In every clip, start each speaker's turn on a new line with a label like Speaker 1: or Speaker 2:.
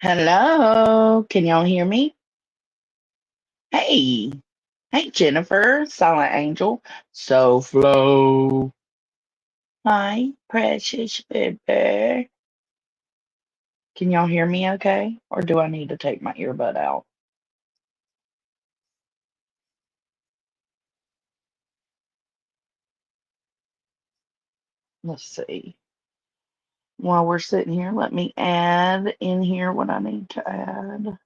Speaker 1: Hello, can y'all hear me? Hey, hey Jennifer, Silent Angel, So Flow. Hi, precious baby. Can y'all hear me okay? Or do I need to take my earbud out? Let's see. While we're sitting here, let me add in here what I need to add.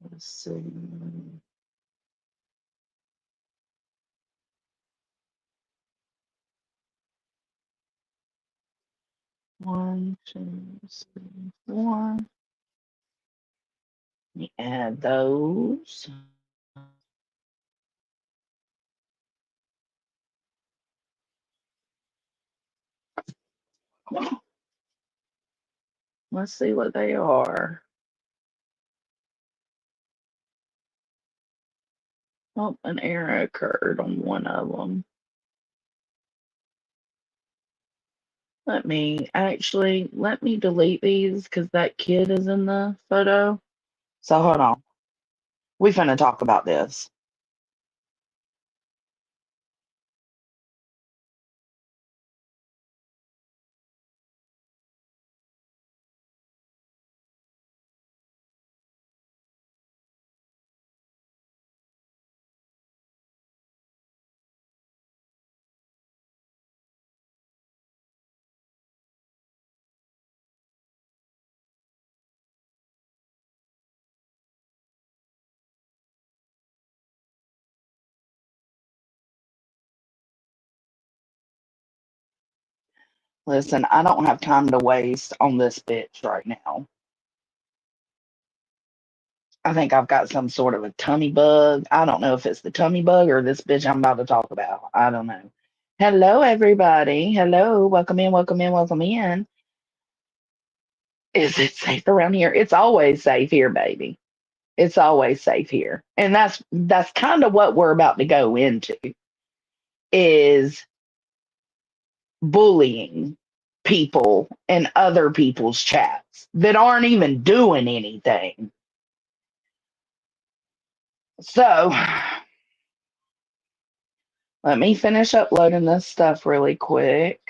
Speaker 1: Let's see. One, two, three, four. Let me add those. Let's see what they are. Oh, an error occurred on one of them. Let me delete these because that kid is in the photo. So hold on. We finna talk about this. Listen, I don't have time to waste on this bitch right now. I think I've got some sort of a tummy bug. I don't know if it's the tummy bug or this bitch I'm about to talk about. I don't know. Hello, everybody. Hello. Welcome in, welcome in, welcome in. Is it safe around here? It's always safe here, baby. It's always safe here. And that's kind of what we're about to go into is bullying people in other people's chats that aren't even doing anything. So let me finish uploading this stuff really quick.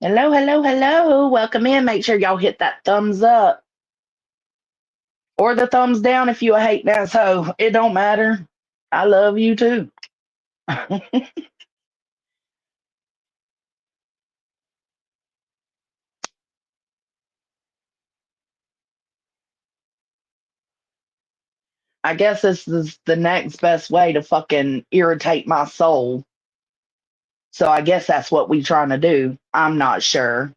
Speaker 1: Hello, hello, hello. Welcome in. Make sure y'all hit that thumbs up or the thumbs down if you a hate ass hoe. It don't matter. I love you too. I guess this is the next best way to fucking irritate my soul. So I guess that's what we trying to do. I'm not sure.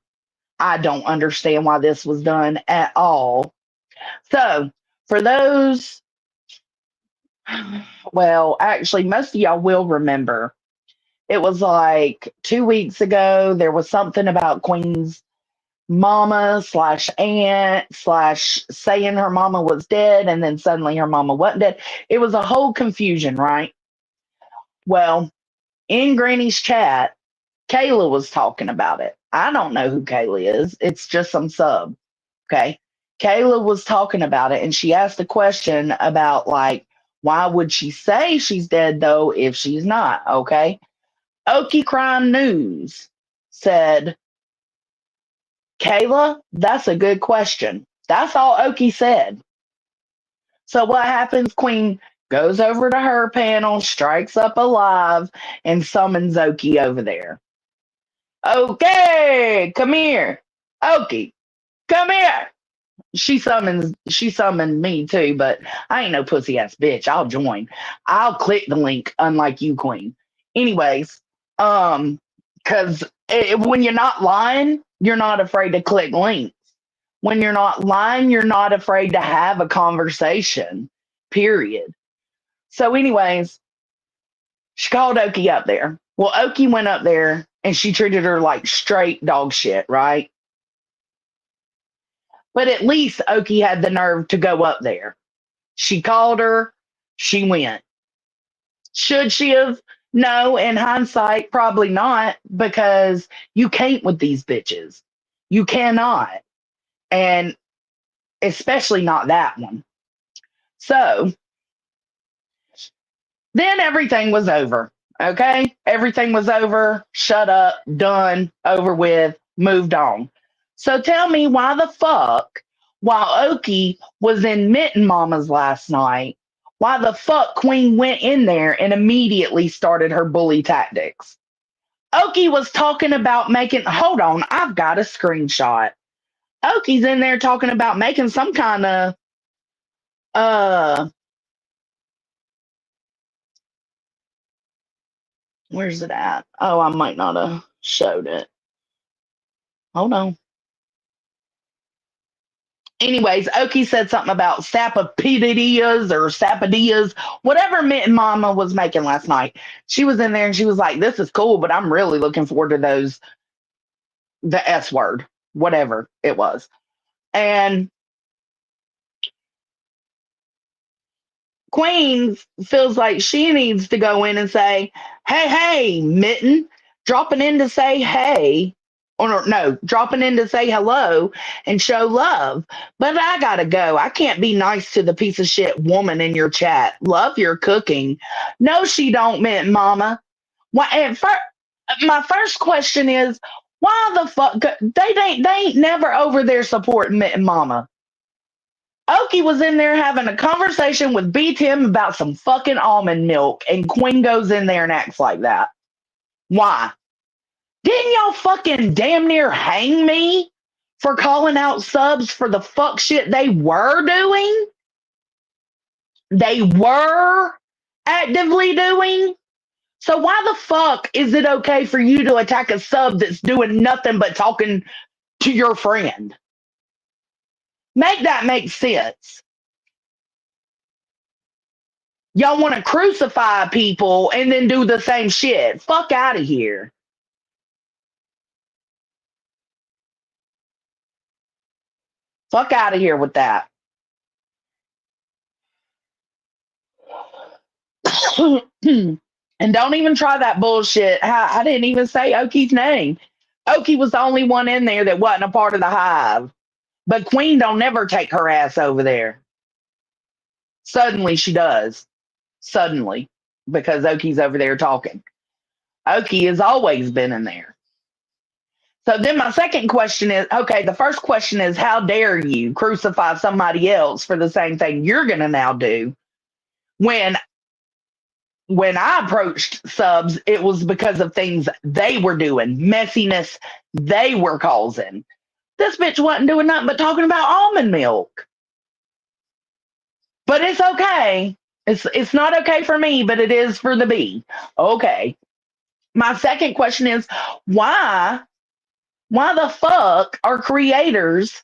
Speaker 1: I don't understand why this was done at all. So for those, well, actually, most of y'all will remember. It was like 2 weeks ago. There was something about Queen's mama slash aunt slash saying her mama was dead and then suddenly her mama wasn't dead. It was a whole confusion, right? Well, in Granny's chat, Kayla was talking about it. I don't know who Kayla is. It's just some sub. Okay. Kayla was talking about it and she asked a question about like, why would she say she's dead though if she's not? Okay. Okie Crime News said, Kayla, that's a good question. That's all Okie said. So what happens? Queen goes over to her panel, strikes up a live, and summons Okie over there. Okay, come here. Okie, come here. She summoned me too, but I ain't no pussy ass bitch. I'll join. I'll click the link, unlike you, Queen. Anyways, because when you're not lying, you're not afraid to click links. When you're not lying, you're not afraid to have a conversation. Period. So, anyways, she called Okie up there. Well, Okie went up there and she treated her like straight dog shit, right? But at least Okie had the nerve to go up there. She called her. She went. Should she have? No, in hindsight, probably not, because you can't with these bitches. You cannot. And especially not that one. So then everything was over. Okay. Everything was over. Shut up. Done. Over with. Moved on. So tell me why the fuck, while Okie was in Mitten Mama's last night, why the fuck Queen went in there and immediately started her bully tactics? Okie was talking about making, hold on, I've got a screenshot. Okie's in there talking about making some kind of, uh, where's it at? Oh, I might not have showed it. Hold on. Anyways, Okie said something about sapapidillas or sapadillas, whatever Mitten Mama was making last night. She was in there and she was like, this is cool, but I'm really looking forward to those, the S word, whatever it was. And Queen feels like she needs to go in and say, hey, Mitten, dropping in to say hey, or no, dropping in to say hello and show love. But I gotta go. I can't be nice to the piece of shit woman in your chat. Love your cooking. No, she don't, Mitten Mama. Why? And my first question is, why the fuck they ain't never over there supporting Mitten Mama. Okie was in there having a conversation with B Tim about some fucking almond milk, and Queen goes in there and acts like that. Why? Didn't y'all fucking damn near hang me for calling out subs for the fuck shit they were doing? They were actively doing? So why the fuck is it okay for you to attack a sub that's doing nothing but talking to your friend? Make that make sense. Y'all want to crucify people and then do the same shit. Fuck out of here. Fuck out of here with that. And don't even try that bullshit. I didn't even say Okie's name. Okie was the only one in there that wasn't a part of the hive. But Queen don't never take her ass over there. Suddenly she does. Suddenly. Because Okie's over there talking. Okie has always been in there. So then my second question is, okay, the first question is, how dare you crucify somebody else for the same thing you're going to now do? When I approached subs, it was because of things they were doing, messiness they were causing. This bitch wasn't doing nothing but talking about almond milk. But it's okay. It's not okay for me, but it is for the bee. Okay. My second question is, why the fuck are creators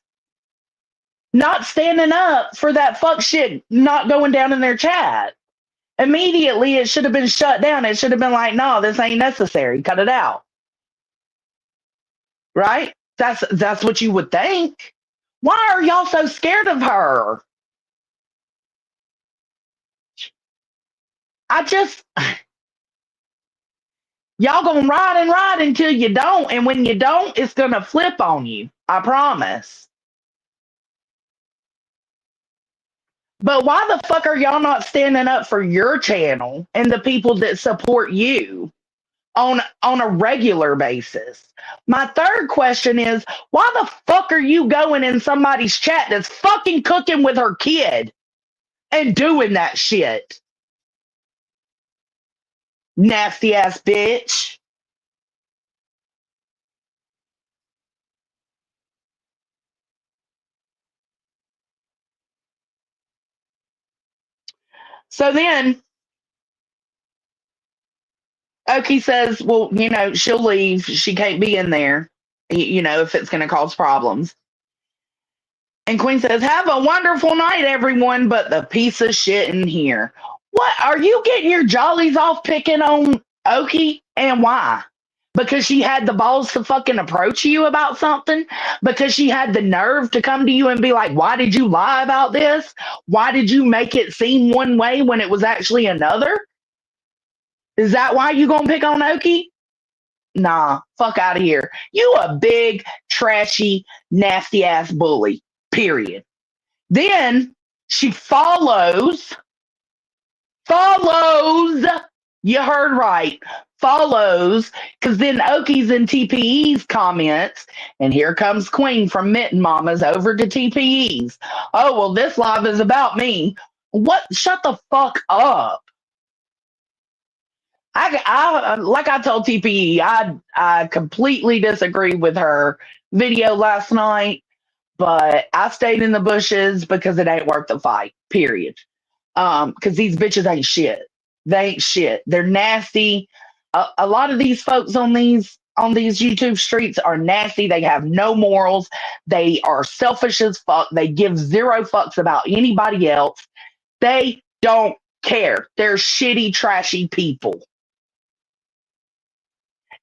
Speaker 1: not standing up for that fuck shit not going down in their chat? Immediately, it should have been shut down. It should have been like, no, this ain't necessary. Cut it out. Right? That's what you would think. Why are y'all so scared of her? Y'all gonna ride and ride until you don't, and when you don't, it's gonna flip on you. I promise. But why the fuck are y'all not standing up for your channel and the people that support you on a regular basis? My third question is, why the fuck are you going in somebody's chat that's fucking cooking with her kid and doing that shit? Nasty ass bitch. So then Okie says, well, she'll leave. She can't be in there, if it's going to cause problems. And Queen says, have a wonderful night, everyone, but the piece of shit in here. What? Are you getting your jollies off picking on Okie? And why? because she had the balls to fucking approach you about something, because she had the nerve to come to you and be like, why did you lie about this? Why did you make it seem one way when it was actually another? Is that why you gonna pick on Okie? Nah, fuck out of here. You a big, trashy, nasty ass bully. Period. Then she follows, you heard right, follows, because then Okie's in TPE's comments, and here comes Queen from Mitten Mamas over to TPE's. Oh, well, this live is about me. What? Shut the fuck up. Like I told TPE, I completely disagree with her video last night, but I stayed in the bushes because it ain't worth the fight. Period. Because these bitches ain't shit. They ain't shit. They're nasty. A lot of these folks on these YouTube streets are nasty. They have no morals. They are selfish as fuck. They give zero fucks about anybody else. They don't care. They're shitty, trashy people.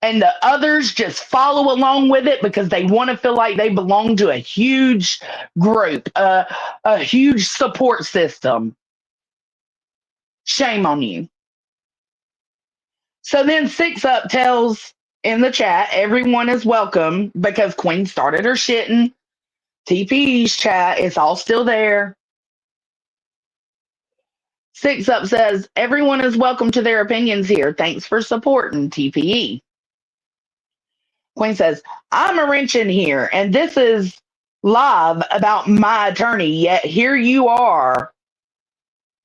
Speaker 1: And the others just follow along with it because they want to feel like they belong to a huge group, a huge support system. Shame on you. So then Six Up tells in the chat, everyone is welcome because Queen started her shit in TPE's chat. It's all still there. Six Up says, everyone is welcome to their opinions here. Thanks for supporting TPE. Queen says, I'm a wrench in here, and this is live about my attorney, yet here you are.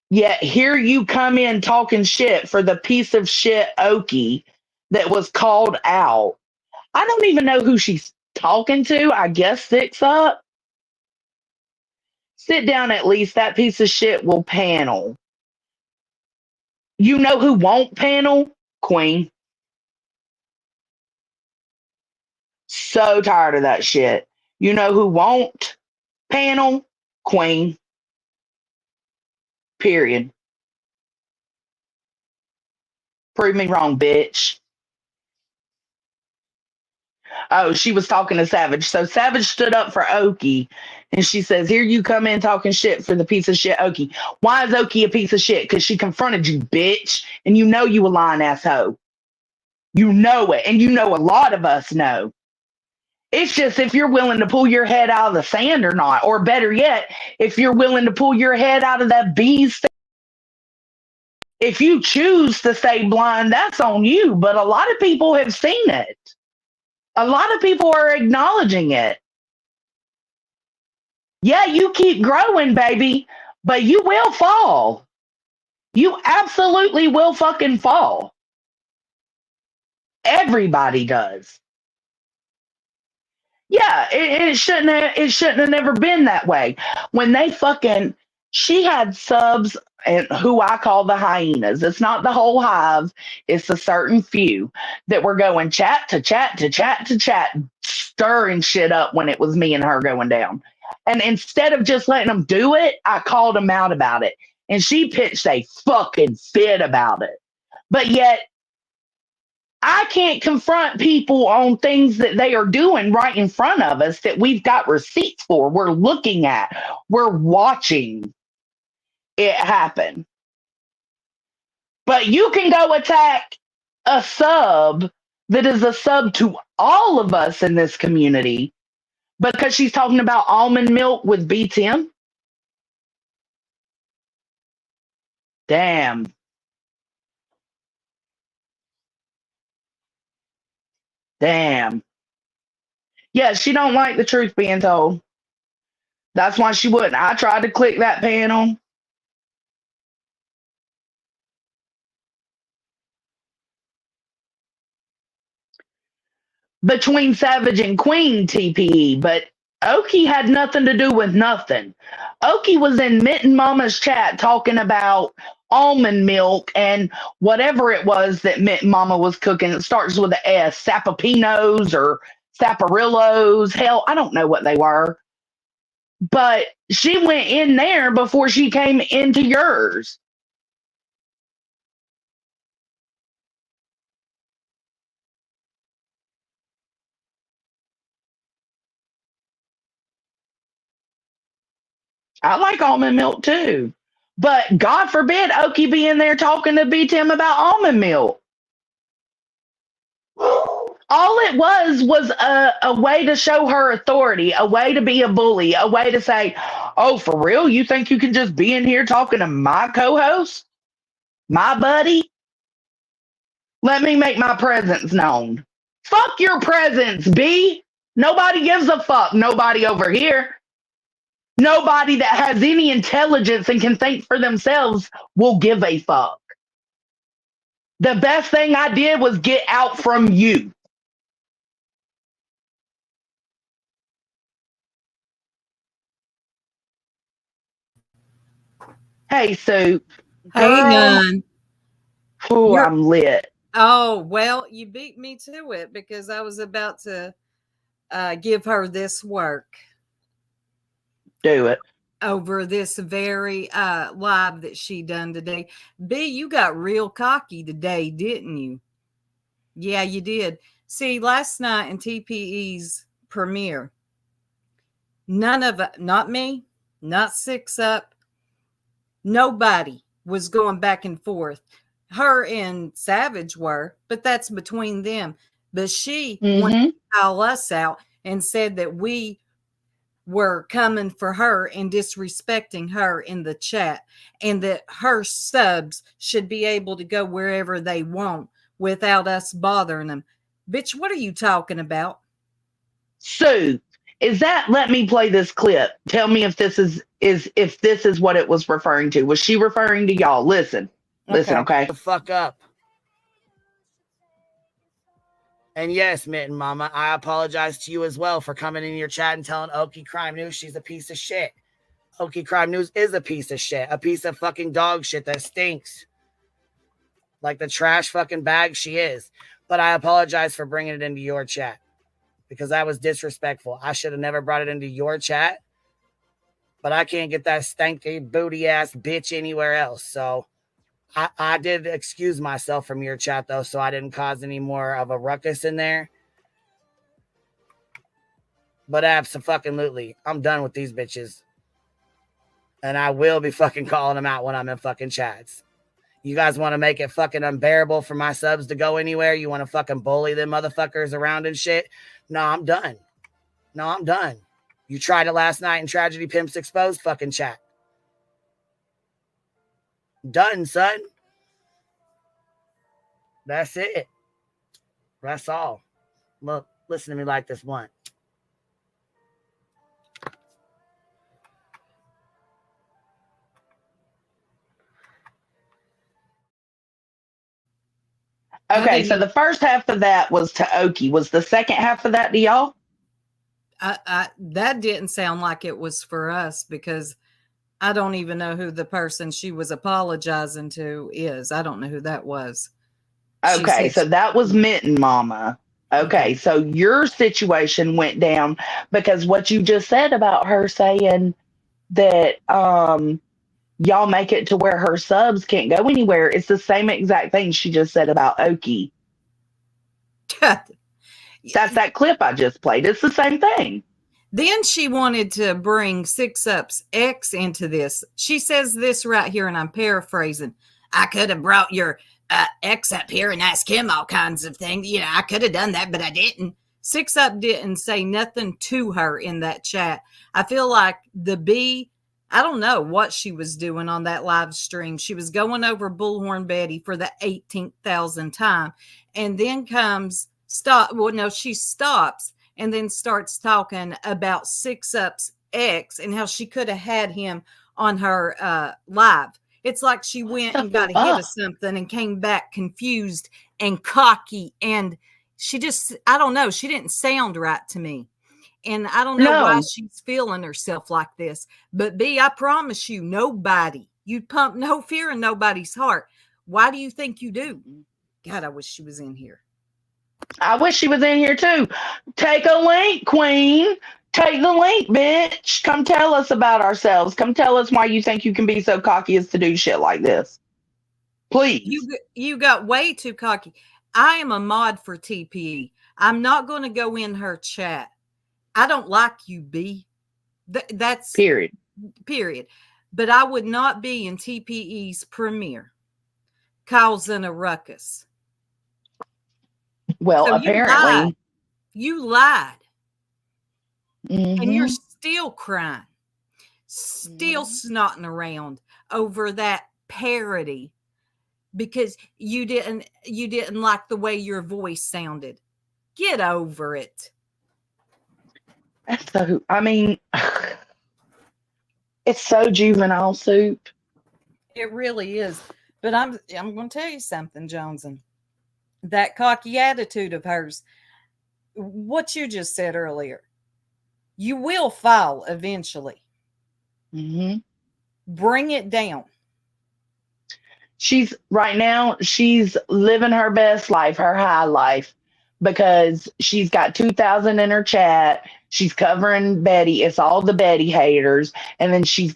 Speaker 1: Yet here you come in talking shit for the piece of shit Okie that was called out. I don't even know who she's talking to. I guess Six Up. Sit down at least. That piece of shit will panel. You know who won't panel? Queen. So tired of that shit. You know who won't panel? Queen. Period. Prove me wrong, bitch. Oh, she was talking to Savage. So Savage stood up for Okie, and she says, here you come in talking shit for the piece of shit Okie. Why is Okie a piece of shit? Because she confronted you, bitch. And you know you a lying asshole. You know it. And you know a lot of us know. It's just if you're willing to pull your head out of the sand or not. Or better yet, if you're willing to pull your head out of that bee's. If you choose to stay blind, that's on you. But a lot of people have seen it. A lot of people are acknowledging it. Yeah, you keep growing, baby, but you will fall. You absolutely will fucking fall. Everybody does. Yeah, it shouldn't have never been that way. When they fucking she had subs and who I call the hyenas. It's not the whole hive, it's a certain few that were going chat to chat to chat to chat, stirring shit up when it was me and her going down. And instead of just letting them do it, I called them out about it. And she pitched a fucking fit about it. But yet I can't confront people on things that they are doing right in front of us that we've got receipts for. We're looking at, we're watching it happen. But you can go attack a sub that is a sub to all of us in this community because she's talking about almond milk with BTM. Damn. Damn. Yeah, she don't like the truth being told. That's why she wouldn't. I tried to click that panel. Between Savage and Queen TPE, but Okie had nothing to do with nothing. Okie was in Mitten Mama's chat talking about almond milk and whatever it was that Mitten Mama was cooking. It starts with an S, sapapinos or saparillos. Hell, I don't know what they were. But she went in there before she came into yours. I like almond milk too. But God forbid Oki be in there talking to B Tim about almond milk. All it was a way to show her authority, a way to be a bully, a way to say, oh, for real? You think you can just be in here talking to my co host, my buddy? Let me make my presence known. Fuck your presence, B. Nobody gives a fuck. Nobody over here. Nobody that has any intelligence and can think for themselves will give a fuck. The best thing I did was get out from you. Hey, Soup.
Speaker 2: Hey,
Speaker 1: Girl,
Speaker 2: none.
Speaker 1: ooh,
Speaker 2: You're
Speaker 1: I'm lit.
Speaker 2: oh well, you beat me to it because I was about to give her this work
Speaker 1: Do it.
Speaker 2: over this very live that she done today. B, you got real cocky today, didn't you? Yeah, you did. See, last night in TPE's premiere, none of it, not me, not Six Up, nobody was going back and forth. Her and Savage were, but that's between them. But she wanted
Speaker 1: Mm-hmm.
Speaker 2: to call us out and said that we were coming for her and disrespecting her in the chat, and that her subs should be able to go wherever they want without us bothering them. Bitch, what are you talking about?
Speaker 1: Soup. Is that let me play this clip? Tell me if this is if this is what it was referring to. Was she referring to y'all? Listen. Listen,
Speaker 2: Okay.
Speaker 1: okay?
Speaker 3: The fuck up. And yes, Mitten Mama, I apologize to you as well for coming in your chat and telling Okie Crime News she's a piece of shit. Okie Crime News is a piece of shit. A piece of fucking dog shit that stinks. Like the trash fucking bag she is. But I apologize for bringing it into your chat. Because that was disrespectful. I should have never brought it into your chat. But I can't get that stanky booty ass bitch anywhere else. So I did excuse myself from your chat, though, so I didn't cause any more of a ruckus in there. But absolutely, I'm done with these bitches. And I will be fucking calling them out when I'm in fucking chats. You guys want to make it fucking unbearable for my subs to go anywhere? You want to fucking bully them motherfuckers around and shit? No, I'm done. No, I'm done. You tried it last night in Tragedy Pimps Exposed fucking chat. Done, son. That's it. That's all. Look, listen to me like this one.
Speaker 2: I
Speaker 1: Okay, so
Speaker 2: didn't.
Speaker 1: the first half of that was to Oki. Was the second half of that to y'all?
Speaker 2: That didn't sound like it was for us because I don't even know who the person she was apologizing to is. I don't know who that was. She
Speaker 1: Okay,
Speaker 2: said,
Speaker 1: so that was Mitten Mama.
Speaker 2: okay.
Speaker 1: Okay, so your situation went down because what you just said about her saying that y'all make it to where her subs can't go anywhere. It's the same exact thing she just said about Oki. That's that clip I just played. It's the same thing.
Speaker 2: Then she wanted to bring Six Up's ex into this. She says this right here, and I'm paraphrasing. I could have brought your ex up here and asked him all kinds of things. You know, I could have done that, but I didn't. Six Up didn't say nothing to her in that chat. I feel like the B, I don't know what she was doing on that live stream. She was going over Bullhorn Betty for the 18,000th time. And then comes stop. Well, no, she stops and then starts talking about Six Up's ex and how she could have had him on her live. It's like she went
Speaker 1: What
Speaker 2: and
Speaker 1: the
Speaker 2: got a hit
Speaker 1: fuck?
Speaker 2: of something and came back confused and cocky. And she just, I don't know, she didn't sound right to me. And I don't know why
Speaker 1: No,
Speaker 2: she's feeling herself like this. But B, I promise you, nobody, you pump no fear in nobody's heart. Why do you think you do? God, I wish she was in here.
Speaker 1: I wish she was in here too. Take a link, Queen. Take the link, bitch. Come tell us about ourselves. Come tell us why you think you can be so cocky as to do shit like this. Please.
Speaker 2: You got way too cocky. I am a mod for TPE. I'm not going to go in her chat. I don't like you, B. That's
Speaker 1: Period.
Speaker 2: period. But I would not be in TPE's premiere causing a ruckus.
Speaker 1: Well,
Speaker 2: So
Speaker 1: apparently.
Speaker 2: you lied.
Speaker 1: Mm-hmm.
Speaker 2: And you're still crying, still snotting around over that parody because you didn't like the way your voice sounded. Get over it.
Speaker 1: So, I mean, it's so juvenile soup.
Speaker 2: It really is. But I'm going to tell you something, Joneson. That cocky attitude of hers, what you just said earlier, you will fall eventually.
Speaker 1: Mm-hmm.
Speaker 2: Bring it down.
Speaker 1: She's living her best life, her high life, because she's got 2,000 in her chat. She's covering Betty. It's all the Betty haters. And then she's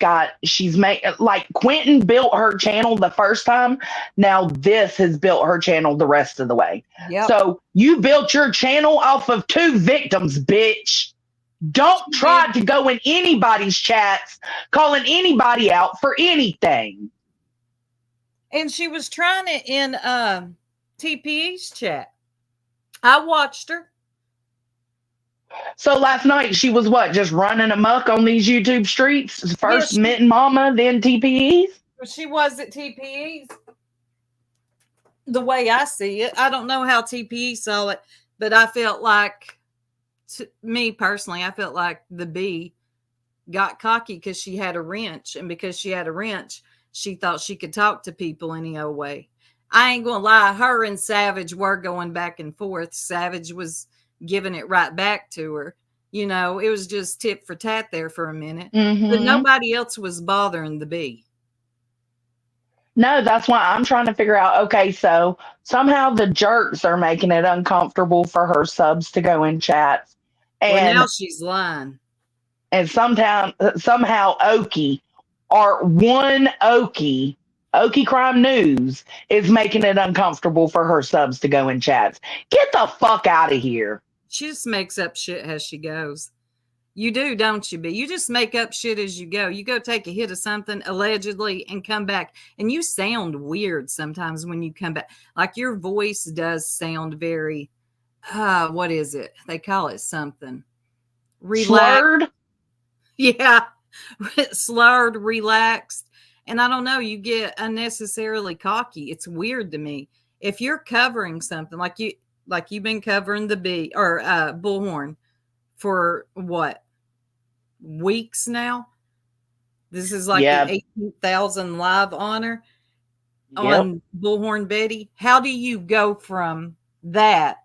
Speaker 1: made, like, Quentin built her channel the first time. Now this has built her channel the rest of the way.
Speaker 2: Yep.
Speaker 1: So you built your channel off of 2 victims, bitch. Don't try to go in anybody's chats calling anybody out for anything.
Speaker 2: And she was trying it in TPE's chat. I watched her.
Speaker 1: So last night she was what? Just running amok on these YouTube streets? First
Speaker 2: Yeah,
Speaker 1: Mitten Mama, then TPE's?
Speaker 2: She was at TPE's. The way I see it. I don't know how TPE saw it, but I felt like, me personally, I felt like the bee got cocky because she had a wrench. And because she had a wrench, she thought she could talk to people any old way. I ain't going to lie. Her and Savage were going back and forth. Savage was giving it right back to her. You know, it was just tit for tat there for a minute.
Speaker 1: Mm-hmm.
Speaker 2: But nobody else was bothering the bee.
Speaker 1: No, that's why I'm trying to figure out, okay, so somehow the jerks are making it uncomfortable for her subs to go in chats. And
Speaker 2: well, now she's lying.
Speaker 1: And somehow Okie Crime News is making it uncomfortable for her subs to go in chats. Get the fuck out of here.
Speaker 2: She just makes up shit as she goes. You do, don't you, B? You just make up shit as you go. You go take a hit of something allegedly and come back. And you sound weird sometimes when you come back. Like your voice does sound very, what is it? They call it something.
Speaker 1: Slurred?
Speaker 2: Yeah. Slurred, relaxed. And I don't know, you get unnecessarily cocky. It's weird to me. If you're covering something like you've been covering the bee or bullhorn for what? Weeks now. This is like the 18,000 live honor on Bullhorn Betty. How do you go from that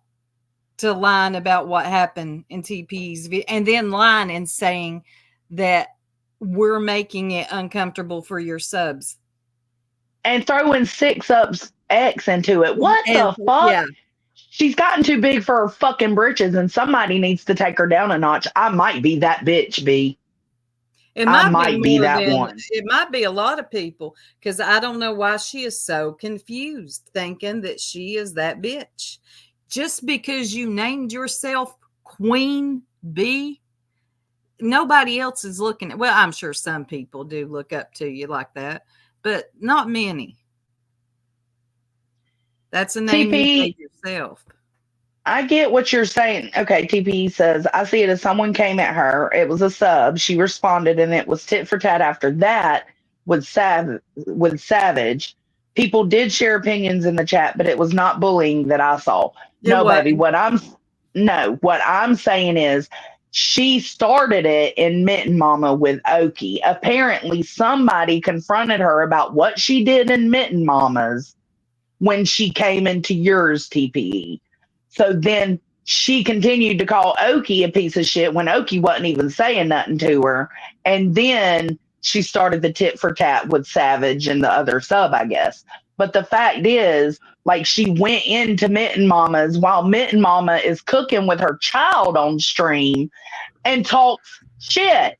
Speaker 2: to lying about what happened in TP's and then lying and saying that we're making it uncomfortable for your subs
Speaker 1: and throwing 6-ups X into it? What the fuck? Yeah. She's gotten too big for her fucking britches, and somebody needs to take her down a notch. I might be that bitch, B.
Speaker 2: It might be that one. It might be a lot of people, because I don't know why she is so confused, thinking that she is that bitch. Just because you named yourself Queen Bee, nobody else is looking at. Well, I'm sure some people do look up to you like that, but not many. That's a name you gave yourself.
Speaker 1: I get what you're saying. Okay, TPE says, I see it as someone came at her. It was a sub. She responded, and it was tit for tat after that with Savage. People did share opinions in the chat, but it was not bullying that I saw. Baby. What I'm saying is she started it in Mitten Mama with Okie. Apparently, somebody confronted her about what she did in Mitten Mama's when she came into yours, TPE. So then she continued to call Okie a piece of shit when Okie wasn't even saying nothing to her. And then she started the tit for tat with Savage and the other sub, I guess. But the fact is, like, she went into Mitten Mama's while Mitten Mama is cooking with her child on stream and talks shit.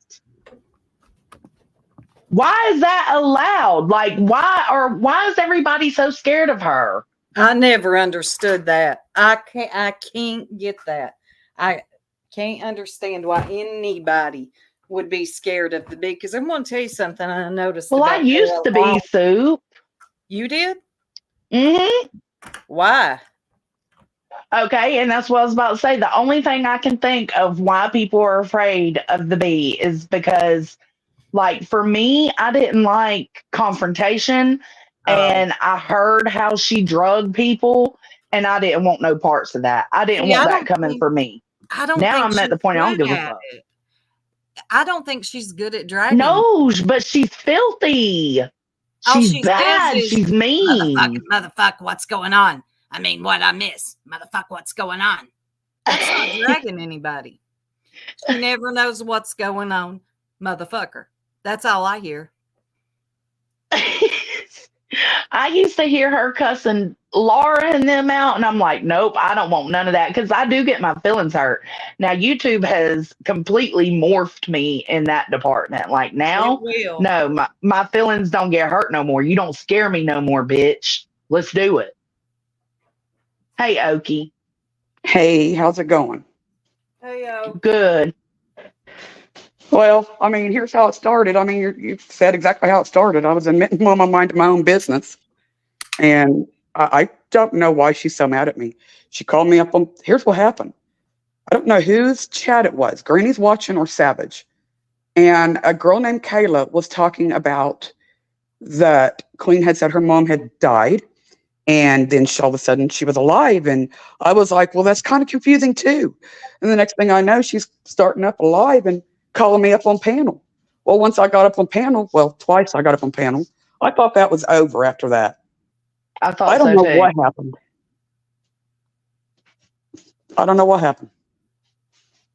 Speaker 1: Why is that allowed? Like, why is everybody so scared of her?
Speaker 2: I never understood that. I can't get that. I can't understand why anybody would be scared of the bee. Because I'm going to tell you something I noticed.
Speaker 1: Well, I
Speaker 2: about
Speaker 1: used to be, Soup.
Speaker 2: You did?
Speaker 1: Mm-hmm.
Speaker 2: Why?
Speaker 1: Okay, and that's what I was about to say. The only thing I can think of why people are afraid of the bee is because, like, for me, I didn't like confrontation, and I heard how she drugged people, and I didn't want no parts of that. I didn't
Speaker 2: See,
Speaker 1: want that coming for me.
Speaker 2: I don't
Speaker 1: Now
Speaker 2: think
Speaker 1: I'm at the
Speaker 2: she's
Speaker 1: point I don't
Speaker 2: good
Speaker 1: give a
Speaker 2: at
Speaker 1: fuck.
Speaker 2: it. I don't think she's good at dragging.
Speaker 1: No, but she's filthy.
Speaker 2: All
Speaker 1: She's
Speaker 2: she
Speaker 1: bad.
Speaker 2: says is,
Speaker 1: She's mean.
Speaker 2: motherfucker, what's going on? I mean, what I miss? Motherfucker, what's going on? That's not dragging anybody. She never knows what's going on. Motherfucker. That's all I hear.
Speaker 1: I used to hear her cussing Laura and them out, and I'm like, nope, I don't want none of that because I do get my feelings hurt. Now, YouTube has completely morphed me in that department. Like now, no, my feelings don't get hurt no more. You don't scare me no more, bitch. Let's do it. Hey, Okie.
Speaker 4: Hey, how's it going?
Speaker 2: Hey,
Speaker 1: Good.
Speaker 4: Well, I mean, here's how it started. I mean, you said exactly how it started. I was admitting on my mind to my own business, and I don't know why she's so mad at me. She called me up on, here's what happened. I don't know whose chat it was, Granny's Watching or Savage. And a girl named Kayla was talking about that Queen had said her mom had died. And then all of a sudden she was alive. And I was like, well, that's kind of confusing too. And the next thing I know, she's starting up alive and calling me up on panel. Well, once I got up on panel, well, twice I got up on panel. I thought that was over after that.
Speaker 1: I thought
Speaker 4: I don't
Speaker 1: so
Speaker 4: know
Speaker 1: too.
Speaker 4: what happened. I don't know what happened.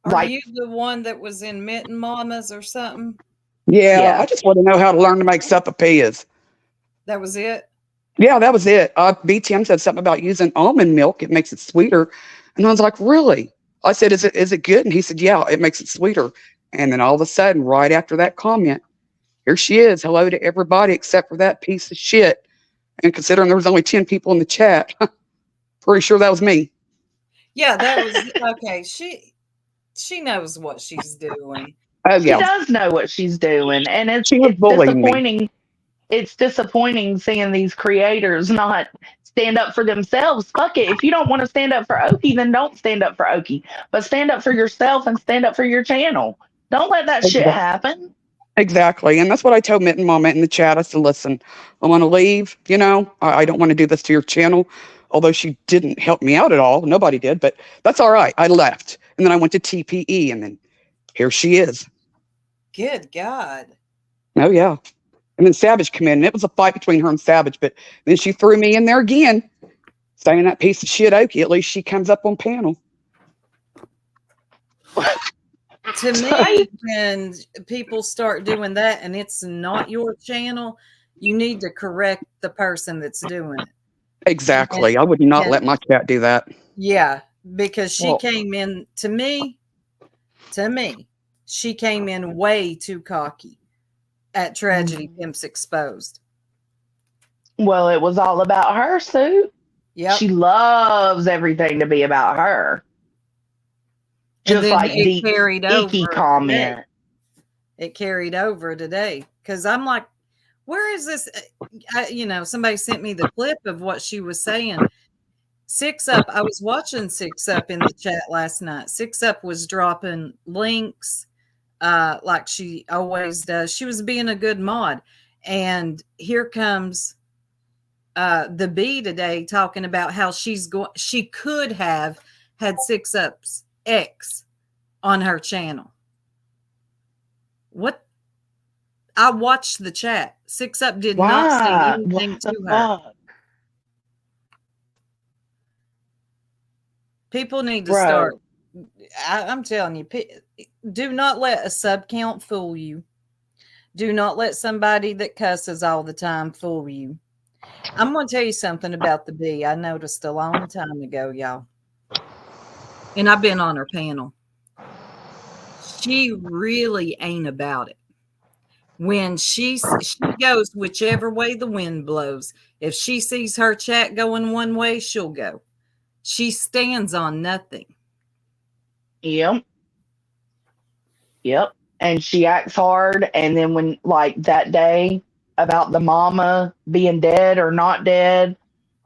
Speaker 2: Are you the one that was in Mitten Mamas or something?
Speaker 4: Yeah, I just want to know how to learn to make suppapillas.
Speaker 2: That was it?
Speaker 4: Yeah, that was it. BTM said something about using almond milk. It makes it sweeter. And I was like, really? I said, is it good? And he said, yeah, it makes it sweeter. And then all of a sudden, right after that comment, here she is. Hello to everybody except for that piece of shit. And considering there was only 10 people in the chat, pretty sure that was me.
Speaker 1: Yeah,
Speaker 2: that was okay. She knows what she's doing.
Speaker 4: Oh, yeah.
Speaker 1: She does know what she's doing. And it's
Speaker 4: disappointing.
Speaker 1: Me. It's disappointing seeing these creators not stand up for themselves. Fuck it. If you don't want to stand up for Okie, then don't stand up for Okie. But stand up for yourself and stand up for your channel. Don't let that shit happen.
Speaker 4: Exactly. And that's what I told Mitten Mama in the chat. I said, listen, I want to leave. You know, I don't want to do this to your channel. Although she didn't help me out at all. Nobody did. But that's all right. I left. And then I went to TPE. And then here she is.
Speaker 2: Good God.
Speaker 4: Oh, yeah. And then Savage came in. And it was a fight between her and Savage. But then she threw me in there again, saying that piece of shit Okie. At least she comes up on panel.
Speaker 2: To me, when people start doing that and it's not your channel, you need to correct the person that's doing it.
Speaker 4: Exactly. I would not let my chat do that.
Speaker 2: Yeah, because she came in to me, she came in way too cocky at Tragedy Pimps Exposed.
Speaker 1: Well, it was all about her, Sue.
Speaker 2: Yeah.
Speaker 1: She loves everything to be about her. Just like the icky comment.
Speaker 2: Today. It carried over today because I'm like, where is this? Somebody sent me the clip of what she was saying. Six Up, I was watching Six Up in the chat last night. Six Up was dropping links like she always does. She was being a good mod. And here comes the bee today talking about how she could have had Six Up's ex on her channel. What? I watched the chat. Six Up did not say anything to her. People need to start. I'm telling you, do not let a sub count fool you. Do not let somebody that cusses all the time fool you. I'm going to tell you something about the bee I noticed a long time ago, y'all. And I've been on her panel. She really ain't about it. When she goes whichever way the wind blows. If she sees her chat going one way, she'll go. She stands on nothing.
Speaker 1: Yep. and she acts hard. And then when, like, that day about the mama being dead or not dead,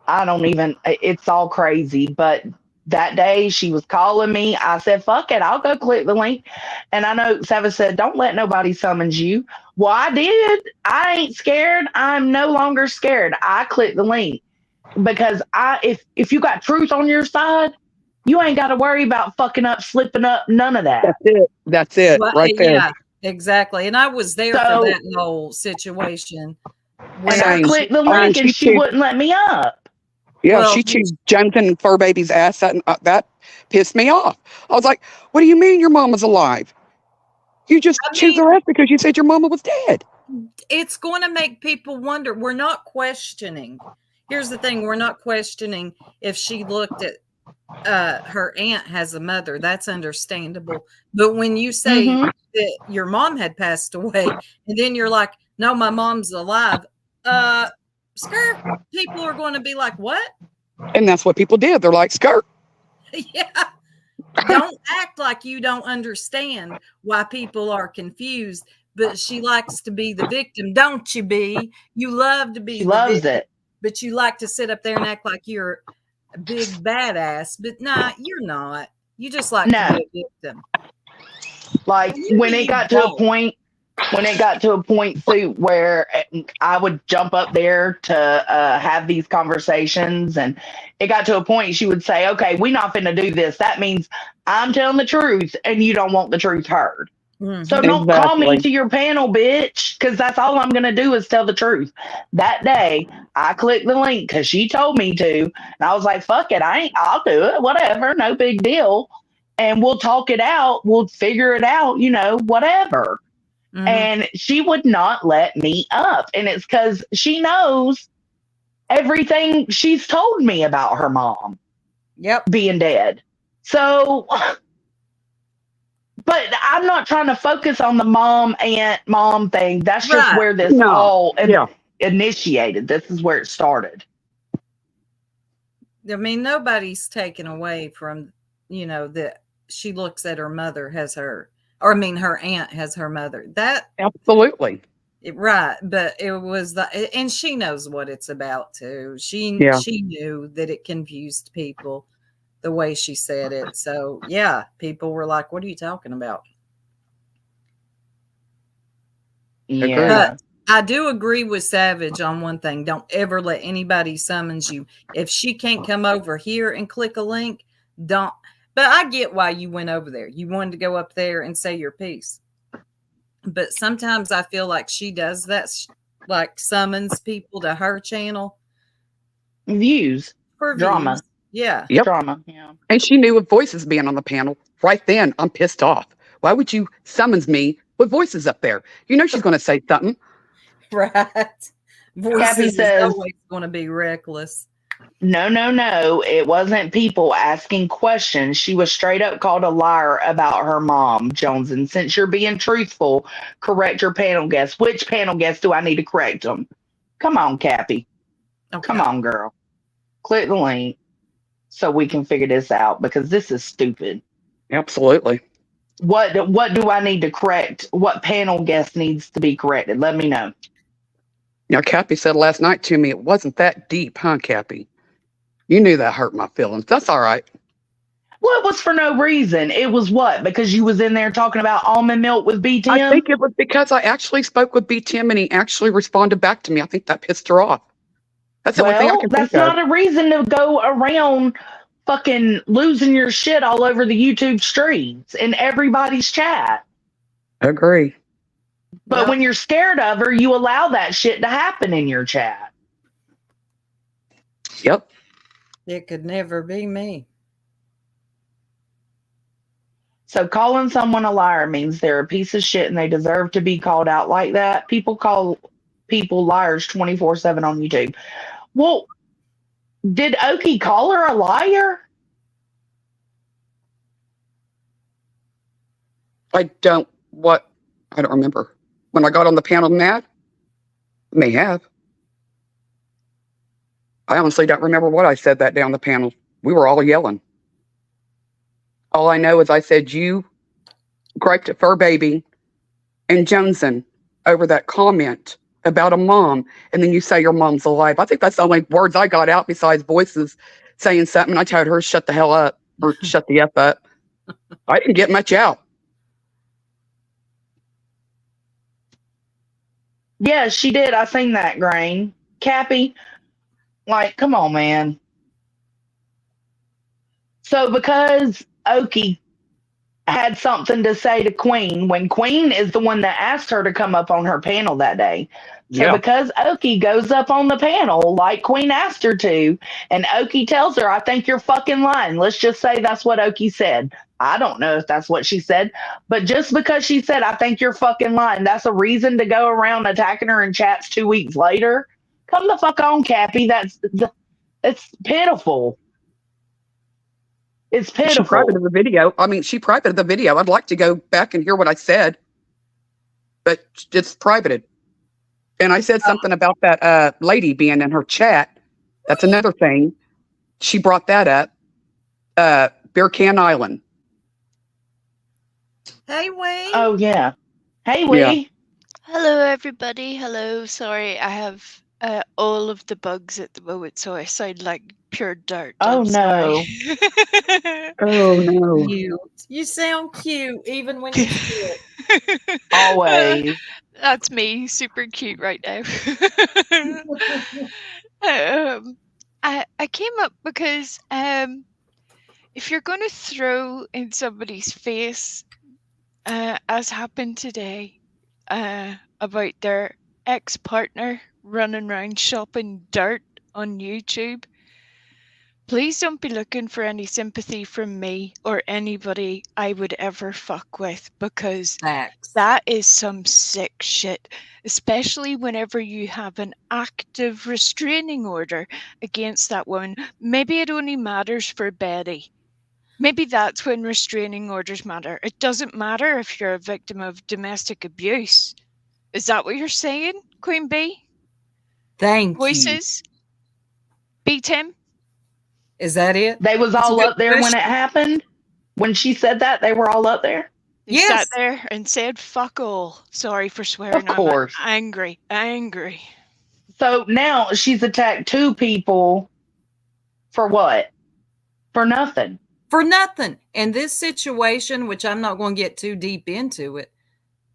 Speaker 1: I don't even, it's all crazy. But that day she was calling me. I said, fuck it, I'll go click the link. And I know Savage said, don't let nobody summons you. Well, I did. I ain't scared. I'm no longer scared. I clicked the link because if you got truth on your side, you ain't got to worry about fucking up, slipping up, none of that.
Speaker 4: That's it. That's it.
Speaker 2: Well,
Speaker 4: Right there.
Speaker 2: yeah, exactly. And I was there for
Speaker 1: So-
Speaker 2: that whole situation.
Speaker 1: And I
Speaker 4: Same.
Speaker 1: clicked the
Speaker 4: I mean,
Speaker 1: link and
Speaker 4: she
Speaker 1: she
Speaker 4: chewed-
Speaker 1: wouldn't let me up.
Speaker 4: Yeah,
Speaker 2: Well,
Speaker 4: she chewed Jonathan Fur Baby's ass. That pissed me off. I was like, what do you mean your mama's alive? You just
Speaker 2: I
Speaker 4: chewed
Speaker 2: mean-
Speaker 4: her ass because you said your mama was dead.
Speaker 2: It's going to make people wonder. We're not questioning. Here's the thing. We're not questioning if she looked at her aunt has a mother. That's understandable. But when you say
Speaker 1: Mhm.
Speaker 2: that your mom had passed away, and then you're like, no, my mom's alive, skirt, people are going to be like, what?
Speaker 4: And that's what people did. They're like, skirt.
Speaker 2: Yeah. Don't act like you don't understand why people are confused. But she likes to be the victim, don't you, B? You love to be
Speaker 1: She
Speaker 2: the
Speaker 1: loves
Speaker 2: victim,
Speaker 1: it.
Speaker 2: but you like to sit up there and act like you're a big badass. But nah, you're not. You just like
Speaker 1: No.
Speaker 2: to be a victim.
Speaker 1: Like
Speaker 2: Maybe
Speaker 1: when it
Speaker 2: you
Speaker 1: got to a
Speaker 2: don't.
Speaker 1: point, Sue, where I would jump up there to have these conversations, and it got to a point she would say, okay, we're not finna do this. That means I'm telling the truth and you don't want the truth heard.
Speaker 2: Mhm.
Speaker 1: So don't call me
Speaker 4: Exactly.
Speaker 1: to your panel, bitch, because that's all I'm going to do is tell the truth. That day, I clicked the link because she told me to. And I was like, fuck it. I'll do it. Whatever. No big deal. And we'll talk it out. We'll figure it out, whatever.
Speaker 2: Mhm.
Speaker 1: And she would not let me up. And it's because she knows everything she's told me about her mom
Speaker 2: Yep.
Speaker 1: being dead. So, but I'm not trying to focus on the mom thing. That's just
Speaker 2: Right.
Speaker 1: where this
Speaker 4: No.
Speaker 1: all
Speaker 4: Yeah.
Speaker 1: initiated. This is where it started.
Speaker 2: I mean, nobody's taken away from, that she looks at her mother has her, or I mean, her aunt has her mother. That
Speaker 4: Absolutely.
Speaker 2: right, but it was and she knows what it's about too. She knew that it confused people the way she said it. So yeah, people were like, "What are you talking about?"
Speaker 1: Yeah.
Speaker 2: But I do agree with Savage on one thing. Don't ever let anybody summons you. If she can't come over here and click a link, don't. But I get why you went over there. You wanted to go up there and say your piece. But sometimes I feel like she does that, like summons people to her channel
Speaker 1: Views.
Speaker 2: for
Speaker 1: Drama.
Speaker 2: views. Yeah.
Speaker 4: Yep.
Speaker 1: Drama. Yeah.
Speaker 4: And she knew with voices being on the panel right then. I'm pissed off. Why would you summons me with voices up there? You know she's going to say something.
Speaker 2: Right.
Speaker 1: Kathy
Speaker 2: Voices is
Speaker 1: says,
Speaker 2: always going to be reckless.
Speaker 1: No. It wasn't people asking questions. She was straight up called a liar about her mom, Jones. And since you're being truthful, correct your panel guests. Which panel guests do I need to correct them? Come on, Cappy.
Speaker 2: Okay.
Speaker 1: Come on, girl. Click the link so we can figure this out because this is stupid.
Speaker 4: Absolutely.
Speaker 1: What do I need to correct? What panel guest needs to be corrected? Let me know.
Speaker 4: Now, Cappy said last night to me, it wasn't that deep, huh, Cappy? You knew that hurt my feelings. That's all right.
Speaker 1: Well, it was for no reason. It was what? Because you was in there talking about almond milk with B. Tim?
Speaker 4: I think it was because I actually spoke with B. Tim and he actually responded back to me. I think that pissed her off. That's the only thing I
Speaker 1: Well,
Speaker 4: can
Speaker 1: that's
Speaker 4: think of.
Speaker 1: not a reason to go around fucking losing your shit all over the YouTube streets in everybody's chat.
Speaker 4: Agree.
Speaker 1: But
Speaker 2: Yep.
Speaker 1: when you're scared of her, you allow that shit to happen in your chat.
Speaker 4: Yep.
Speaker 2: It could never be me.
Speaker 1: So calling someone a liar means they're a piece of shit and they deserve to be called out like that. People call people liars 24/7 on YouTube. Well, did Okie call her a liar?
Speaker 4: I don't remember. When I got on the panel mad, may have. I honestly don't remember what I said that day on the panel. We were all yelling. All I know is I said, you griped at Fur Baby and jonesing over that comment about a mom, and then you say your mom's alive. I think that's the only words I got out besides voices saying something. I told her, shut the hell up, or shut the F up. I didn't get much out.
Speaker 1: Yeah, she did. I seen that, Grain. Cappy, like, come on, man. So because Okie had something to say to Queen when Queen is the one that asked her to come up on her panel that day. So
Speaker 4: Yeah.
Speaker 1: because Okie goes up on the panel like Queen asked her to, and Okie tells her, I think you're fucking lying. Let's just say that's what Okie said. I don't know if that's what she said, but just because she said, I think you're fucking lying, that's a reason to go around attacking her in chats 2 weeks later. Come the fuck on, Cappy. It's pitiful. It's
Speaker 4: She privated
Speaker 1: pitiful.
Speaker 4: the video. I mean, she privated the video. I'd like to go back and hear what I said, but it's privated. And I said something about that lady being in her chat. That's another thing. She brought that up. Beer Can Island.
Speaker 2: Hey, Wayne.
Speaker 1: Oh, yeah. Hey,
Speaker 4: Yeah.
Speaker 1: Wee.
Speaker 5: Hello, everybody. Hello. Sorry, I have all of the bugs at the moment, so I sound like pure dirt.
Speaker 1: Oh,
Speaker 5: I'm
Speaker 1: no.
Speaker 5: sorry.
Speaker 4: Oh, no.
Speaker 2: Cute. You sound cute even when you're sick.
Speaker 1: Always.
Speaker 5: That's me, super cute right now. I came up because if you're going to throw in somebody's face, as happened today, about their ex-partner running around shopping dirt on YouTube, please don't be looking for any sympathy from me or anybody I would ever fuck with, because
Speaker 2: Facts.
Speaker 5: that is some sick shit, especially whenever you have an active restraining order against that woman. Maybe it only matters for Betty. Maybe that's when restraining orders matter. It doesn't matter if you're a victim of domestic abuse. Is that what you're saying, Queen Bee?
Speaker 2: Thank you.
Speaker 5: Voices? B Tim?
Speaker 2: Is that it?
Speaker 1: They was
Speaker 2: That's a
Speaker 1: all
Speaker 2: good
Speaker 1: up there when it
Speaker 2: question.
Speaker 1: happened. When she said that, they were all up there.
Speaker 5: They
Speaker 2: Yes.
Speaker 5: sat there and said fuck all. Sorry for swearing.
Speaker 1: Of course.
Speaker 5: I'm angry.
Speaker 1: So now she's attacked 2 people for what? For nothing.
Speaker 2: For nothing. And this situation, which I'm not going to get too deep into it,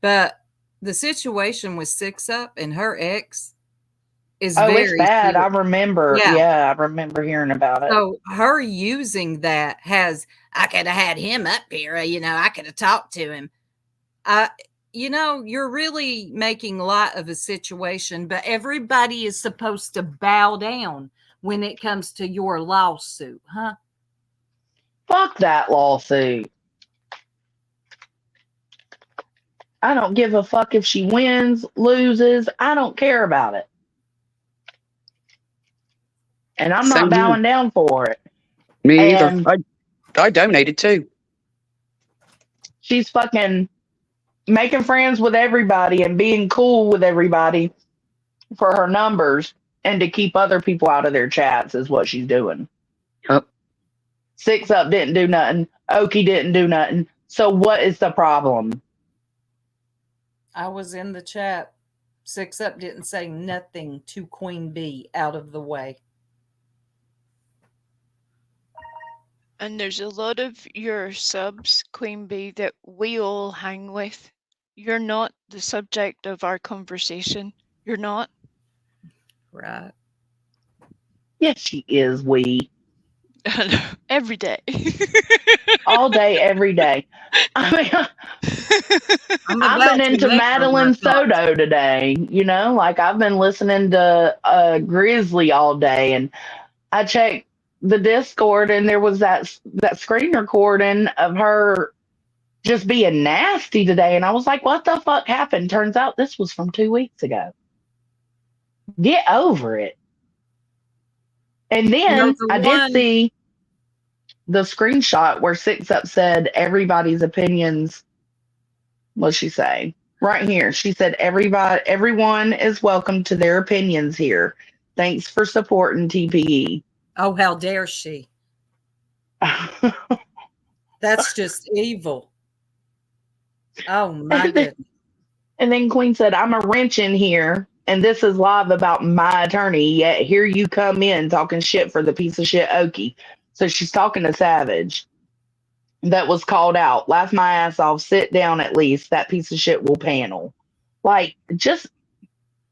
Speaker 2: but the situation with Six Up and her ex is
Speaker 1: Oh,
Speaker 2: very
Speaker 1: it's bad. I
Speaker 2: serious.
Speaker 1: remember.
Speaker 2: Yeah.
Speaker 1: Yeah, I remember hearing about it.
Speaker 2: So her using that I could have had him up here, I could have talked to him. You're really making light of a situation, but everybody is supposed to bow down when it comes to your lawsuit, huh?
Speaker 1: Fuck that lawsuit. I don't give a fuck if she wins, loses. I don't care about it. And I'm
Speaker 4: Same
Speaker 1: not
Speaker 4: here.
Speaker 1: bowing down for it.
Speaker 4: Me either.
Speaker 1: And
Speaker 4: I donated too.
Speaker 1: she's fucking making friends with everybody and being cool with everybody for her numbers and to keep other people out of their chats is what she's doing.
Speaker 4: Yep.
Speaker 1: Six Up didn't do nothing. Okie didn't do nothing. So what is the problem?
Speaker 2: I was in the chat. Six Up didn't say nothing to Queen Bee out of the way.
Speaker 5: And there's a lot of your subs, Queen Bee, that we all hang with. You're not the subject of our conversation. You're not.
Speaker 2: Right.
Speaker 1: Yes, she is. We
Speaker 5: Every day.
Speaker 1: all day, every day. I mean, I've been into Madeline Soto today. Like I've been listening to Grizzly all day, and I checked the Discord, and there was that screen recording of her just being nasty today, and I was like, "What the fuck happened?" Turns out this was from 2 weeks ago. Get over it. And then I did see the screenshot where Six Up said everybody's opinions. What'd she say? Right here. She said everyone is welcome to their opinions here. Thanks for supporting TPE.
Speaker 2: Oh, how dare she? That's just evil. Oh my goodness.
Speaker 1: And then Queen said, I'm a wrench in here, and this is live about my attorney, yet here you come in talking shit for the piece of shit Okie. So she's talking to Savage. That was called out. Laugh my ass off. Sit down at least. That piece of shit will panel. Like, just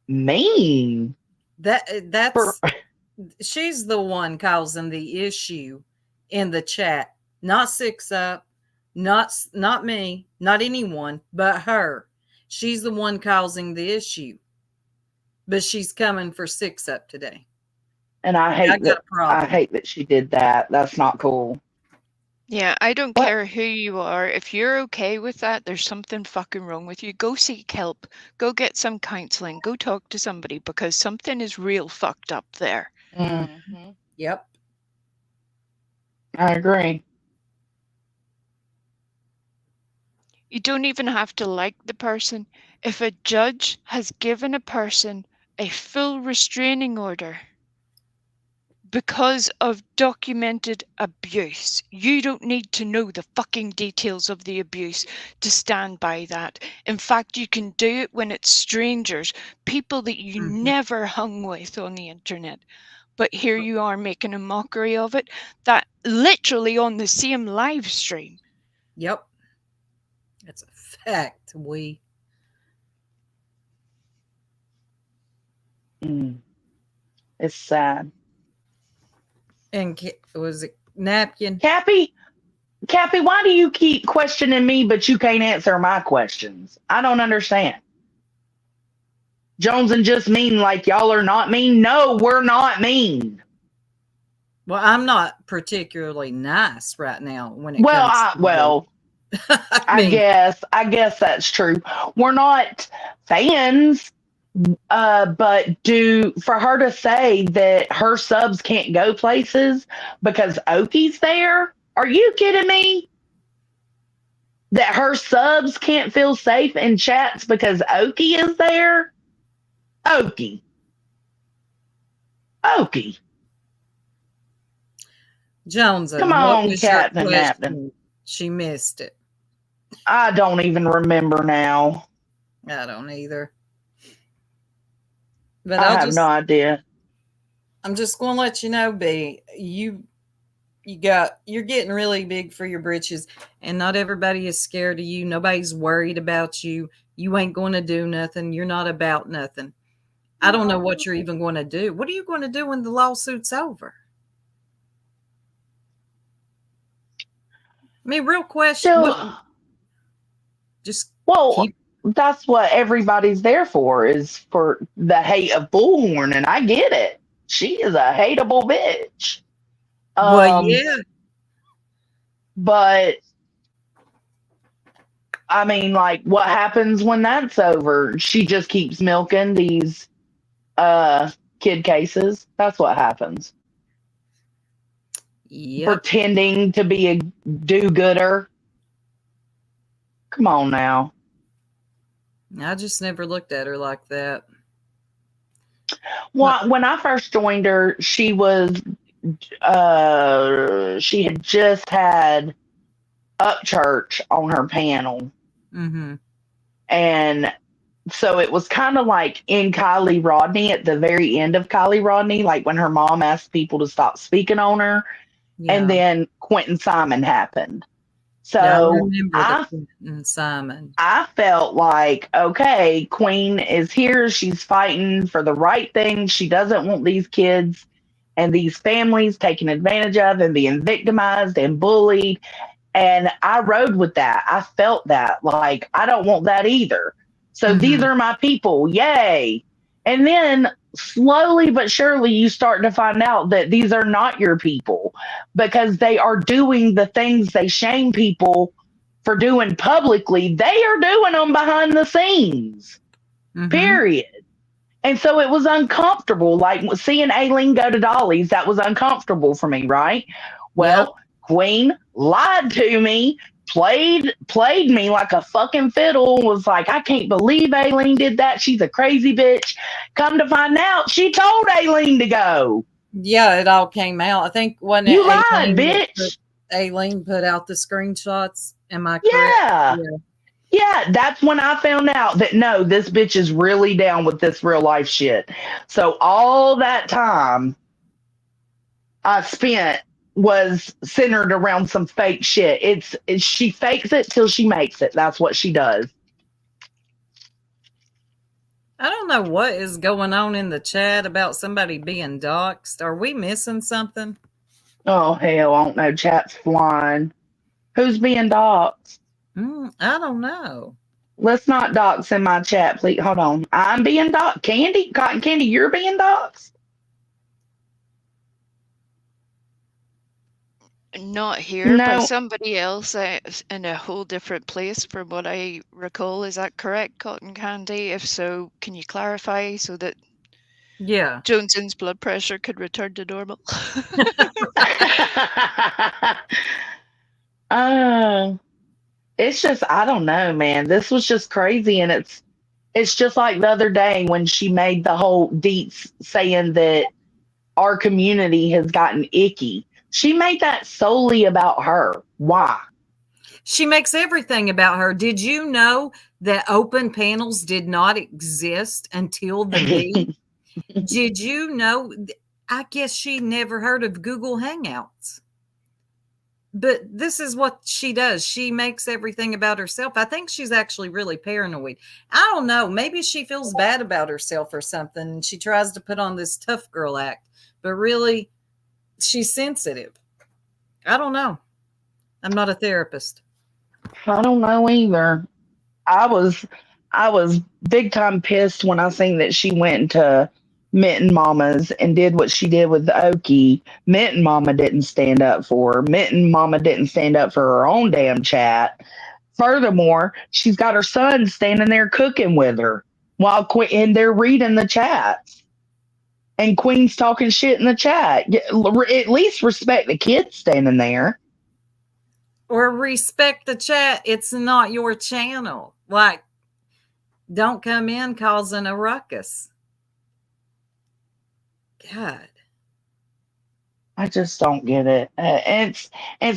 Speaker 1: mean. For
Speaker 2: That's she's the one causing the issue in the chat. Not Six Up, not me, not anyone, but her. She's the one causing the issue. But she's coming for Six Up today.
Speaker 1: and I
Speaker 2: I
Speaker 1: hate
Speaker 2: got
Speaker 1: that.
Speaker 2: a problem.
Speaker 1: I hate that she did that. That's not cool.
Speaker 5: Yeah, I don't
Speaker 1: What?
Speaker 5: care who you are. If you're okay with that, there's something fucking wrong with you. Go seek help. Go get some counseling. Go talk to somebody because something is real fucked up there.
Speaker 1: Mm-hmm.
Speaker 2: Yep.
Speaker 1: I agree.
Speaker 5: You don't even have to like the person. If a judge has given a person a full restraining order because of documented abuse, you don't need to know the fucking details of the abuse to stand by that. In fact, you can do it when it's strangers, people that you never hung with on the internet. But here you are making a mockery of it, that literally on the same live stream.
Speaker 2: Yep. That's a fact.
Speaker 1: It's sad.
Speaker 2: And was it Napkin?
Speaker 1: Cappy, why do you keep questioning me, but you can't answer my questions? I don't understand. Jones and just mean like y'all are not mean. No, we're not mean.
Speaker 2: Well, I'm not particularly nice right now when it
Speaker 1: Well,
Speaker 2: comes to
Speaker 1: I guess that's true. We're not fans, but for her to say that her subs can't go places because Okie's there? Are you kidding me? That her subs can't feel safe in chats because Okie is there? Okie.
Speaker 2: Jones,
Speaker 1: Come
Speaker 2: what
Speaker 1: on,
Speaker 2: was your
Speaker 1: Captain Napton.
Speaker 2: question? She missed it.
Speaker 1: I don't even remember now.
Speaker 2: I don't either. But
Speaker 1: I have no idea.
Speaker 2: I'm just going to let you know, B, you're getting really big for your britches, and not everybody is scared of you. Nobody's worried about you. You ain't going to do nothing. You're not about nothing. I don't know what you're even going to do. What are you going to do when the lawsuit's over? I mean, real question.
Speaker 1: That's what everybody's there for, is for the hate of Bullhorn, and I get it. She is a hateable bitch.
Speaker 2: Well, yeah.
Speaker 1: But I mean, like, what happens when that's over? She just keeps milking these kid cases. That's what happens.
Speaker 2: Yep.
Speaker 1: Pretending to be a do-gooder. Come on now.
Speaker 2: I just never looked at her like that.
Speaker 1: Well, when I first joined her, she was she had just had Upchurch on her panel.
Speaker 2: Mm-hmm.
Speaker 1: And so it was kind of like in Kylie Rodney, at the very end of Kylie Rodney, like when her mom asked people to stop speaking on her. Yeah. And then Quentin Simon happened. So
Speaker 2: Simon.
Speaker 1: I felt like, okay, Queen is here. She's fighting for the right thing. She doesn't want these kids and these families taken advantage of and being victimized and bullied. And I rode with that. I felt that. Like, I don't want that either. So these are my people. Yay. And then slowly but surely you start to find out that these are not your people, because they are doing the things they shame people for doing publicly. They are doing them behind the scenes. Period. And so it was uncomfortable. Like seeing Aileen go to Dolly's, that was uncomfortable for me, right? Well, Queen lied to me, played me like a fucking fiddle, was like, I can't believe Aileen did that. She's a crazy bitch. Come to find out, she told Aileen to go.
Speaker 2: Yeah, it all came out. I think when
Speaker 1: you lied, bitch.
Speaker 2: Aileen put out the screenshots. Am I correct?
Speaker 1: Yeah. Yeah, that's when I found out that no, this bitch is really down with this real life shit. So all that time I spent was centered around some fake shit. She fakes it till she makes it. That's what she does.
Speaker 2: I don't know what is going on in the chat about somebody being doxxed. Are we missing something?
Speaker 1: Oh hell, I don't know. Chat's flying. Who's being doxxed?
Speaker 2: I don't know.
Speaker 1: Let's not dox in my chat, please. Hold on. I'm being doxxed. Candy, Cotton Candy, you're being doxxed.
Speaker 5: Not here, by
Speaker 1: No.
Speaker 5: somebody else in a whole different place from what I recall. Is that correct, Cotton Candy? If so, can you clarify so that
Speaker 2: Yeah.
Speaker 5: Joneson's blood pressure could return to normal?
Speaker 1: uh, it's just I don't know, man. This was just crazy, and it's just like the other day when she made the whole deets saying that our community has gotten icky. She made that solely about her. Why?
Speaker 2: She makes everything about her. Did you know that open panels did not exist until the me? Did you know? I guess she never heard of Google Hangouts. But this is what she does. She makes everything about herself. I think she's actually really paranoid. I don't know. Maybe she feels bad about herself or something. And she tries to put on this tough girl act. But really, she's sensitive. I don't know. I'm not a therapist.
Speaker 1: I don't know either. I was I was big time pissed when I seen that she went into Mitten Mama's and did what she did with Okie. Mitten Mama didn't stand up for her. Mitten Mama didn't stand up for her own damn chat. Furthermore, she's got her son standing there cooking with her while and they're reading the chats. And Queen's talking shit in the chat. At least respect the kid standing there.
Speaker 2: Or respect the chat. It's not your channel. Like, don't come in causing a ruckus. God.
Speaker 1: I just don't get it. It's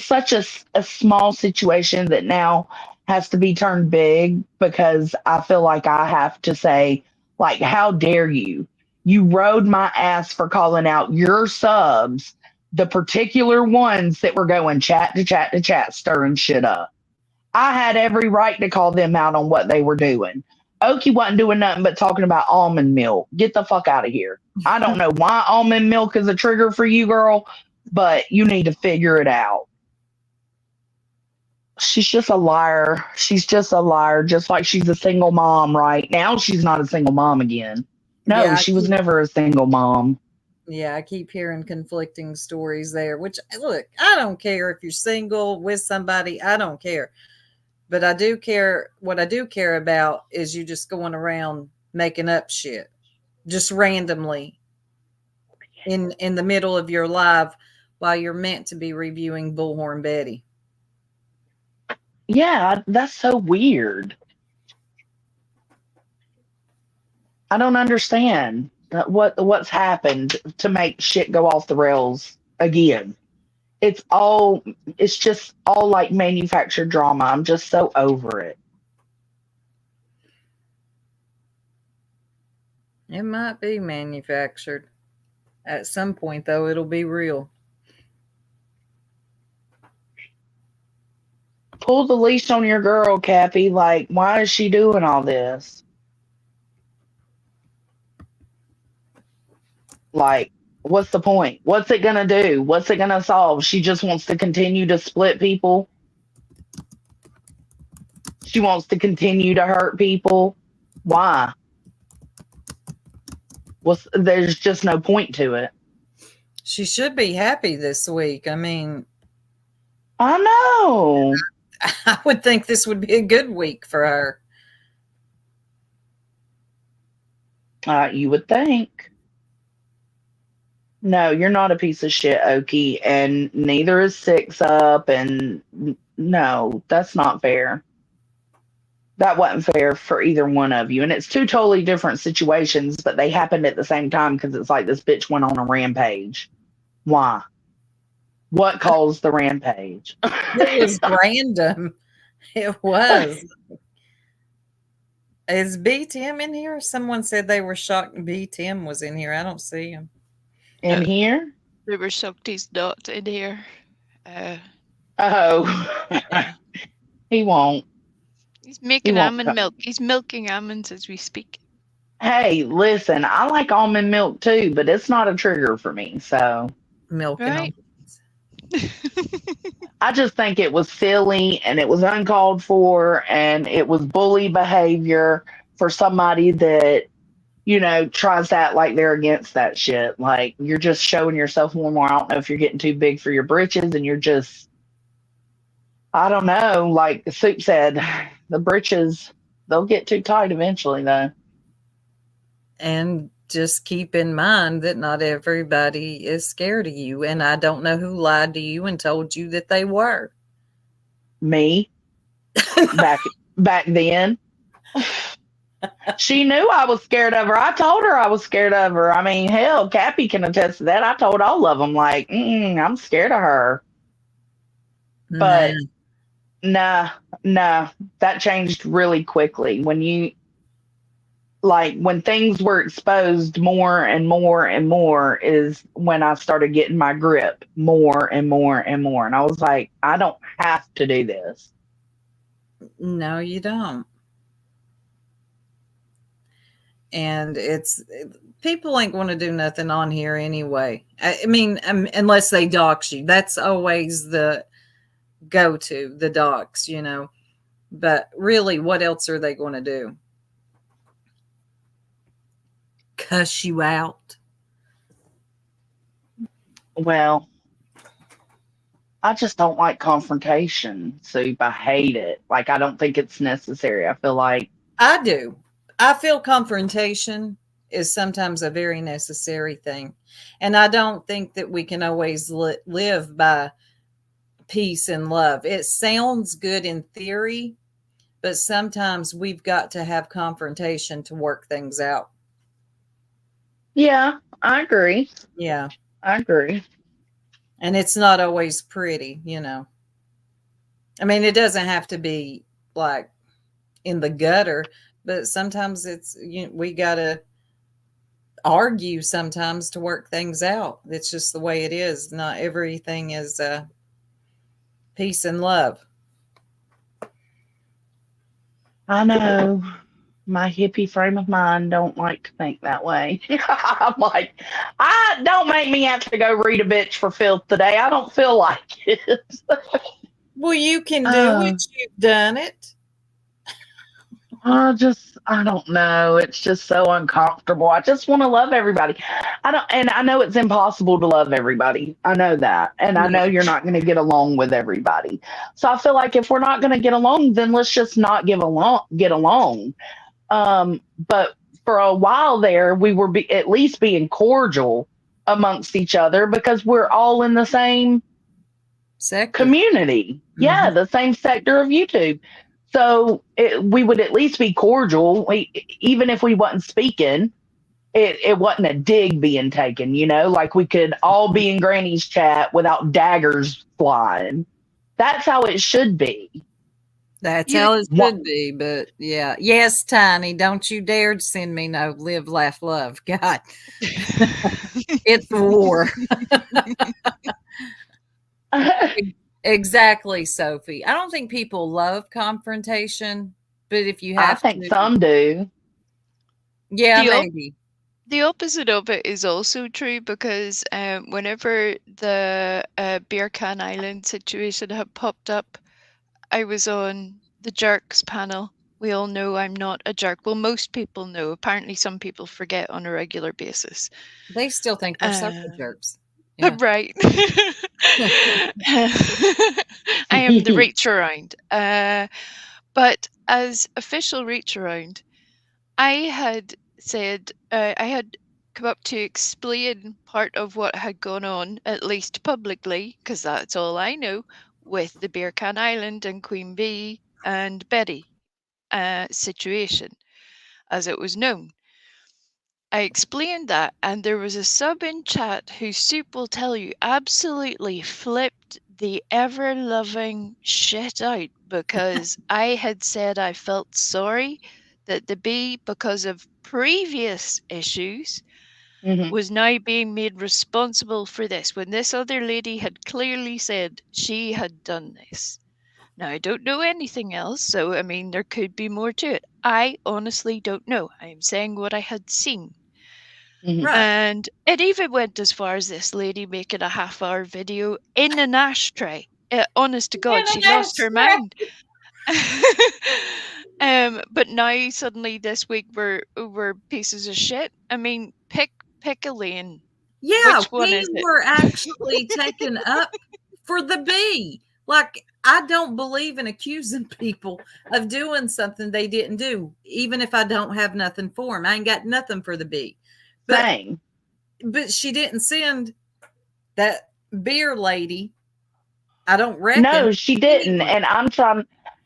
Speaker 1: such a small situation that now has to be turned big because I feel like I have to say, like, how dare you? You rode my ass for calling out your subs, the particular ones that were going chat to chat to chat, stirring shit up. I had every right to call them out on what they were doing. Okie wasn't doing nothing but talking about almond milk. Get the fuck out of here. I don't know why almond milk is a trigger for you, girl, but you need to figure it out. She's just a liar. She's just a liar, just like she's a single mom right now. She's not a single mom again. No,
Speaker 2: Yeah,
Speaker 1: she was never a single mom.
Speaker 2: I keep hearing conflicting stories there, which, look, I don't care if you're single with somebody. I don't care. But I do care. What I do care about is you just going around making up shit just randomly in the middle of your live while you're meant to be reviewing Bullhorn Betty.
Speaker 1: Yeah, that's so weird. I don't understand what's happened to make shit go off the rails again. It's just all like manufactured drama. I'm just so over it.
Speaker 2: It might be manufactured. At some point, though, it'll be real.
Speaker 1: Pull the leash on your girl, Cappy. Like, why is she doing all this? Like, what's the point? What's it gonna do? What's it gonna solve? She just wants to continue to split people. She wants to continue to hurt people. Why? There's just no point to it.
Speaker 2: She should be happy this week. I mean,
Speaker 1: I know.
Speaker 2: I would think this would be a good week for her.
Speaker 1: You would think. No, you're not a piece of shit, Okie, and neither is Six Up, and no, that's not fair. That wasn't fair for either one of you. And it's two totally different situations, but they happened at the same time because it's like this bitch went on a rampage. Why? What caused the rampage?
Speaker 2: It was random. It was. Is B Tim in here? Someone said they were shocked B Tim was in here. I don't see him.
Speaker 1: In
Speaker 5: No.
Speaker 1: here?
Speaker 5: We were shocked he's not in here.
Speaker 1: Oh,
Speaker 5: Yeah.
Speaker 1: he won't.
Speaker 5: He's
Speaker 1: He
Speaker 5: making
Speaker 1: won't
Speaker 5: almond
Speaker 1: come.
Speaker 5: milk. He's milking almonds as we speak.
Speaker 1: Hey, listen, I like almond milk too, but it's not a trigger for me. So
Speaker 2: Milk
Speaker 5: Right.
Speaker 2: and
Speaker 1: I just think it was silly and it was uncalled for and it was bully behavior for somebody that, tries to act like they're against that shit. Like you're just showing yourself more. I don't know if you're getting too big for your britches and you're just, I don't know. Like Soup said, the britches, they'll get too tight eventually though.
Speaker 2: And just keep in mind that not everybody is scared of you. And I don't know who lied to you and told you that they were.
Speaker 1: Me back then. She knew I was scared of her. I told her I was scared of her. I mean, hell, Cappy can attest to that. I told all of them, like, I'm scared of her. But nah, that changed really quickly. When things were exposed more and more and more is when I started getting my grip more and more and more. And I was like, I don't have to do this.
Speaker 2: No, you don't. And people ain't going to do nothing on here anyway. I mean, unless they dox you. That's always the go-to, the dox, But really, what else are they going to do? Cuss you out?
Speaker 1: Well, I just don't like confrontation, Soup. I hate it. Like, I don't think it's necessary. I feel like
Speaker 2: I do. I feel confrontation is sometimes a very necessary thing. And I don't think that we can always live by peace and love. It sounds good in theory, but sometimes we've got to have confrontation to work things out.
Speaker 1: yeah, I agree.
Speaker 2: Yeah.
Speaker 1: I agree.
Speaker 2: And it's not always pretty, I mean, it doesn't have to be like in the gutter, but sometimes we got to argue sometimes to work things out. It's just the way it is. Not everything is peace and love.
Speaker 1: I know my hippie frame of mind don't like to think that way. I'm like, don't make me have to go read a bitch for filth today. I don't feel like it.
Speaker 2: Well, you can do it. You've done it.
Speaker 1: I don't know. It's just so uncomfortable. I just want to love everybody. And I know it's impossible to love everybody. I know that. And I know you're not going to get along with everybody. So I feel like if we're not going to get along, then let's just not get along. But for a while there, we were at least being cordial amongst each other because we're all in the same
Speaker 2: sector.
Speaker 1: Community. Mm-hmm. Yeah, the same sector of YouTube. So we would at least be cordial. Even if we wasn't speaking, it wasn't a dig being taken, like we could all be in Granny's chat without daggers flying. That's how it should be.
Speaker 2: That's how it should be. But yeah. Yes, Tiny, don't you dare send me no live, laugh, love. God. It's war. Exactly, Sophie. I don't think people love confrontation, but if you have
Speaker 1: I think some do.
Speaker 2: Yeah, maybe.
Speaker 5: The opposite of it is also true because whenever the Beer Can Island situation had popped up, I was on the jerks panel. We all know I'm not a jerk. Well, most people know. Apparently, some people forget on a regular basis.
Speaker 2: They still think we're social jerks.
Speaker 5: Yeah. Right. I am the reach around. But as official reach around, I had said, I had come up to explain part of what had gone on, at least publicly, because that's all I know, with the Beer Can Island and Queen Bee and Betty situation, as it was known. I explained that, and there was a sub in chat who Soup will tell you absolutely flipped the ever-loving shit out because I had said I felt sorry that the bee, because of previous issues,
Speaker 1: Mhm.
Speaker 5: was now being made responsible for this when this other lady had clearly said she had done this. Now, I don't know anything else, so I mean, there could be more to it. I honestly don't know. I am saying what I had seen.
Speaker 1: Mhm.
Speaker 2: Right.
Speaker 5: And it even went as far as this lady making a half-hour video in an ashtray. Honest to God, she lost her mind. But now suddenly this week we're pieces of shit. I mean, pick a lane.
Speaker 2: Yeah,
Speaker 5: Which one is
Speaker 2: we
Speaker 5: it?
Speaker 2: were actually taken up for the bee. Like, I don't believe in accusing people of doing something they didn't do, even if I don't have nothing for them. I ain't got nothing for the bee.
Speaker 1: Same.
Speaker 2: But she didn't send that beer lady. I don't
Speaker 1: No,
Speaker 2: reckon.
Speaker 1: she didn't.
Speaker 2: Anyway,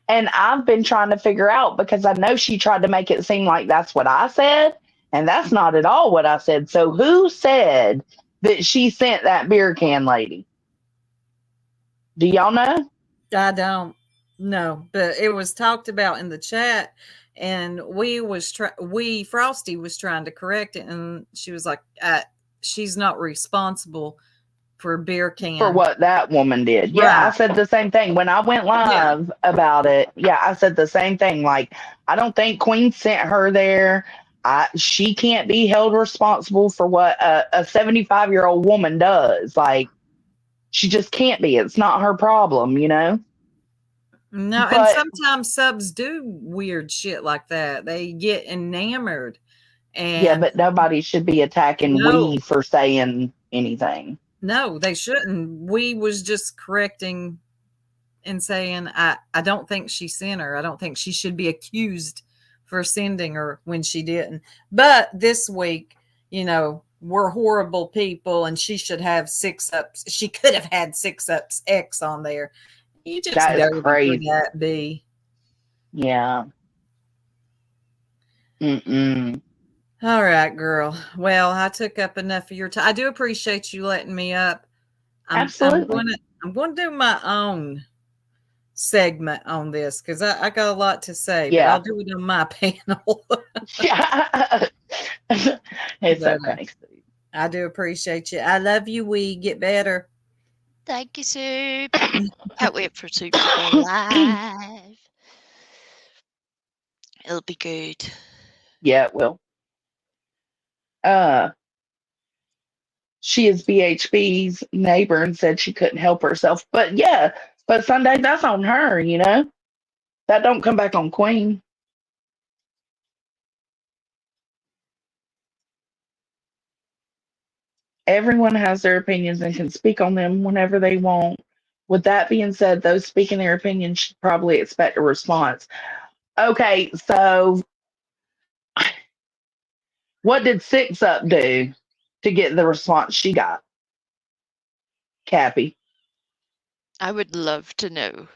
Speaker 1: And I've been trying to figure out because I know she tried to make it seem like that's what I said, and that's not at all what I said. So who said that she sent that beer can lady? Do y'all know?
Speaker 2: I don't know, but it was talked about in the chat, and we Frosty was trying to correct it, and she was like, "She's not responsible for a beer
Speaker 1: For
Speaker 2: can."
Speaker 1: what that woman did. Yeah, I
Speaker 2: Right.
Speaker 1: said the same thing when I went
Speaker 2: Yeah.
Speaker 1: live about it. Yeah, I said the same thing. Like, I don't think Queen sent her there. She can't be held responsible for what a 75-year-old woman does. Like, she just can't be. It's not her problem, you know?
Speaker 2: No, and
Speaker 1: But
Speaker 2: sometimes subs do weird shit like that. They get enamored,
Speaker 1: yeah,
Speaker 2: and
Speaker 1: but nobody should be attacking
Speaker 2: no,
Speaker 1: we for saying anything.
Speaker 2: no, they shouldn't. We was just correcting and saying, I don't think she sent her. I don't think she should be accused for sending her when she didn't. But this week, we're horrible people, and she should have six ups. She could have had six ups X on there. You just
Speaker 1: That is
Speaker 2: dirty for
Speaker 1: crazy.
Speaker 2: that B.
Speaker 1: Yeah. Mm-mm.
Speaker 2: All right, girl. Well, I took up enough of your time. I do appreciate you letting me up. I'm
Speaker 1: Absolutely.
Speaker 2: going to do my own segment on this because I got a lot to say, but I'll
Speaker 1: Yeah.
Speaker 2: do it on my panel.
Speaker 1: Yeah. It's
Speaker 2: But
Speaker 1: okay.
Speaker 2: I do appreciate you. I love you. We get better.
Speaker 5: Thank you, Soup. Can't wait for Soup to go live. It'll be good.
Speaker 1: Yeah, it will. Uh, she is BHB's neighbor and said she couldn't help herself. But yeah, but Sunday, that's on her, you know? That don't come back on Queen. Everyone has their opinions and can speak on them whenever they want. With that being said, those speaking their opinions should probably expect a response. Okay, so what did Six Up do to get the response she got? Cappy.
Speaker 5: I would love to know.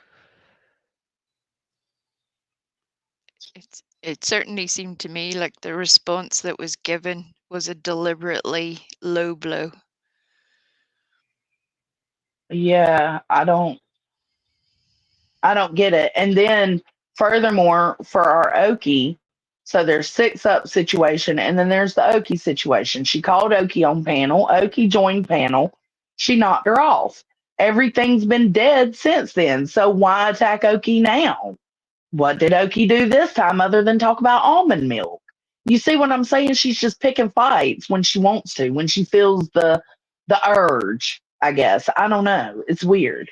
Speaker 5: It certainly seemed to me like the response that was given was a deliberately low blow.
Speaker 1: Yeah, I don't get it. And then furthermore, for our Okie, so there's Six Up situation, and then there's the Okie situation. She called Okie on panel. Okie joined panel. She knocked her off. Everything's been dead since then. So why attack Okie now? What did Okie do this time other than talk about almond milk? You see what I'm saying? She's just picking fights when she wants to, when she feels the urge, I guess. I don't know. It's weird.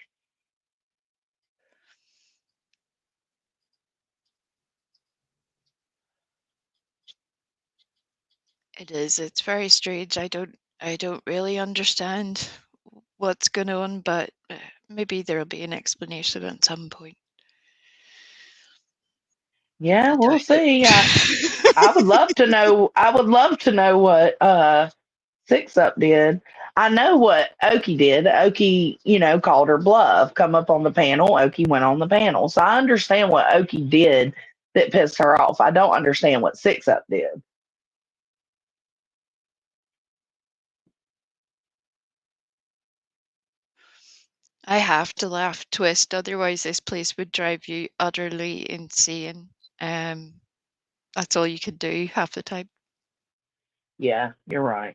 Speaker 5: It is. It's very strange. I don't really understand what's going on, but maybe there'll be an explanation at some point.
Speaker 1: Yeah,
Speaker 5: I
Speaker 1: we'll
Speaker 5: doubt it.
Speaker 1: see. I would love to know. I would love to know what Six Up did. I know what Okie did. Okie, called her bluff, come up on the panel. Okie went on the panel. So I understand what Okie did that pissed her off. I don't understand what Six Up did.
Speaker 5: I have to laugh twist, otherwise this place would drive you utterly insane. That's all you could do half the time.
Speaker 1: Yeah, you're right.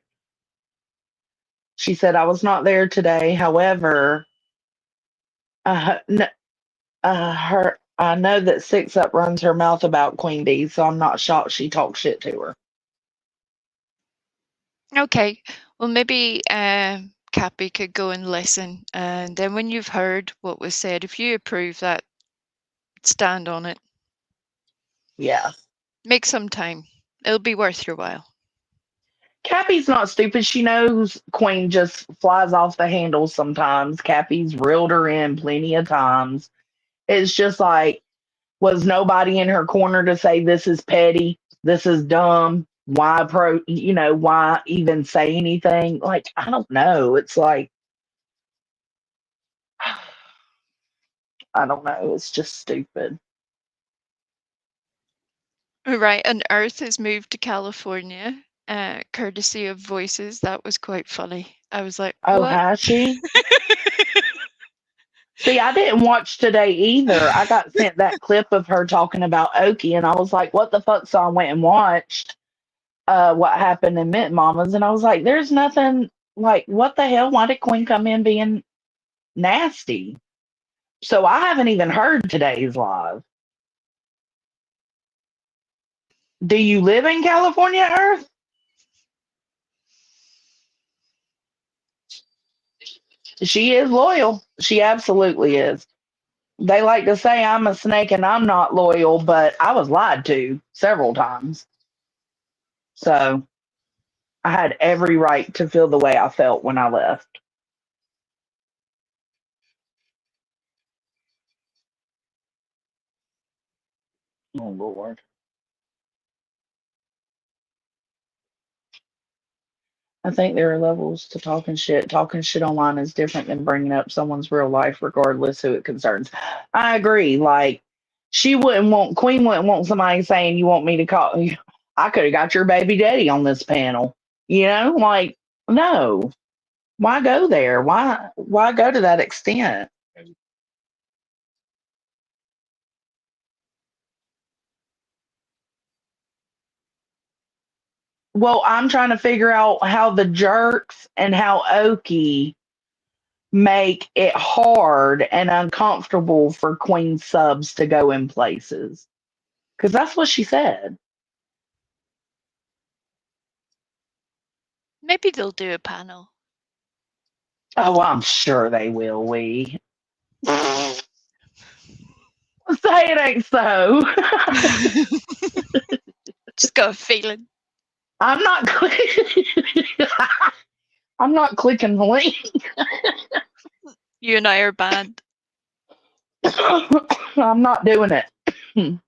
Speaker 1: She said, I was not there today. However, n- I know that Six Up runs her mouth about Queen Bee, so I'm not shocked she talks shit to her.
Speaker 5: Okay, well maybe Cappy could go and listen, and then when you've heard what was said, if you approve that, stand on it.
Speaker 1: Yeah.
Speaker 5: Make some time. It'll be worth your while.
Speaker 1: Cappy's not stupid. She knows Queen just flies off the handle sometimes. Cappy's reeled her in plenty of times. It's just like, was nobody in her corner to say this is petty, this is dumb? Why even say anything? Like, I don't know. It's like, I don't know. It's just stupid.
Speaker 5: Right, and Earth has moved to California, courtesy of Voices. That was quite funny. I was like,
Speaker 1: Oh,
Speaker 5: what?
Speaker 1: has she? See, I didn't watch today either. I got sent that clip of her talking about Okie, and I was like, what the fuck? So I went and watched what happened in Mint Mamas, and I was like, there's nothing, like, what the hell? Why did Queen come in being nasty? So I haven't even heard today's live. Do you live in California, Earth? She is loyal. She absolutely is. They like to say I'm a snake and I'm not loyal, but I was lied to several times. So I had every right to feel the way I felt when I left. Oh, Lord. I think there are levels to talking shit. Talking shit online is different than bringing up someone's real life, regardless who it concerns. I agree. Like, Queen wouldn't want somebody saying, you want me to call you? I could have got your baby daddy on this panel. Like, no. Why go there? Why go to that extent? Well, I'm trying to figure out how the jerks and how Okie make it hard and uncomfortable for Queen subs to go in places. Because that's what she said.
Speaker 5: Maybe they'll do a panel.
Speaker 1: Oh, I'm sure they will. Say it ain't so.
Speaker 5: Just got a feeling.
Speaker 1: I'm not clicking. I'm not clicking the link.
Speaker 5: You and I are banned.
Speaker 1: I'm not doing it. Nope.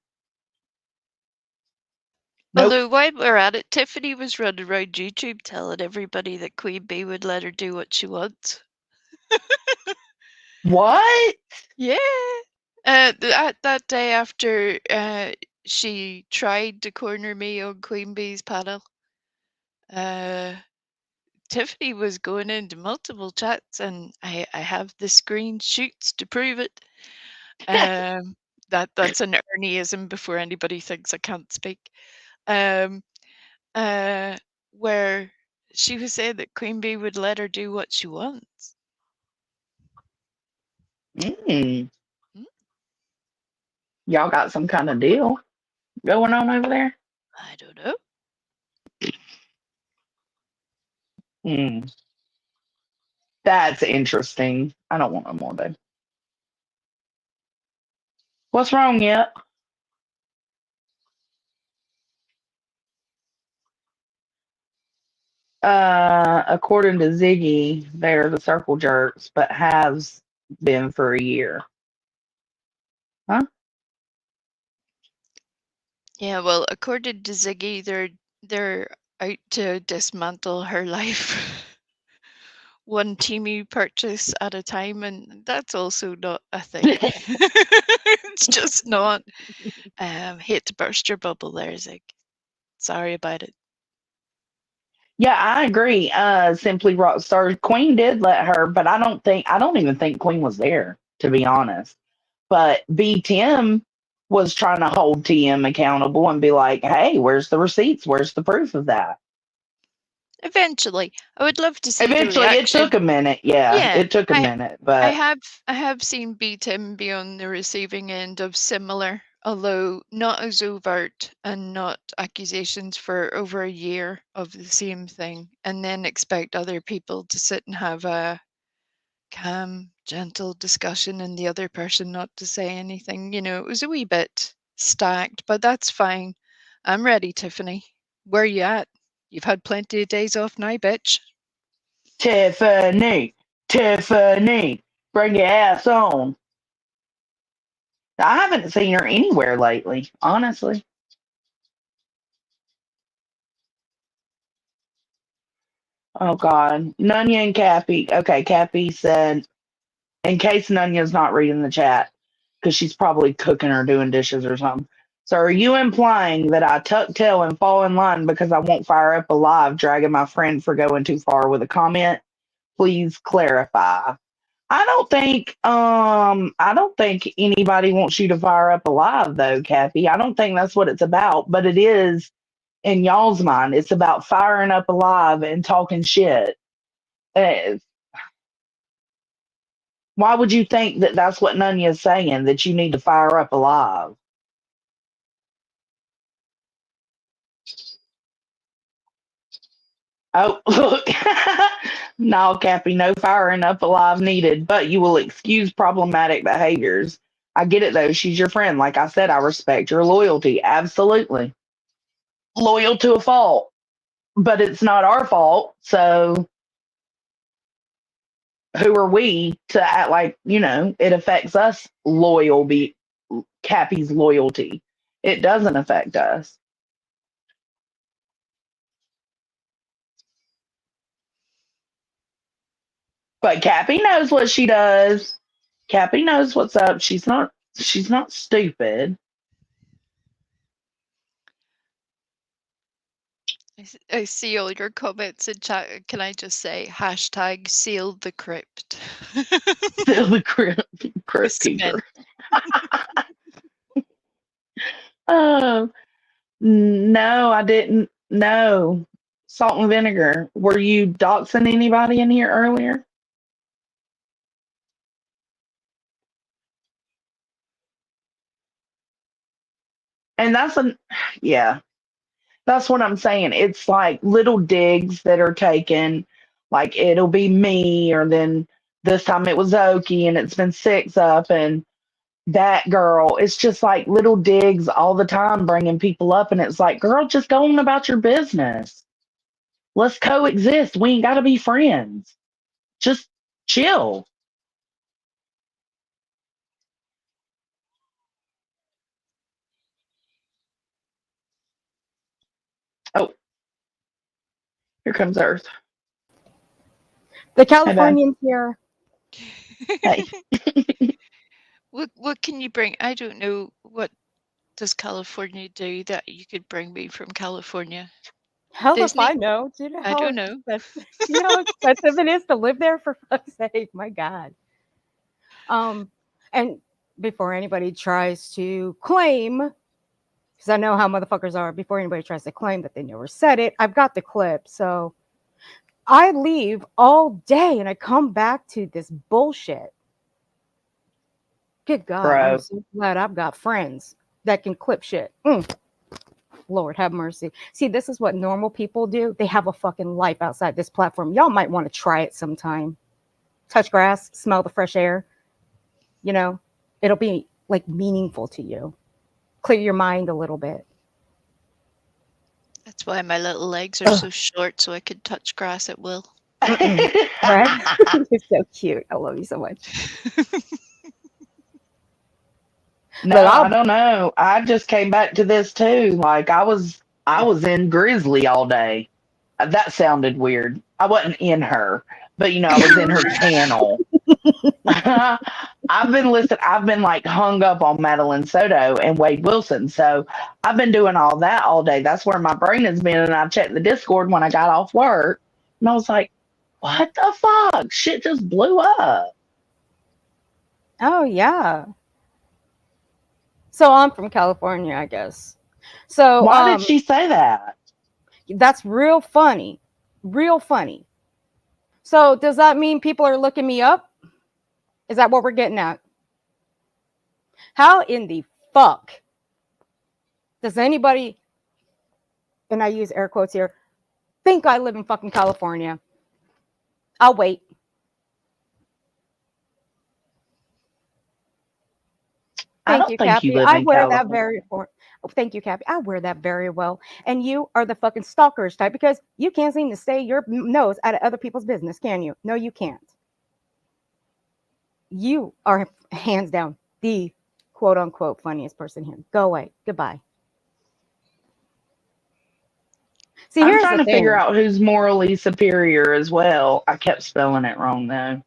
Speaker 5: Although while we're at it, Tiffany was running around YouTube telling everybody that Queen Bee would let her do what she wants.
Speaker 1: What?
Speaker 5: Yeah. That day after she tried to corner me on Queen Bee's panel, Tiffany was going into multiple chats, and I have the screenshots to prove it. That's an Ernieism before anybody thinks I can't speak. Um, where she was saying that Queen Bee would let her do what she wants.
Speaker 1: Mm.
Speaker 5: Hmm?
Speaker 1: Y'all got some kind of deal going on over there?
Speaker 5: I don't know.
Speaker 1: Mm. That's interesting. I don't want no more, babe. What's wrong yet? According to Ziggy, they're the circle jerks, but has been for a year. Huh?
Speaker 5: Yeah, well, according to Ziggy, they're out to dismantle her life one Temu purchase at a time, and that's also not a thing. It's just not. Hate to burst your bubble there, Zig. Sorry about it.
Speaker 1: Yeah, I agree. Simply Rockstar Queen did let her, but I don't even think Queen was there, to be honest. But B Tim was trying to hold TM accountable and be like, hey, where's the receipts? Where's the proof of that?
Speaker 5: Eventually, I would love to see the
Speaker 1: Eventually, it
Speaker 5: reaction.
Speaker 1: took a minute. Yeah, it took a minute,
Speaker 5: I
Speaker 1: but
Speaker 5: have seen B Tim be on the receiving end of similar, although not as overt and not accusations for over a year of the same thing, and then expect other people to sit and have a calm, gentle discussion and the other person not to say anything. You know, it was a wee bit stacked, but that's fine. I'm ready, Tiffany. Where you at? You've had plenty of days off now, bitch.
Speaker 1: Tiffany, bring your ass on. I haven't seen her anywhere lately, honestly. Oh God, Nunya and Cappy. Okay, Cappy said, in case Nunya's not reading the chat, because she's probably cooking or doing dishes or something. So, are you implying that I tuck tail and fall in line because I won't fire up a live, dragging my friend for going too far with a comment? Please clarify. I don't think anybody wants you to fire up a live though, Kathy. I don't think that's what it's about, but it is in y'all's mind. It's about firing up a live and talking shit. Uh, why would you think that that's what Nunya is saying, that you need to fire up a live? Oh, look. No, Cappy, no firing up alive needed, but you will excuse problematic behaviors. I get it, though. She's your friend. Like I said, I respect your loyalty. Absolutely. Loyal to a fault, but it's not our fault. So who are we to act like, it affects us Cappy's loyalty? It doesn't affect us. But Cappy knows what she does. Cappy knows what's up. She's not stupid.
Speaker 5: I see all your comments in chat. Can I just say hashtag seal the crypt?
Speaker 1: Still the crypt
Speaker 5: Cement.
Speaker 1: keeper. Oh, no, I didn't. No. Salt and vinegar. Were you doxing anybody in here earlier? And yeah, that's what I'm saying. It's like little digs that are taken. Like it'll be me, or then this time it was Okie, and it's been six up, and that girl. It's just like little digs all the time, bringing people up, and it's like, girl, just go on about your business. Let's coexist. We ain't got to be friends. Just chill. Oh, here comes Earth.
Speaker 6: The
Speaker 1: Hey, babe.
Speaker 6: Californians here.
Speaker 1: Hey.
Speaker 5: What can you bring? I don't know. What does California do that you could bring me from California?
Speaker 6: Hell if I
Speaker 5: Disney?
Speaker 6: know. Do you know
Speaker 5: I
Speaker 6: how
Speaker 5: don't know.
Speaker 6: you know how expensive it is to live there, for fuck's sake? My God. And before anybody tries to claim, because I know how motherfuckers are, before anybody tries to claim that they never said it, I've got the clip. So I leave all day and I come back to this bullshit. Good God, I'm
Speaker 1: Bro.
Speaker 6: so glad I've got friends that can clip shit. Lord have mercy. See, this is what normal people do. They have a fucking life outside this platform. Y'all might want to try it sometime. Touch grass, smell the fresh air. You know, it'll be like meaningful to you. Clear your mind a little bit.
Speaker 5: That's why my little legs are so short, so I could touch grass at will.
Speaker 6: Right? You're so cute. I love you so much.
Speaker 1: No, I don't know. I just came back to this too. Like I was in Grizzly all day. That sounded weird. I wasn't in her, but I was in her channel. I've been like hung up on Madeline Soto and Wade Wilson. So I've been doing all that all day. That's where my brain has been. And I checked the Discord when I got off work and I was like, what the fuck? Shit just blew up.
Speaker 6: Oh, yeah. So I'm from California, I guess. So
Speaker 1: Why did she say that?
Speaker 6: that's real funny. Real funny. So does that mean people are looking me up? Is that what we're getting at? How in the fuck does anybody, and I use air quotes here, think I live in fucking California? I'll wait.
Speaker 1: I
Speaker 6: Thank
Speaker 1: don't
Speaker 6: you,
Speaker 1: think you
Speaker 6: Cappy.
Speaker 1: live
Speaker 6: I
Speaker 1: in
Speaker 6: wear that
Speaker 1: California.
Speaker 6: very thank you, Cappy. I wear that very well. And you are the fucking stalkerish type because you can't seem to stay your nose out of other people's business, can you? No, you can't. You are hands down the quote unquote funniest person here. Go away. Goodbye. See,
Speaker 1: I'm
Speaker 6: here's
Speaker 1: trying
Speaker 6: the
Speaker 1: to figure
Speaker 6: thing.
Speaker 1: out who's morally superior as well. I kept spelling it wrong though.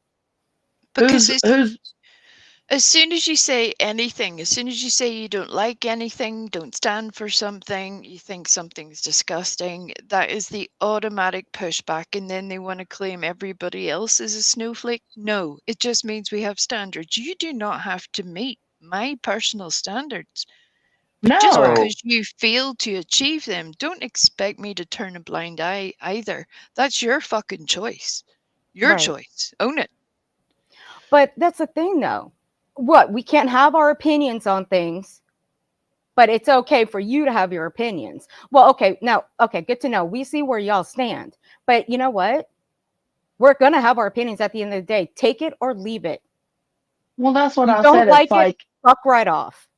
Speaker 5: Because
Speaker 1: Who's
Speaker 5: as soon as you say anything, as soon as you say you don't like anything, don't stand for something, you think something's disgusting, that is the automatic pushback. And then they want to claim everybody else is a snowflake. No, it just means we have standards. You do not have to meet my personal standards. But just
Speaker 1: no?
Speaker 5: because you fail to achieve them, don't expect me to turn a blind eye either. That's your fucking choice. Your
Speaker 6: Right.
Speaker 5: choice. Own it.
Speaker 6: But that's the thing though. What? We can't have our opinions on things, but it's okay for you to have your opinions. Well, okay, now, okay, good to know. We see where y'all stand. But you know what? We're going to have our opinions at the end of the day. Take it or leave it.
Speaker 1: Well, that's what
Speaker 6: You
Speaker 1: I
Speaker 6: don't
Speaker 1: said. It's
Speaker 6: like it,
Speaker 1: like
Speaker 6: fuck right off.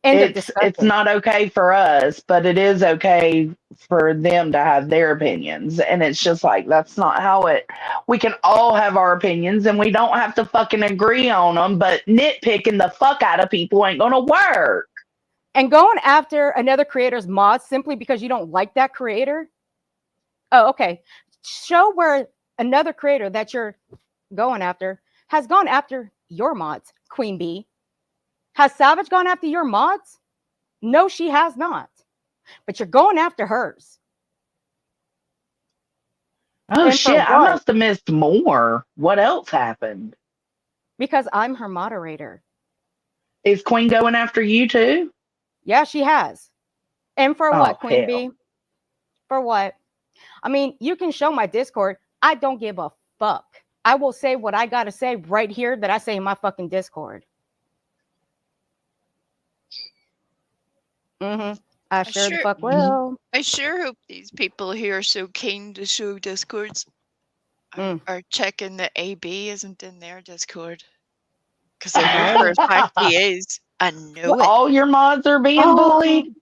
Speaker 6: End of
Speaker 1: it's
Speaker 6: discussion.
Speaker 1: not okay for us, but it is okay for them to have their opinions. And it's just like that's not how it we can all have our opinions and we don't have to fucking agree on them, but nitpicking the fuck out of people ain't gonna work.
Speaker 6: And going after another creator's mods simply because you don't like that creator. Oh, okay. Show where another creator that you're going after has gone after your mods, Queen Bee. Has Savage gone after your mods? No, she has not. But you're going after hers.
Speaker 1: Oh
Speaker 6: And for
Speaker 1: shit, I
Speaker 6: what?
Speaker 1: must have missed more. What else happened?
Speaker 6: Because I'm her moderator.
Speaker 1: Is Queen going after you too?
Speaker 6: Yeah, she has. And for
Speaker 1: Oh
Speaker 6: what, Queen
Speaker 1: hell.
Speaker 6: Bee? For what? I mean, you can show my Discord. I don't give a fuck. I will say what I got to say right here that I say in my fucking Discord. I
Speaker 5: I
Speaker 6: sure the
Speaker 5: sure
Speaker 6: fuck will.
Speaker 5: I sure hope these people who are so keen to show discords are checking that AB isn't in their Discord. Because I know for a fact he is. I know it.
Speaker 1: All your mods are being
Speaker 6: Oh,
Speaker 1: bullied?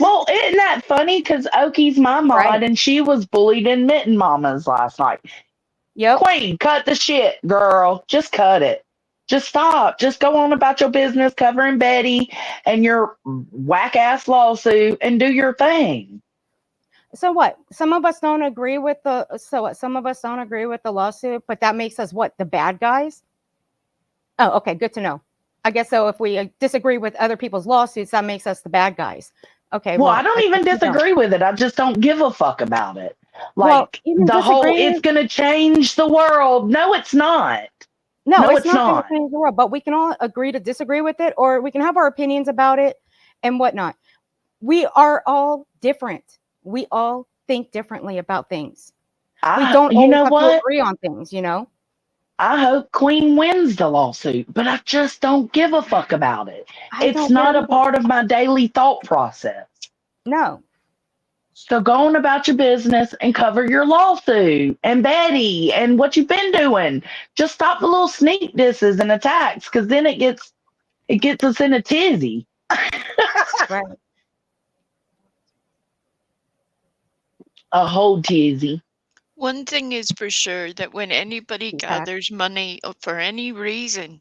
Speaker 1: Well, isn't that funny? Because Oki's my
Speaker 6: right.
Speaker 1: mod and she was bullied in Mitten Mamas last night.
Speaker 6: Yep.
Speaker 1: Queen, cut the shit, girl. Just cut it. Just stop. Just go on about your business covering Betty and your whack ass lawsuit and do your thing.
Speaker 6: So what? Some of us don't agree with the some of us don't agree with the lawsuit, but that makes us what? The bad guys? Oh, okay, good to know. I guess so if we disagree with other people's lawsuits, that makes us the bad guys. Okay,
Speaker 1: Well, I
Speaker 6: well,
Speaker 1: don't
Speaker 6: I
Speaker 1: even
Speaker 6: guess we don't.
Speaker 1: disagree with it. I just don't give a fuck about it.
Speaker 6: Well,
Speaker 1: Like
Speaker 6: even
Speaker 1: the whole,
Speaker 6: disagree.
Speaker 1: it's going to change the world. No, it's not.
Speaker 6: No,
Speaker 1: No,
Speaker 6: it's
Speaker 1: it's
Speaker 6: not going to
Speaker 1: not.
Speaker 6: change the world, but we can all agree to disagree with it, or we can have our opinions about it and whatnot. We are all different. We all think differently about things. We don't
Speaker 1: You
Speaker 6: always
Speaker 1: know
Speaker 6: have to
Speaker 1: what?
Speaker 6: agree on things, you know?
Speaker 1: I hope Queen wins the lawsuit, but I just don't give a fuck about it.
Speaker 6: I
Speaker 1: It's
Speaker 6: don't care
Speaker 1: not a
Speaker 6: either.
Speaker 1: part of my daily thought process.
Speaker 6: No.
Speaker 1: So go on about your business and cover your lawsuit and Betty and what you've been doing. Just stop the little sneak disses and attacks because then it gets us in a tizzy.
Speaker 6: Right.
Speaker 1: A whole tizzy.
Speaker 5: One thing is for sure that when anybody
Speaker 6: Feedback.
Speaker 5: gathers money for any reason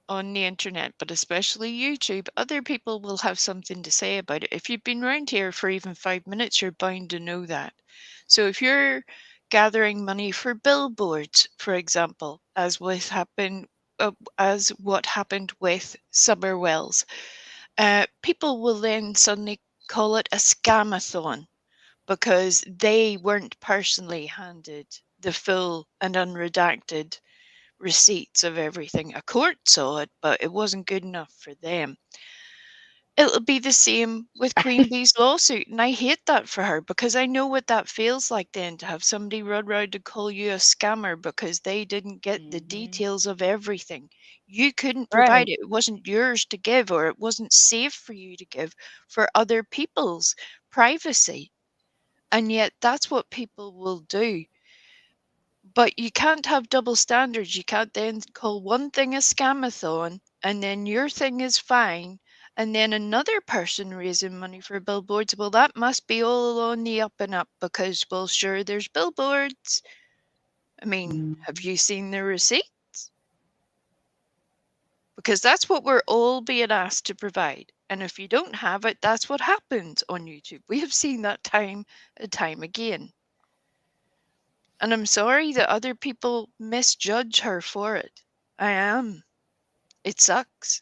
Speaker 5: on the internet, but especially YouTube, other people will have something to say about it. If you've been around here for even 5 minutes, you're bound to know that. So if you're gathering money for billboards, for example, as what happened with Summer Wells, people will then suddenly call it a scamathon because they weren't personally handed the full and unredacted receipts of everything. A court saw it, but it wasn't good enough for them. it'll be the same with Queen Bee's lawsuit, and I hate that for her because I know what that feels like then, to have somebody run around and call you a scammer because they didn't get the details of everything. You couldn't
Speaker 6: Right.
Speaker 5: provide it. It wasn't yours to give, or it wasn't safe for you to give for other people's privacy. And yet that's what people will do. But you can't have double standards. You can't then call one thing a scamathon and then your thing is fine, and then another person raising money for billboards. Well, that must be all on the up and up because, well, sure, there's billboards. I mean, have you seen the receipts? Because that's what we're all being asked to provide. And if you don't have it, that's what happens on YouTube. We have seen that time and time again. And I'm sorry that other people misjudge her for it. I am. It sucks.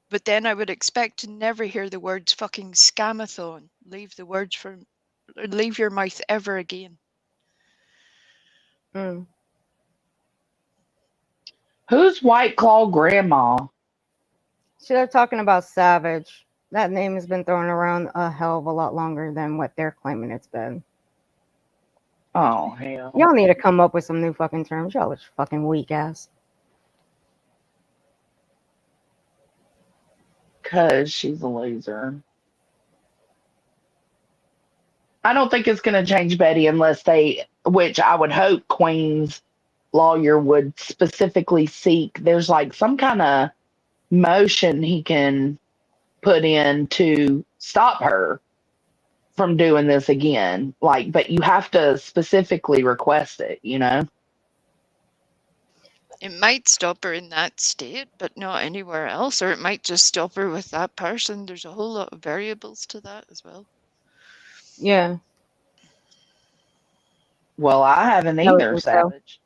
Speaker 5: But then I would expect to never hear the words fucking scamathon leave your mouth ever again.
Speaker 6: Mm.
Speaker 1: Who's White Claw Grandma?
Speaker 6: So they're talking about Savage. That name has been thrown around a hell of a lot longer than what they're claiming it's been.
Speaker 1: Oh, hell.
Speaker 6: Y'all need to come up with some new fucking terms. Y'all are fucking weak ass.
Speaker 1: Because she's a loser. I don't think it's going to change Betty unless which I would hope Queen's lawyer would specifically seek. There's like some kind of motion he can put in to stop her from doing this again. Like, but you have to specifically request it, you know?
Speaker 5: It might stop her in that state, but not anywhere else. Or it might just stop her with that person. There's a whole lot of variables to that as well.
Speaker 6: Yeah.
Speaker 1: Well, I haven't
Speaker 6: I would
Speaker 1: either,
Speaker 6: think so.
Speaker 1: Savage.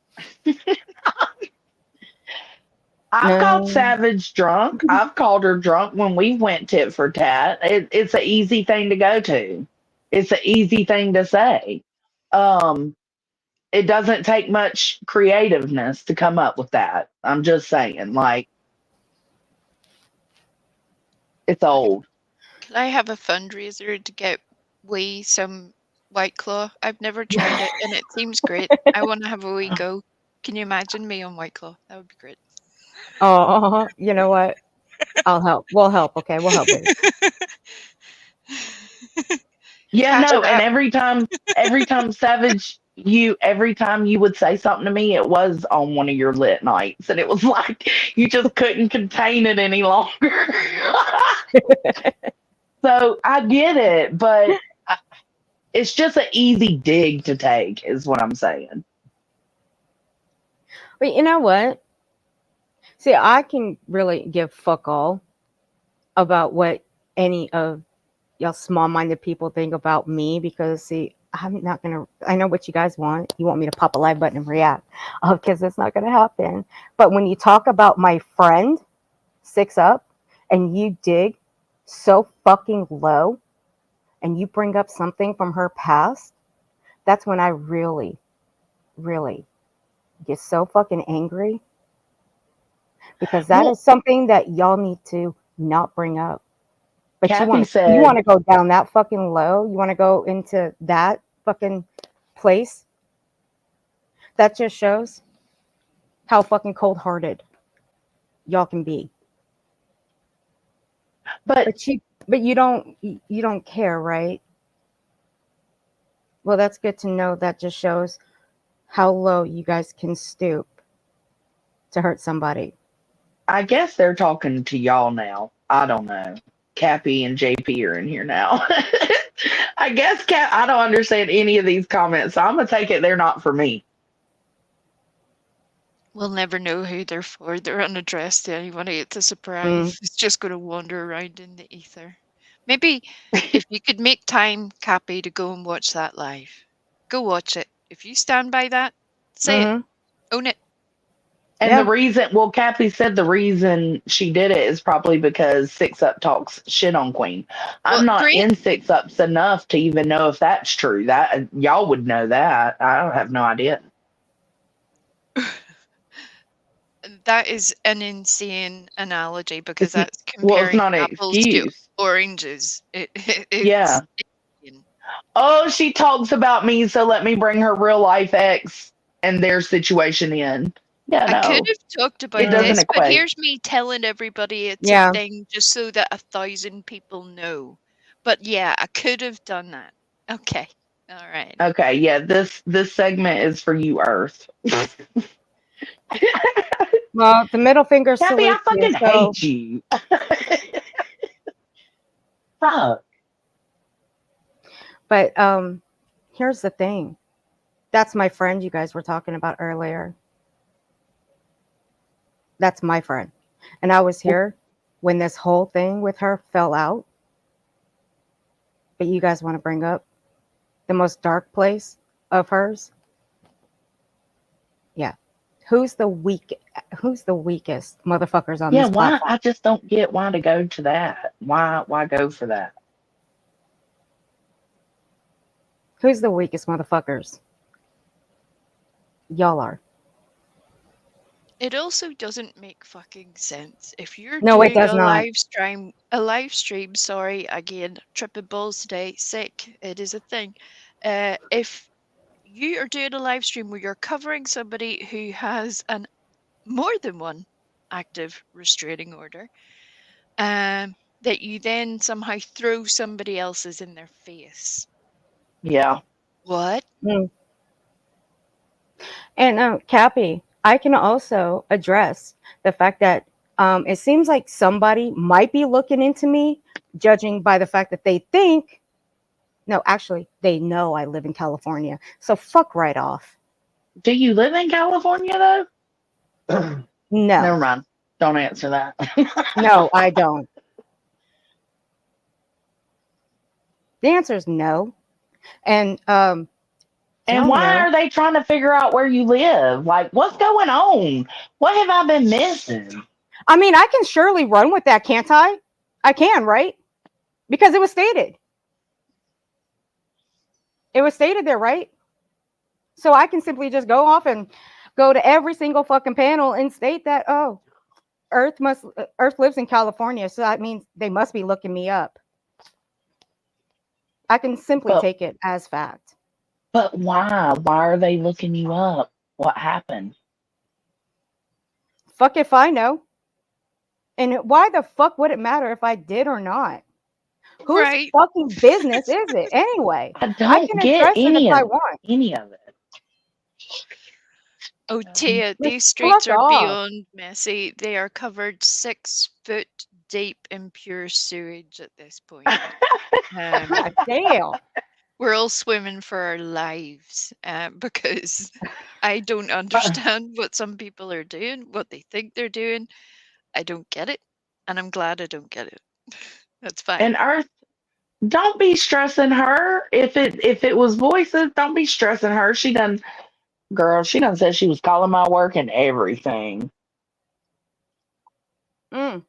Speaker 1: I've called Savage drunk. I've called her drunk when we went tit for tat. It's an easy thing to go to. It's an easy thing to say. It doesn't take much creativeness to come up with that. I'm just saying, like, it's old.
Speaker 5: Can I have a fundraiser to get some White Claw? I've never tried it and it seems great. I want to have a wee go. Can you imagine me on White Claw? That would be great.
Speaker 6: Oh, you know what? I'll help. We'll help. Okay, we'll help.
Speaker 1: Yeah,
Speaker 5: Cash
Speaker 1: no, and
Speaker 5: App.
Speaker 1: every time Savage, every time you would say something to me, it was on one of your lit nights, and it was like you just couldn't contain it any longer. So I get it, but it's just an easy dig to take, is what I'm saying.
Speaker 6: But you know what? See, I can really give fuck all about what any of y'all small-minded people think about me, because see, I'm not gonna. I know what you guys want. You want me to pop a like button and react, because it's not gonna happen. But when you talk about my friend, 6up, and you dig so fucking low, and you bring up something from her past, that's when I really, really get so fucking angry, because that is something that y'all need to not bring up. But
Speaker 1: Kathy
Speaker 6: you want
Speaker 1: said,
Speaker 6: to go down that fucking low? You want to go into that fucking place? That just shows how fucking cold-hearted y'all can be.
Speaker 1: but
Speaker 6: you don't care, right? Well, that's good to know. That just shows how low you guys can stoop to hurt somebody.
Speaker 1: I guess they're talking to y'all now. I don't know. Cappy and JP are in here now. I guess I don't understand any of these comments, so I'm gonna take it they're not for me.
Speaker 5: We'll never know who they're for. They're unaddressed to anybody. It's a surprise. It's just going to wander around in the ether. Maybe if you could make time, Cappy, to go and watch that live, go watch it. If you stand by that, say it. Own it.
Speaker 1: And the reason, Cappy said the reason she did it is probably because 6up talks shit on Queen. I'm not in 6ups enough to even know if that's true. That y'all would know that. I don't have no idea.
Speaker 5: that is an insane analogy because
Speaker 1: It's n-
Speaker 5: that's
Speaker 1: well, it's
Speaker 5: comparing
Speaker 1: not an
Speaker 5: apples to
Speaker 1: excuse.
Speaker 5: oranges.
Speaker 1: Yeah.
Speaker 5: It's insane.
Speaker 1: Oh, she talks about me, so let me bring her real life ex and their situation in. Yeah,
Speaker 5: I could
Speaker 1: no,
Speaker 5: have talked
Speaker 1: it
Speaker 5: about
Speaker 1: doesn't
Speaker 5: this, but
Speaker 1: equate.
Speaker 5: here's me telling everybody it's a
Speaker 6: Yeah.
Speaker 5: thing just so that 1,000 people know. But yeah, I could have done that. Okay. All right.
Speaker 1: Okay, yeah, this segment is for you, Earth.
Speaker 6: Well, the middle finger
Speaker 1: Gabby, I
Speaker 6: salutes you.
Speaker 1: fucking
Speaker 6: So,
Speaker 1: hate you. Fuck.
Speaker 6: but here's the thing. That's my friend you guys were talking about earlier. That's my friend. And I was here when this whole thing with her fell out. But you guys want to bring up the most dark place of hers? Yeah. Who's the weakest motherfuckers on
Speaker 1: Yeah,
Speaker 6: this
Speaker 1: why?
Speaker 6: platform?
Speaker 1: I just don't get why to go to that. Why go for that?
Speaker 6: Who's the weakest motherfuckers? Y'all are.
Speaker 5: It also doesn't make fucking sense. If you're
Speaker 6: No, it
Speaker 5: doing
Speaker 6: does not.
Speaker 5: a live stream, sorry, again, tripping balls today, sick, it is a thing. If you are doing a live stream where you're covering somebody who has an more than one active restraining order, that you then somehow throw somebody else's in their face.
Speaker 1: Yeah.
Speaker 5: What?
Speaker 6: Mm. And Cappy, I can also address the fact that it seems like somebody might be looking into me, judging by the fact that they think, no, actually, they know I live in California. So fuck right off.
Speaker 1: Do you live in California though?
Speaker 6: No,
Speaker 1: Never mind. Don't answer that.
Speaker 6: no, I don't. The answer is no. And
Speaker 1: And
Speaker 6: y'all
Speaker 1: why
Speaker 6: know.
Speaker 1: are they trying to figure out where you live? Like, what's going on? What have I been missing?
Speaker 6: I mean, I can surely run with that, can't I? I can, right? Because it was stated. It was stated there, right? So I can simply just go off and go to every single fucking panel and state that, oh, Earth lives in California, so that means they must be looking me up. I can simply
Speaker 1: But
Speaker 6: take it as fact.
Speaker 1: but why? Why are they looking you up? What happened?
Speaker 6: Fuck if I know. And why the fuck would it matter if I did or not? Whose
Speaker 5: Right.
Speaker 6: fucking business is it anyway?
Speaker 1: I
Speaker 6: I
Speaker 1: don't
Speaker 6: can
Speaker 1: get
Speaker 6: address it if I want.
Speaker 1: any of it.
Speaker 5: Oh, Tia,
Speaker 6: Like,
Speaker 5: these streets
Speaker 6: fuck
Speaker 5: are
Speaker 6: off.
Speaker 5: beyond messy. They are covered 6 foot deep in pure sewage at this point.
Speaker 6: God damn.
Speaker 5: We're all swimming for our lives because I don't understand what some people are doing, what they think they're doing. I don't get it, and I'm glad I don't get it. That's fine.
Speaker 1: And Earth, don't be stressing her. If it was voices, don't be stressing her. She done said she was calling my work and everything.
Speaker 6: Mm.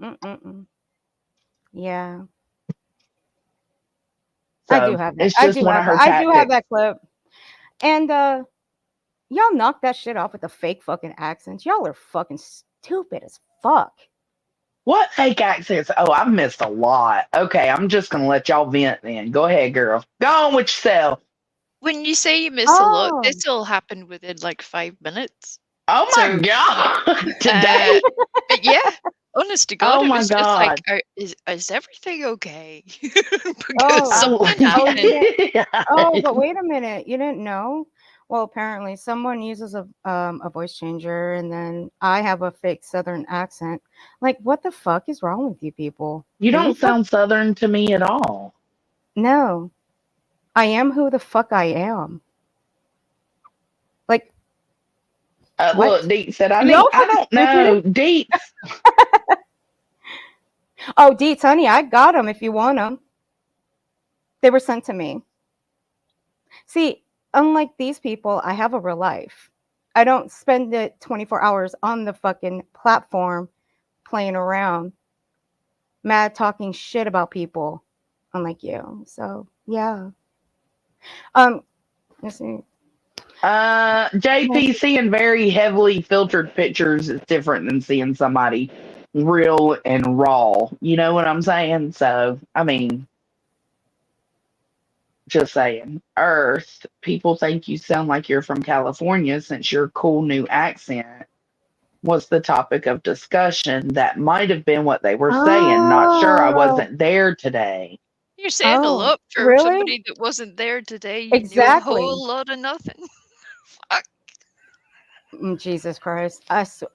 Speaker 6: Mm-mm-mm. Yeah. I do
Speaker 1: So
Speaker 6: have that.
Speaker 1: it's just one of her
Speaker 6: I do have
Speaker 1: tactics.
Speaker 6: that clip. And y'all knock that shit off with the fake fucking accents. Y'all are fucking stupid as fuck.
Speaker 1: What fake accents? Oh, I've missed a lot. Okay, I'm just gonna let y'all vent then. Go ahead, girl. Go on with yourself.
Speaker 5: When you say you miss a lot,
Speaker 6: Oh.
Speaker 5: this all happened within like 5 minutes.
Speaker 1: Oh my
Speaker 5: So,
Speaker 1: god. Today?
Speaker 5: but yeah, honest to God,
Speaker 1: Oh
Speaker 5: it
Speaker 1: my
Speaker 5: was just like,
Speaker 1: god.
Speaker 5: is everything okay? Because
Speaker 6: Oh.
Speaker 5: something
Speaker 6: Oh, you
Speaker 5: happened.
Speaker 6: didn't. Oh, but wait a minute. You didn't know? Well, apparently someone uses a voice changer and then I have a fake southern accent. Like, what the fuck is wrong with you people?
Speaker 1: You
Speaker 6: Can you
Speaker 1: don't sound southern to me at all.
Speaker 6: No. I am who the fuck I am. Like, what?
Speaker 1: Look, Deets said I
Speaker 6: Y'all
Speaker 1: need. I don't
Speaker 6: stupid.
Speaker 1: know, Deets.
Speaker 6: Oh, Deets, honey, I got them if you want them. They were sent to me. See, unlike these people, I have a real life. I don't spend the 24 hours on the fucking platform playing around, mad talking shit about people, unlike you. So, yeah. Let's see.
Speaker 1: JP, seeing very heavily filtered pictures is different than seeing somebody real and raw. You know what I'm saying? So, I mean, just saying. Earth, people think you sound like you're from California since your cool new accent was the topic of discussion. That might have been what they were saying. Not sure. I
Speaker 6: Oh,
Speaker 1: wasn't there today.
Speaker 5: You're saying a
Speaker 6: oh,
Speaker 5: lot for
Speaker 6: really?
Speaker 5: somebody that wasn't there today. You knew a
Speaker 6: Exactly.
Speaker 5: whole lot of nothing. Fuck.
Speaker 6: Jesus Christ.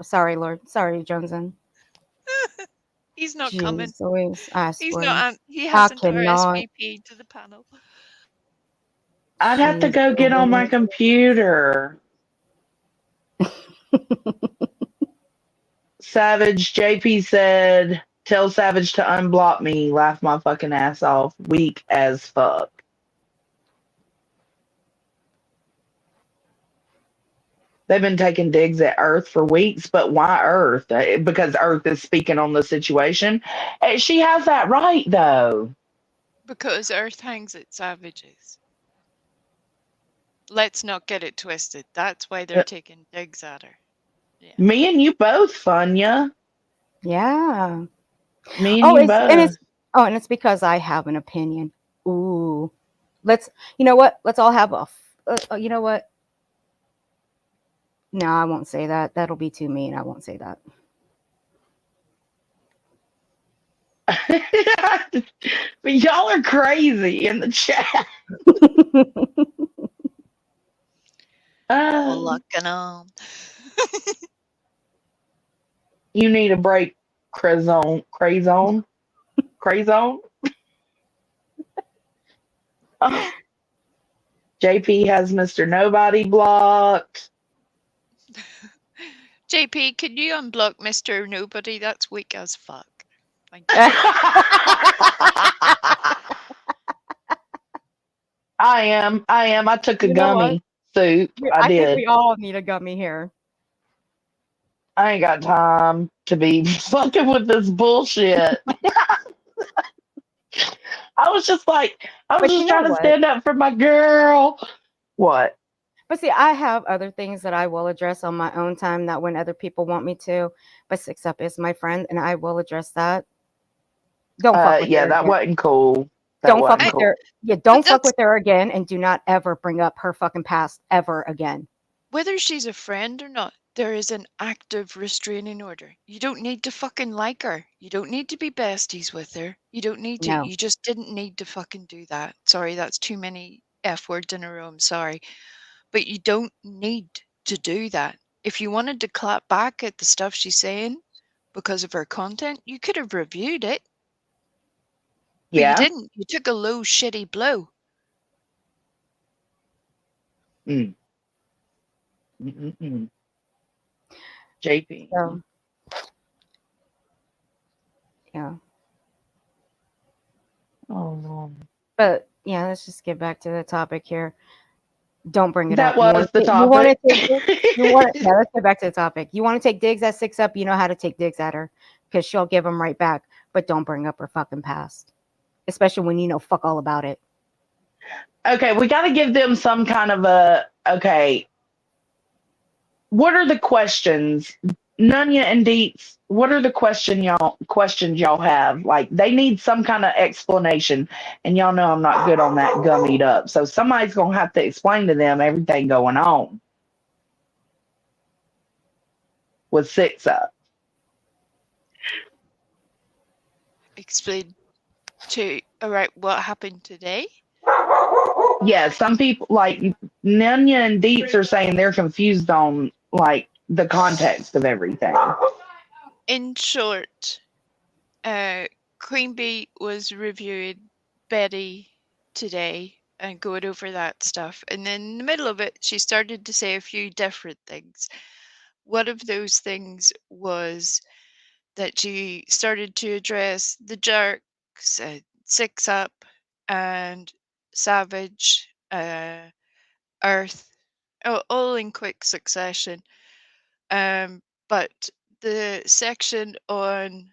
Speaker 6: Sorry, Lord. Sorry, Johnson.
Speaker 5: He's not coming.
Speaker 6: Jeez Louise. I
Speaker 5: He's
Speaker 6: swear.
Speaker 5: not. He
Speaker 6: I
Speaker 5: hasn't
Speaker 6: cannot.
Speaker 5: RSVP'd to the panel.
Speaker 1: I'd have to
Speaker 6: Jeez
Speaker 1: go get on my
Speaker 6: Louise.
Speaker 1: computer. Savage JP said, "Tell Savage to unblock me. Laugh my fucking ass off. Weak as fuck." They've been taking digs at Earth for weeks, but why Earth? Because Earth is speaking on the situation. She has that right, though.
Speaker 5: Because Earth hangs at savages. Let's not get it twisted. That's why they're taking digs at her. Yeah.
Speaker 1: Me and you both, Funya.
Speaker 6: Yeah.
Speaker 1: Me and you both.
Speaker 6: And it's because I have an opinion. Ooh. You know what? Let's all have you know what? No, I won't say that. That'll be too mean. I won't say that.
Speaker 1: But y'all are crazy in the chat.
Speaker 5: Looking on.
Speaker 1: You need a break, Crazone. Crazone? Crazone? JP has Mr. Nobody blocked.
Speaker 5: JP, could you unblock Mr. Nobody? That's weak as fuck. Thank you.
Speaker 1: I am. I took a
Speaker 6: You know what?
Speaker 1: gummy soup. I
Speaker 6: I think
Speaker 1: did.
Speaker 6: we all need a gummy here.
Speaker 1: I ain't got time to be fucking with this bullshit. I was just
Speaker 6: But you know
Speaker 1: trying to
Speaker 6: what?
Speaker 1: stand up for my girl. What?
Speaker 6: But see, I have other things that I will address on my own time, not when other people want me to. But Six Up is my friend, and I will address that. Don't fuck with
Speaker 1: Yeah,
Speaker 6: her
Speaker 1: that
Speaker 6: again.
Speaker 1: wasn't cool. That
Speaker 6: Don't fuck
Speaker 1: wasn't
Speaker 6: with
Speaker 1: cool.
Speaker 6: her. Yeah, don't fuck with her again, and do not ever bring up her fucking past ever again.
Speaker 5: Whether she's a friend or not, there is an active restraining order. You don't need to fucking like her. You don't need to be besties with her. You don't need to.
Speaker 6: No.
Speaker 5: You just didn't need to fucking do that. Sorry, that's too many F words in a row. I'm sorry. But you don't need to do that. If you wanted to clap back at the stuff she's saying because of her content, you could have reviewed it. But you
Speaker 1: Yeah.
Speaker 5: didn't. You took a low, shitty blow.
Speaker 1: Mm. Mm-mm-mm. JP.
Speaker 6: So, yeah.
Speaker 1: Oh, no.
Speaker 6: But yeah, let's just get back to the topic here. Don't bring it
Speaker 1: That
Speaker 6: up.
Speaker 1: was the topic.
Speaker 6: Yeah, let's get back to the topic. You want to take digs at Six Up, you know how to take digs at her because she'll give them right back. But don't bring up her fucking past, especially when you know fuck all about it.
Speaker 1: Okay, we got to give them some kind of okay. What are the questions, Nunya and Deets? What are the questions y'all have? Like they need some kind of explanation, and y'all know I'm not good on that gummied up. So somebody's gonna have to explain to them everything going on with Six Up.
Speaker 5: Explain to what happened today.
Speaker 1: Yeah, some people like Nunya and Deets are saying they're confused on like the context of everything.
Speaker 5: In short, Queen Bee was reviewing Betty today and going over that stuff. And then in the middle of it, she started to say a few different things. One of those things was that she started to address the jerks, Six Up, and Savage, Earth, all in quick succession. But the section on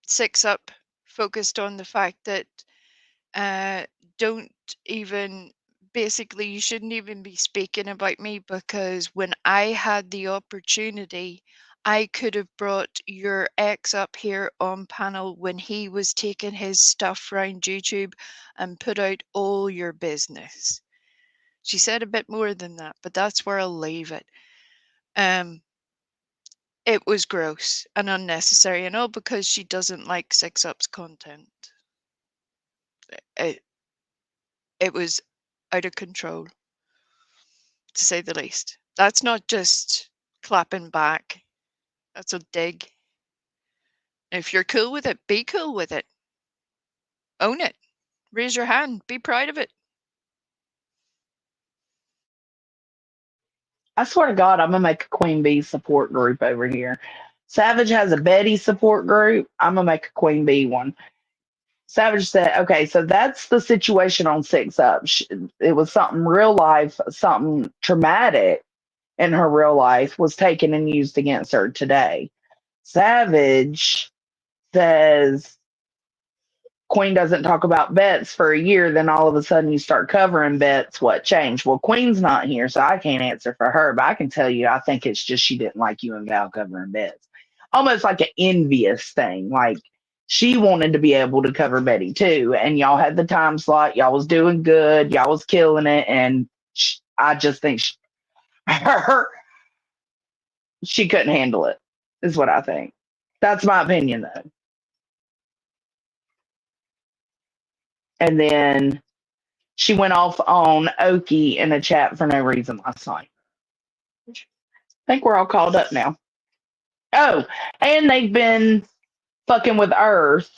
Speaker 5: Six Up focused on the fact that don't even basically you shouldn't even be speaking about me, because when I had the opportunity, I could have brought your ex up here on panel when he was taking his stuff around YouTube and put out all your business. She said a bit more than that, but that's where I'll leave it. It was gross and unnecessary, and all because she doesn't like Six Up's content. It was out of control, to say the least. That's not just clapping back. That's a dig. If you're cool with it, be cool with it. Own it. Raise your hand. Be proud of it.
Speaker 1: I swear to God, I'm gonna make a Queen Bee support group over here. Savage has a Betty support group. I'm gonna make a Queen Bee one. Savage said, okay, so that's the situation on Six Up. It was something real life, something traumatic in her real life was taken and used against her today. Savage says Queen doesn't talk about bets for a year, then all of a sudden you start covering bets. What changed? Well, Queen's not here, so I can't answer for her, but I can tell you, I think it's just she didn't like you and Val covering bets. Almost like an envious thing. Like she wanted to be able to cover Betty too, and y'all had the time slot. Y'all was doing good. Y'all was killing it, and I just think her she couldn't handle it. Is what I think. That's my opinion, though. And then she went off on Oki in a chat for no reason last night. I think we're all called up now. Oh, and they've been fucking with Earth,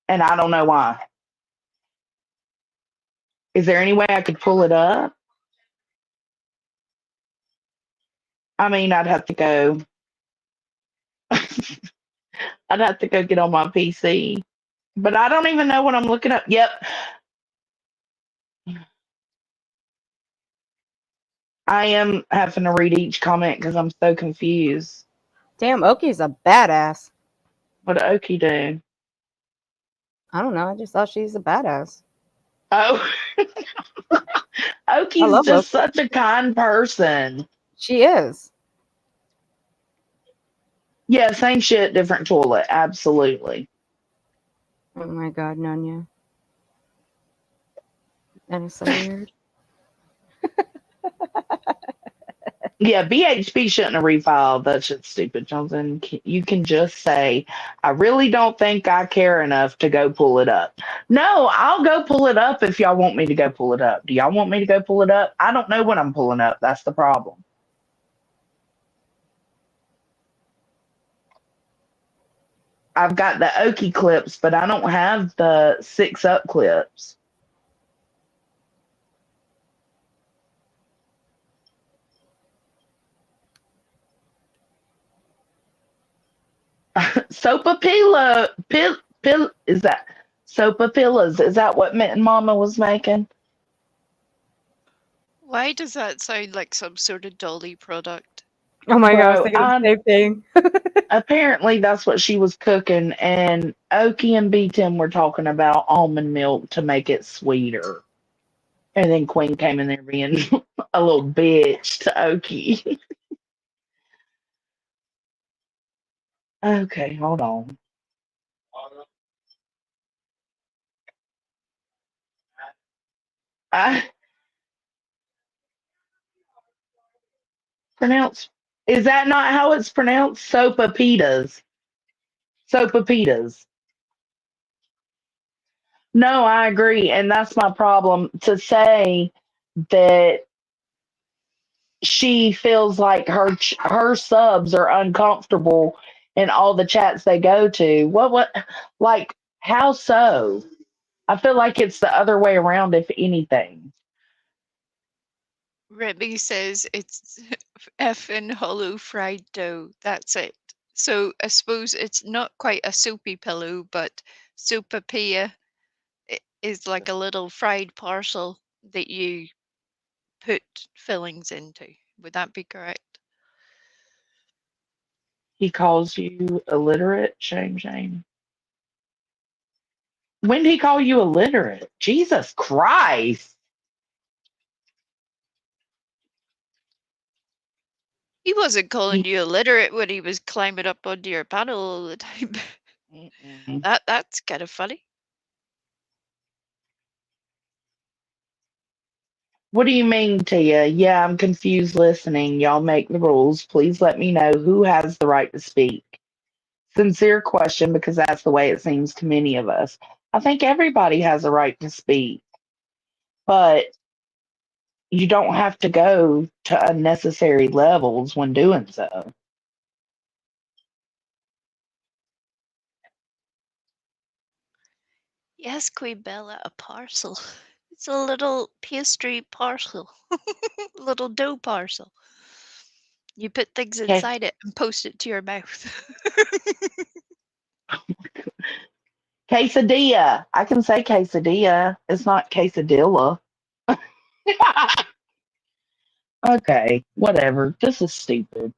Speaker 1: and I don't know why. Is there any way I could pull it up? I mean, I'd have to go. I'd have to go get on my PC. But I don't even know what I'm looking up. Yep. I am having to read each comment because I'm so confused.
Speaker 6: Damn, Oki's a badass.
Speaker 1: What did Oki do?
Speaker 6: I don't know. I just thought she's a badass.
Speaker 1: Oh,
Speaker 6: I
Speaker 1: Oki's
Speaker 6: love
Speaker 1: just
Speaker 6: Oki.
Speaker 1: such a kind person.
Speaker 6: She is.
Speaker 1: Yeah, same shit, different toilet. Absolutely.
Speaker 6: Oh my god, Nanya. That is so weird.
Speaker 1: Yeah, BHP shouldn't have refiled. That shit's stupid, Johnson. You can just say, I really don't think I care enough to go pull it up. No, I'll go pull it up if y'all want me to go pull it up. Do y'all want me to go pull it up? I don't know when I'm pulling up. That's the problem. I've got the Oki clips, but I don't have the Six Up clips. Sopapilla, pill, is that Sopapillas? Is that what Mint and Mama was making?
Speaker 5: Why does that sound like some sort of Dolly product?
Speaker 6: Oh my god, I was
Speaker 1: Bro,
Speaker 6: thinking the same thing.
Speaker 1: apparently that's what she was cooking, and Oki and B Tim were talking about almond milk to make it sweeter. And then Queen came in there being a little bitch to Oki. Okay, hold on. I pronounce is that not how it's pronounced? Sopapitas. Sopapitas. No, I agree, and that's my problem. To say that she feels like her subs are uncomfortable in all the chats they go to. What like how so? I feel like it's the other way around, if anything.
Speaker 5: Remy says it's effing hollow fried dough. That's it. So I suppose it's not quite a soapy pillow, but sopapilla is like a little fried parcel that you put fillings into. Would that be correct?
Speaker 1: He calls you illiterate. Shame, shame. When did he call you illiterate? Jesus Christ.
Speaker 5: He wasn't calling
Speaker 1: He-
Speaker 5: you illiterate when he was climbing up onto your panel all the time.
Speaker 1: Mm-mm.
Speaker 5: That's kind of funny.
Speaker 1: What do you mean, Tia? Yeah, I'm confused listening. Y'all make the rules. Please let me know who has the right to speak. Sincere question because that's the way it seems to many of us. I think everybody has a right to speak, but you don't have to go to unnecessary levels when doing so.
Speaker 5: Yes, Queen Bella, a parcel. It's a little pastry parcel, little dough parcel. You put things
Speaker 1: Okay.
Speaker 5: inside it and post it to your mouth.
Speaker 1: Quesadilla. I can say quesadilla. It's not quesadilla. Okay, whatever. This is stupid.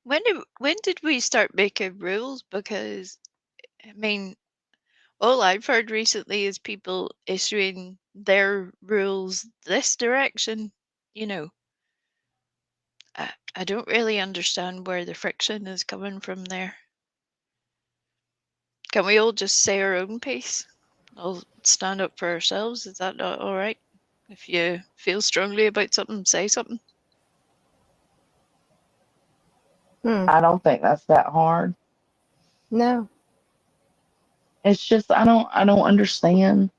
Speaker 5: When did we start making rules? Because I mean, all I've heard recently is people issuing their rules this direction. You know, I don't really understand where the friction is coming from there. Can we all just say our own piece? All stand up for ourselves. Is that not all right? If you feel strongly about something, say something.
Speaker 1: I don't think that's that hard.
Speaker 6: No.
Speaker 1: It's just I don't understand.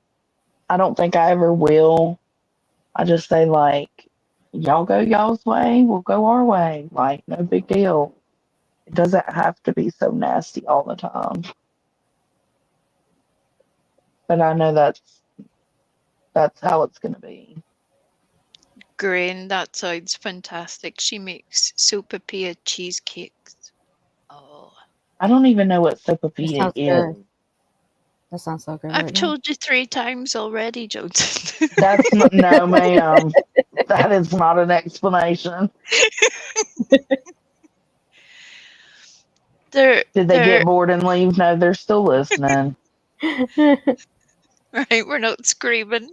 Speaker 1: I don't think I ever will. I just say like y'all go y'all's way, we'll go our way. Like no big deal. It doesn't have to be so nasty all the time. But I know that's how it's gonna be.
Speaker 5: Grain, that sounds fantastic. She makes sopapilla cheesecakes. Oh,
Speaker 1: I don't even know what
Speaker 6: That
Speaker 1: sopapilla
Speaker 6: sounds
Speaker 1: is.
Speaker 6: good. That sounds so good
Speaker 5: I've
Speaker 6: right now.
Speaker 5: told you 3 times already, Johnson.
Speaker 1: That's not, no, ma'am. That is not an explanation.
Speaker 5: they're
Speaker 1: Did they
Speaker 5: they're
Speaker 1: get bored and leave? No, they're still listening.
Speaker 5: right. We're not screaming.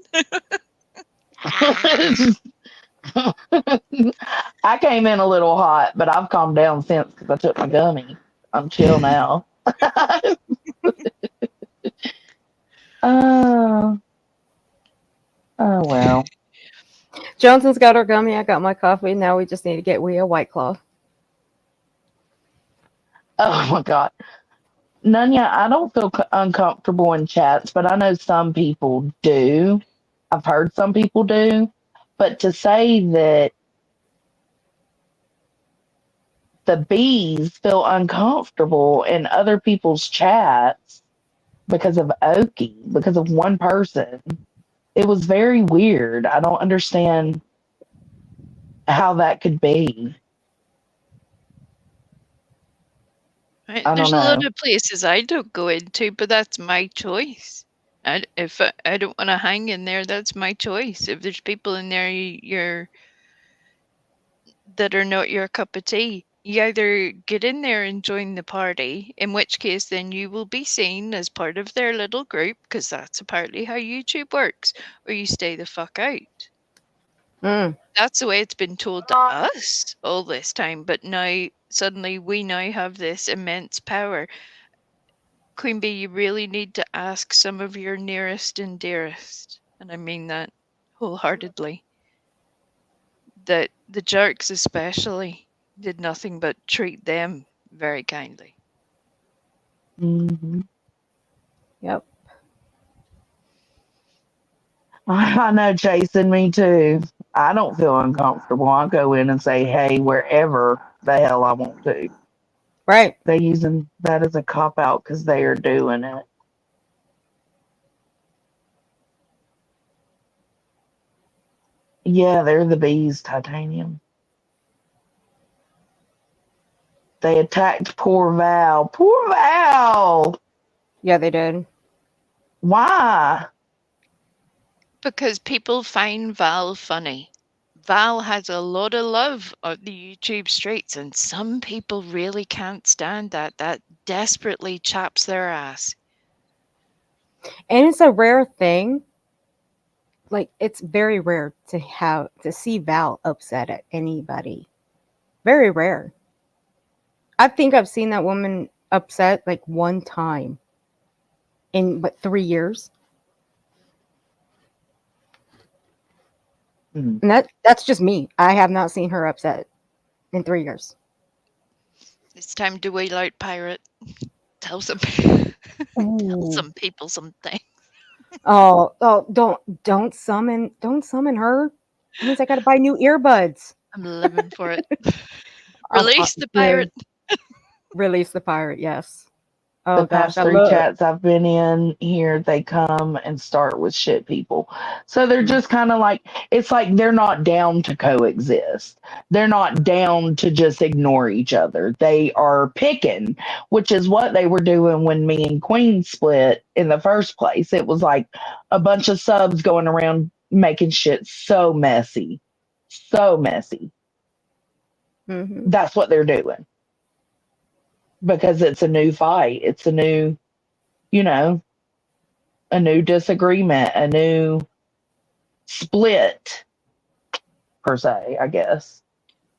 Speaker 1: I came in a little hot, but I've calmed down since because I took my gummy. I'm chill now. Oh, oh well.
Speaker 6: Johnson's got her gummy. I got my coffee. Now we just need to get we a White Claw.
Speaker 1: Oh my God. Nunya, I don't feel uncomfortable in chats, but I know some people do. I've heard some people do. But to say that the bees feel uncomfortable in other people's chats because of Oki, because of one person, it was very weird. I don't understand how that could be.
Speaker 5: Right?
Speaker 1: I don't
Speaker 5: There's a lot
Speaker 1: know.
Speaker 5: of places I don't go into, but that's my choice. If I don't want to hang in there, that's my choice. If there's people in there you're that are not your cup of tea, you either get in there and join the party, in which case then you will be seen as part of their little group, because that's apparently how YouTube works, or you stay the fuck out.
Speaker 6: Mm.
Speaker 5: That's the way it's been told to us all this time, but now suddenly we now have this immense power. Queen Bee, you really need to ask some of your nearest and dearest, and I mean that wholeheartedly, that the jerks especially did nothing but treat them very kindly.
Speaker 1: Hmm.
Speaker 6: Yep.
Speaker 1: I know, Jason, me too. I don't feel uncomfortable. I'll go in and say, hey, wherever the hell I want to.
Speaker 6: Right.
Speaker 1: They using that as a cop out because they are doing it. Yeah, they're the bees, Titanium. They attacked poor Val. Poor Val.
Speaker 6: Yeah, they did.
Speaker 1: Why?
Speaker 5: Because people find Val funny. Val has a lot of love on the YouTube streets, and some people really can't stand that. That desperately chaps their ass.
Speaker 6: And it's a rare thing. Like, it's very rare to see Val upset at anybody. Very rare. I think I've seen that woman upset like one time in 3 years.
Speaker 1: Mm.
Speaker 6: And that's just me. I have not seen her upset in 3 years.
Speaker 5: It's time to wheel out pirate. Tell some tell
Speaker 6: Ooh.
Speaker 5: some people something.
Speaker 6: Oh, don't summon her. That means I gotta buy new earbuds.
Speaker 5: I'm living for it.
Speaker 6: I'm-
Speaker 5: Release the
Speaker 6: yeah.
Speaker 5: pirate.
Speaker 6: Release the pirate, yes.
Speaker 1: The
Speaker 6: Oh gosh,
Speaker 1: past
Speaker 6: I
Speaker 1: 3
Speaker 6: love.
Speaker 1: chats I've been in here, they come and start with shit people. So they're just kind of like, it's like they're not down to coexist. They're not down to just ignore each other. They are picking, which is what they were doing when me and Queen split in the first place. It was like a bunch of subs going around making shit so messy. So messy.
Speaker 6: Mm-hmm.
Speaker 1: That's what they're doing. Because it's a new fight. It's a new, you know, a new disagreement, a new split, per se, I guess,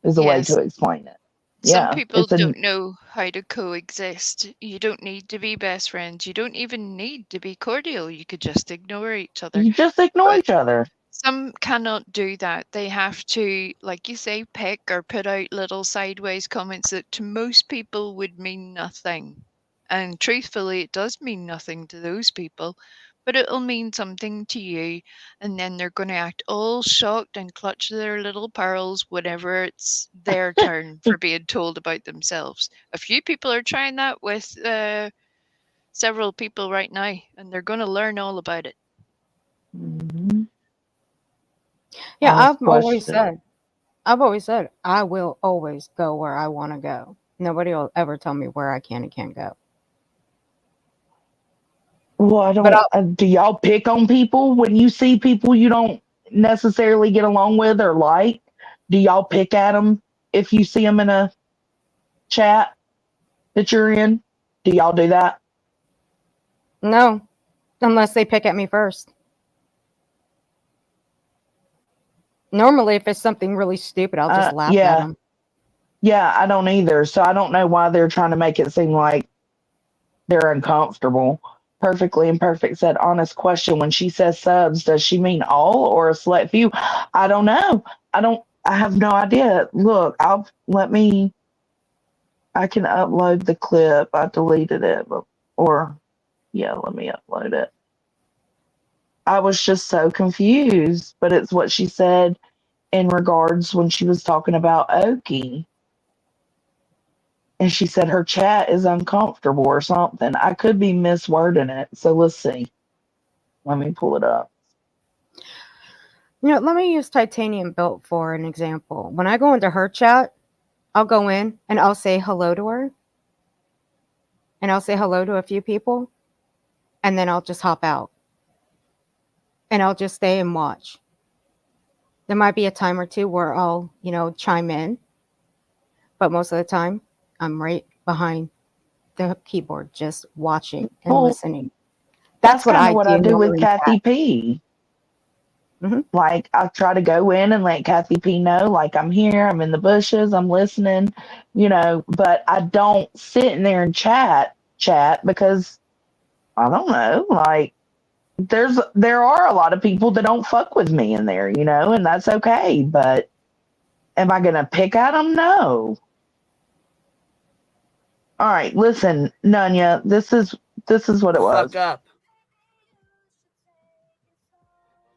Speaker 1: is a way
Speaker 5: Yes.
Speaker 1: to explain it.
Speaker 5: Some
Speaker 1: Yeah,
Speaker 5: people
Speaker 1: it's a
Speaker 5: don't know how to coexist. You don't need to be best friends. You don't even need to be cordial. You could just ignore each other.
Speaker 1: you just ignore
Speaker 5: But
Speaker 1: each other.
Speaker 5: some cannot do that. They have to, like you say, pick or put out little sideways comments that to most people would mean nothing. And truthfully, it does mean nothing to those people, but it'll mean something to you. And then they're going to act all shocked and clutch their little pearls whenever it's their turn for being told about themselves. A few people are trying that with several people right now, and they're going to learn all about it.
Speaker 1: Mm-hmm.
Speaker 6: Yeah,
Speaker 1: Ask
Speaker 6: I've always
Speaker 1: questions.
Speaker 6: said I will always go where I want to go. Nobody will ever tell me where I can and can't go.
Speaker 1: Well, I
Speaker 6: But
Speaker 1: don't. Do y'all pick on people when you see people you don't necessarily get along with or like? Do y'all pick at them if you see them in a chat that you're in? Do y'all do that?
Speaker 6: no, unless they pick at me first. Normally, if it's something really stupid, I'll just laugh at
Speaker 1: Yeah,
Speaker 6: them.
Speaker 1: yeah, I don't either. So I don't know why they're trying to make it seem like they're uncomfortable. Perfectly Imperfect said, honest question. When she says subs, does she mean all or a select few? I don't know. I have no idea. Look, I can upload the clip. I deleted it, yeah, let me upload it. I was just so confused, but it's what she said in regards when she was talking about Oki. And she said her chat is uncomfortable or something. I could be miswording it. So let's see. Let me pull it up.
Speaker 6: Let me use Titanium Built for an example. When I go into her chat, I'll go in and I'll say hello to her. And I'll say hello to a few people. And then I'll just hop out. And I'll just stay and watch. There might be a time or two where I'll, chime in. But most of the time, I'm right behind the keyboard, just watching and
Speaker 1: Well,
Speaker 6: listening.
Speaker 1: that's
Speaker 6: what
Speaker 1: kind
Speaker 6: I
Speaker 1: of what I
Speaker 6: do
Speaker 1: do with
Speaker 6: normally in
Speaker 1: Kathy
Speaker 6: chat.
Speaker 1: P.
Speaker 6: Mhm.
Speaker 1: Like, I try to go in and let Kathy P know, like, I'm here, I'm in the bushes, I'm listening, but I don't sit in there and chat because I don't know, like, there are a lot of people that don't fuck with me in there, and that's okay. But am I gonna pick at them? No. All right, listen, Nunya, this is what it was.
Speaker 3: Fuck up.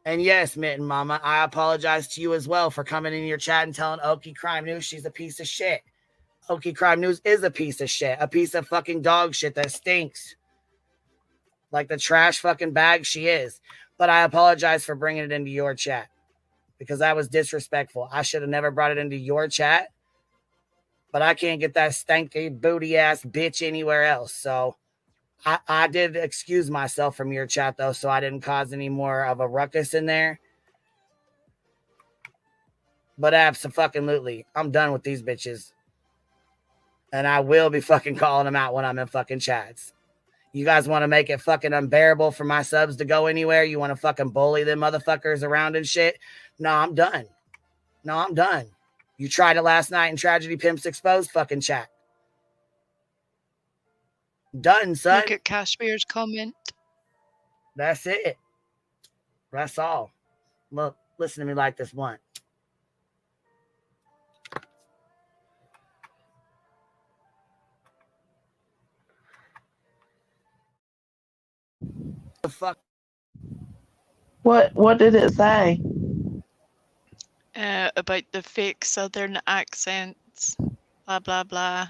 Speaker 3: And yes, Mitten Mama, I apologize to you as well for coming in your chat and telling Okie Crime News she's a piece of shit. Okie Crime News is a piece of shit. A piece of fucking dog shit that stinks. Like the trash fucking bag she is. But I apologize for bringing it into your chat. Because that was disrespectful. I should have never brought it into your chat. But I can't get that stanky booty ass bitch anywhere else. So I did excuse myself from your chat though, so I didn't cause any more of a ruckus in there. But abso-fucking-lutely, I'm done with these bitches. And I will be fucking calling them out when I'm in fucking chats. You guys want to make it fucking unbearable for my subs to go anywhere? You want to fucking bully them motherfuckers around and shit? No, I'm done. No, I'm done. You tried it last night in Tragedy Pimps Exposed fucking chat. Done, son.
Speaker 5: Look at Cashmere's comment.
Speaker 3: That's it. That's all. Look, listen to me like this one. The fuck?
Speaker 1: What did it say?
Speaker 5: About the fake Southern accents, blah blah blah.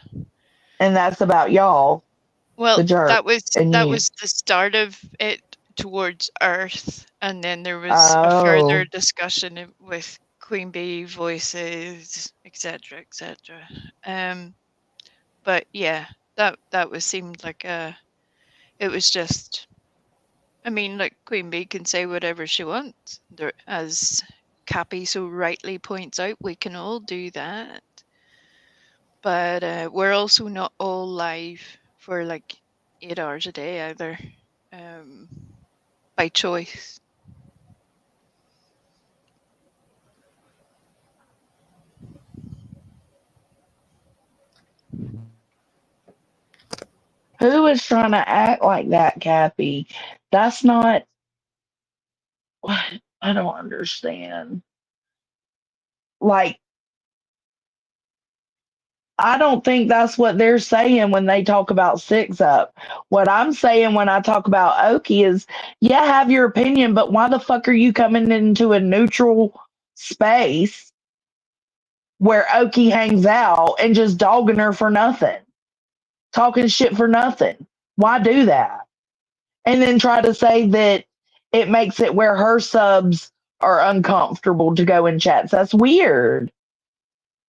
Speaker 1: And that's about y'all.
Speaker 5: Well,
Speaker 1: The jerk
Speaker 5: that was
Speaker 1: and you.
Speaker 5: the start of it towards Earth, and then there was a further discussion with Queen Bee voices, etc., etc. But yeah, that was seemed like it was just. I mean, like Queen Bee can say whatever she wants. There, as Cappy so rightly points out, we can all do that. But we're also not all live for like 8 hours a day either, by choice.
Speaker 1: Who is trying to act like that, Cappy? That's not. I don't understand. Like, I don't think that's what they're saying when they talk about Six Up. What I'm saying when I talk about Oki is, yeah, have your opinion, but why the fuck are you coming into a neutral space where Oki hangs out and just dogging her for nothing? Talking shit for nothing. Why do that? And then try to say that it makes it where her subs are uncomfortable to go in chats. That's weird.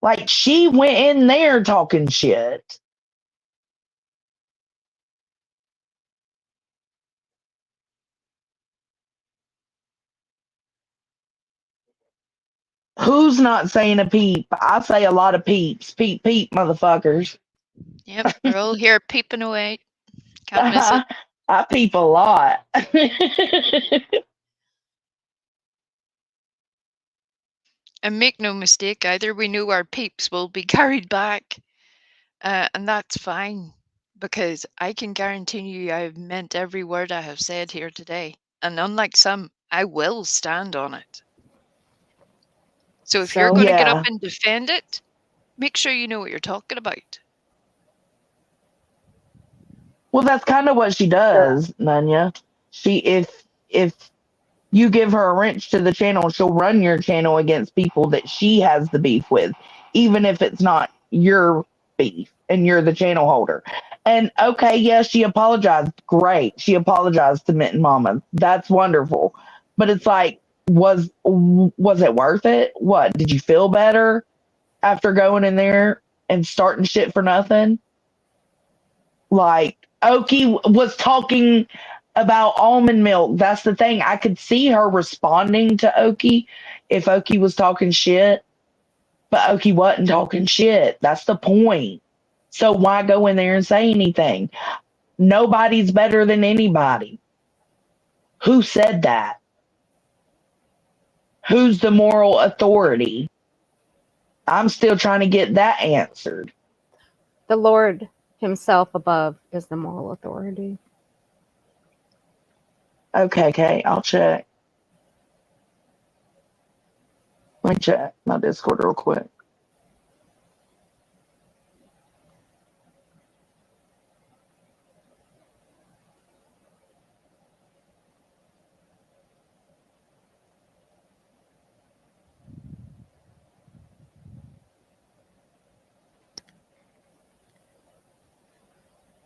Speaker 1: Like, she went in there talking shit. Who's not saying a peep? I say a lot of peeps. Peep, peep, motherfuckers.
Speaker 5: Yep, we're all here peeping away. Can't miss it.
Speaker 1: I peep a lot.
Speaker 5: And make no mistake, either we know our peeps will be carried back, and that's fine, because I can guarantee you I've meant every word I have said here today. And unlike some, I will stand on it. So if you're going to get up and defend it, make sure you know what you're talking about.
Speaker 1: Well, that's kind of what she does, Nunya. If you give her a wrench to the channel, she'll run your channel against people that she has the beef with, even if it's not your beef and you're the channel holder. And okay, yes, she apologized. Great. She apologized to Mitten Mama. That's wonderful. But it's like, was it worth it? What? Did you feel better after going in there and starting shit for nothing? Like, Oki was talking about almond milk. That's the thing. I could see her responding to Oki if Oki was talking shit, but Oki wasn't talking shit. That's the point. So why go in there and say anything? Nobody's better than anybody. Who said that? Who's the moral authority? I'm still trying to get that answered.
Speaker 6: The Lord himself above is the moral authority.
Speaker 1: Okay, I'll check. Let me check my Discord real quick.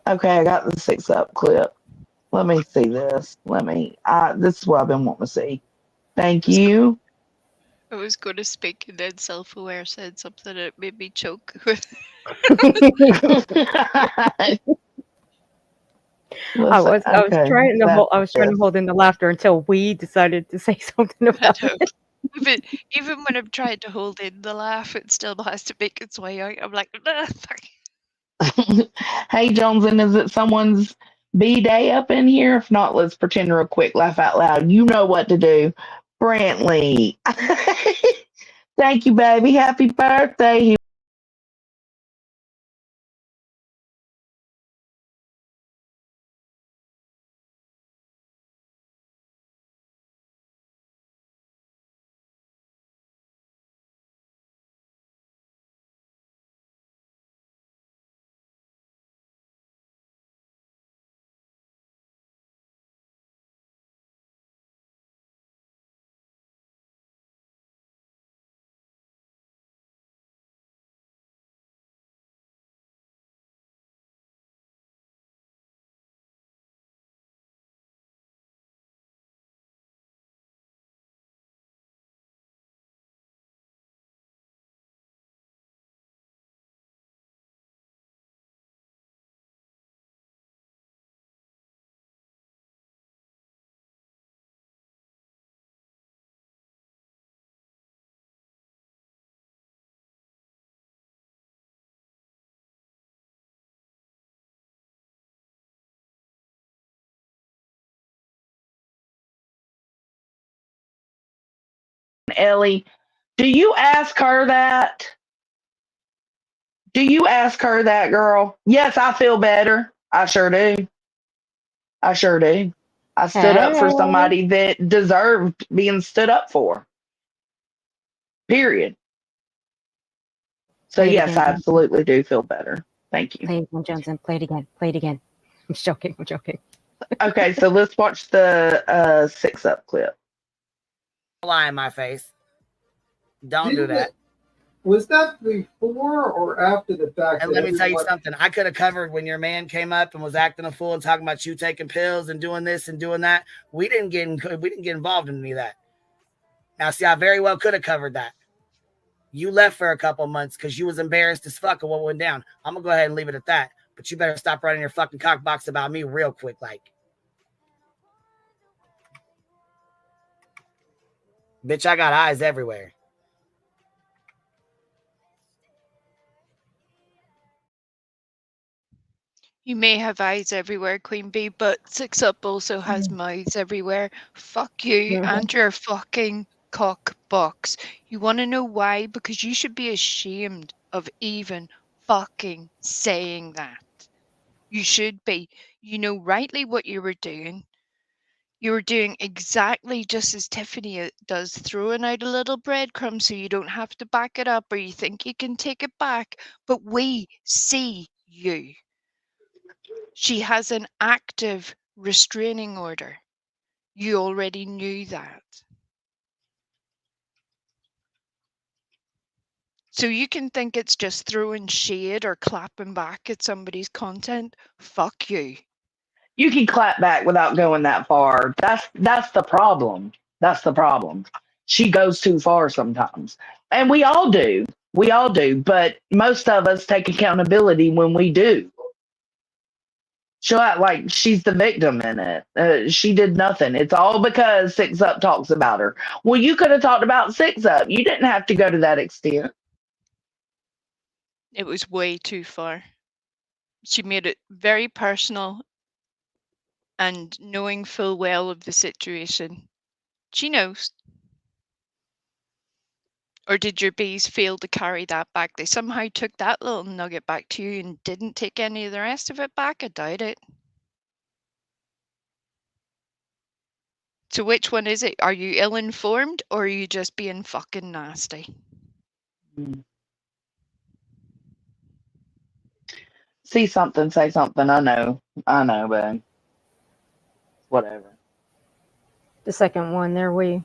Speaker 1: Okay, I got the 6 Up clip. Let me see this. This is what I've been wanting to see. Thank you.
Speaker 5: I was going to speak, and then self-aware said something that made me choke.
Speaker 6: I was trying to hold in the laughter until we decided to say something about it.
Speaker 5: Even when I'm trying to hold in the laugh, it still has to make its way out. I'm like, fuck.
Speaker 1: Hey, Jonesy, is it someone's B day up in here? If not, let's pretend real quick. Laugh out loud. You know what to do. Brantley. Thank you, baby. Happy birthday. Ellie, do you ask her that? Do you ask her that, girl? Yes, I feel better. I sure do. I sure do. I stood up for
Speaker 6: Hey,
Speaker 1: somebody that deserved being stood up for. Period. So
Speaker 6: play it
Speaker 1: yes,
Speaker 6: again,
Speaker 1: I
Speaker 6: Johnson.
Speaker 1: absolutely do feel better. Thank you.
Speaker 6: Play it again, Johnson. Play it again. Play it again. I'm joking. I'm joking.
Speaker 1: Okay, so let's watch the 6 Up clip.
Speaker 3: Lie in my face. Don't do
Speaker 7: Didn't
Speaker 3: that.
Speaker 7: it, was that before or after the fact?
Speaker 3: And
Speaker 7: that
Speaker 3: let me tell you
Speaker 7: everyone-
Speaker 3: something. I could have covered when your man came up and was acting a fool and talking about you taking pills and doing this and doing that. We didn't get involved in any of that. Now, see, I very well could have covered that. You left for a couple months because you was embarrassed as fuck of what went down. I'm gonna go ahead and leave it at that. But you better stop running your fucking cock box about me real quick, like. Bitch, I got eyes everywhere.
Speaker 5: You may have eyes everywhere, Queen Bee, but 6 Up also has mouths everywhere. Fuck you and your fucking cock box. You want to know why? Because you should be ashamed of even fucking saying that. You should be. You know rightly what you were doing. You were doing exactly just as Tiffany does, throwing out a little breadcrumb so you don't have to back it up or you think you can take it back. But we see you. She has an active restraining order. You already knew that. So you can think it's just throwing shade or clapping back at somebody's content. Fuck you.
Speaker 1: You can clap back without going that far. That's the problem. That's the problem. She goes too far sometimes. And we all do. We all do, but most of us take accountability when we do. She'll act like she's the victim in it. She did nothing. It's all because 6 Up talks about her. Well, you could have talked about 6 Up. You didn't have to go to that extent.
Speaker 5: It was way too far. She made it very personal and knowing full well of the situation. She knows. Or did your bees fail to carry that back? They somehow took that little nugget back to you and didn't take any of the rest of it back? I doubt it. So which one is it? Are you ill-informed or are you just being fucking nasty?
Speaker 1: See something, say something. I know, but whatever.
Speaker 6: The second one, there we.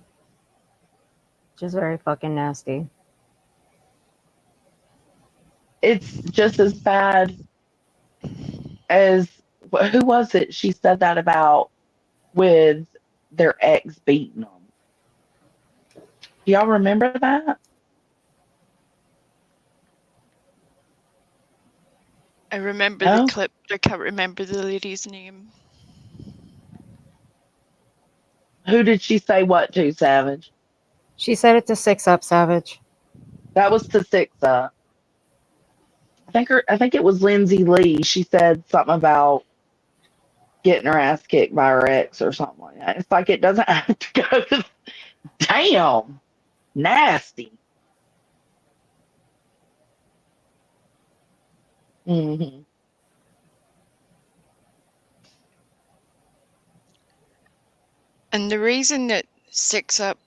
Speaker 6: Just very fucking nasty.
Speaker 1: It's just as bad as who was it? She said that about with their ex beating them. Do y'all remember that?
Speaker 5: I remember the
Speaker 1: No.
Speaker 5: clip. I can't remember the lady's name.
Speaker 1: Who did she say what to, Savage?
Speaker 6: She said it to 6 Up, Savage.
Speaker 1: That was to 6 Up. I think it was Lindsay Lee. She said something about getting her ass kicked by her ex or something like that. It's like it doesn't have to go. Damn, nasty. Hmm.
Speaker 5: And the reason that 6 Up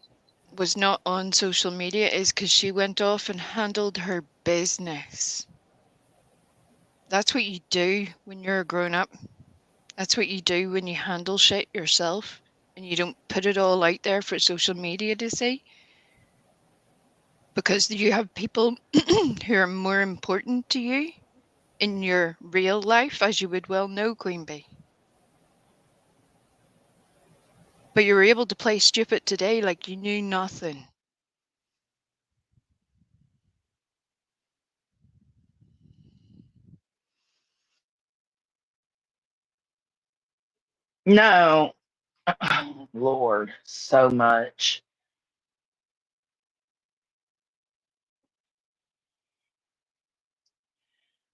Speaker 5: was not on social media is because she went off and handled her business. That's what you do when you're a grown up. That's what you do when you handle shit yourself and you don't put it all out there for social media to see. Because you have people who are more important to you in your real life, as you would well know, Queen Bee. But you were able to play stupid today like you knew nothing.
Speaker 1: No, Lord, so much.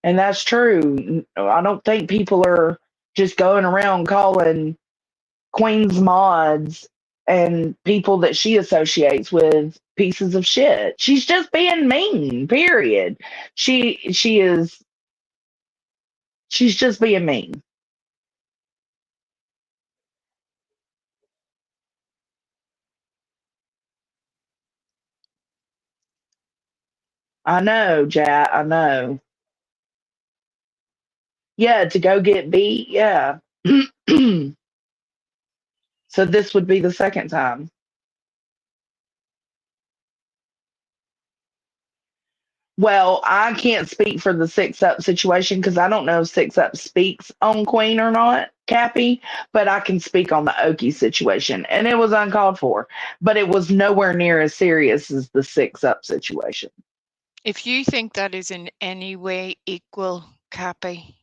Speaker 1: And that's true. I don't think people are just going around calling Queen's mods and people that she associates with pieces of shit. She's just being mean, period. She is she's just being mean. I know, Jack, I know. Yeah, to go get beat, yeah. So this would be the second time. Well, I can't speak for the 6 Up situation because I don't know if 6 Up speaks on Queen or not, Cappy, but I can speak on the Okie situation. And it was uncalled for, but it was nowhere near as serious as the 6 Up situation.
Speaker 5: If you think that is in any way equal, Cappy,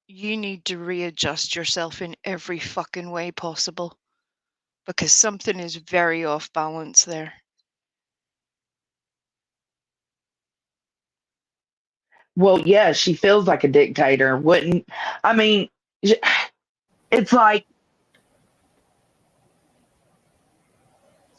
Speaker 5: you need to readjust yourself in every fucking way possible. Because something is very off balance there.
Speaker 1: Well, yeah, she feels like a dictator. Wouldn't, I mean, it's like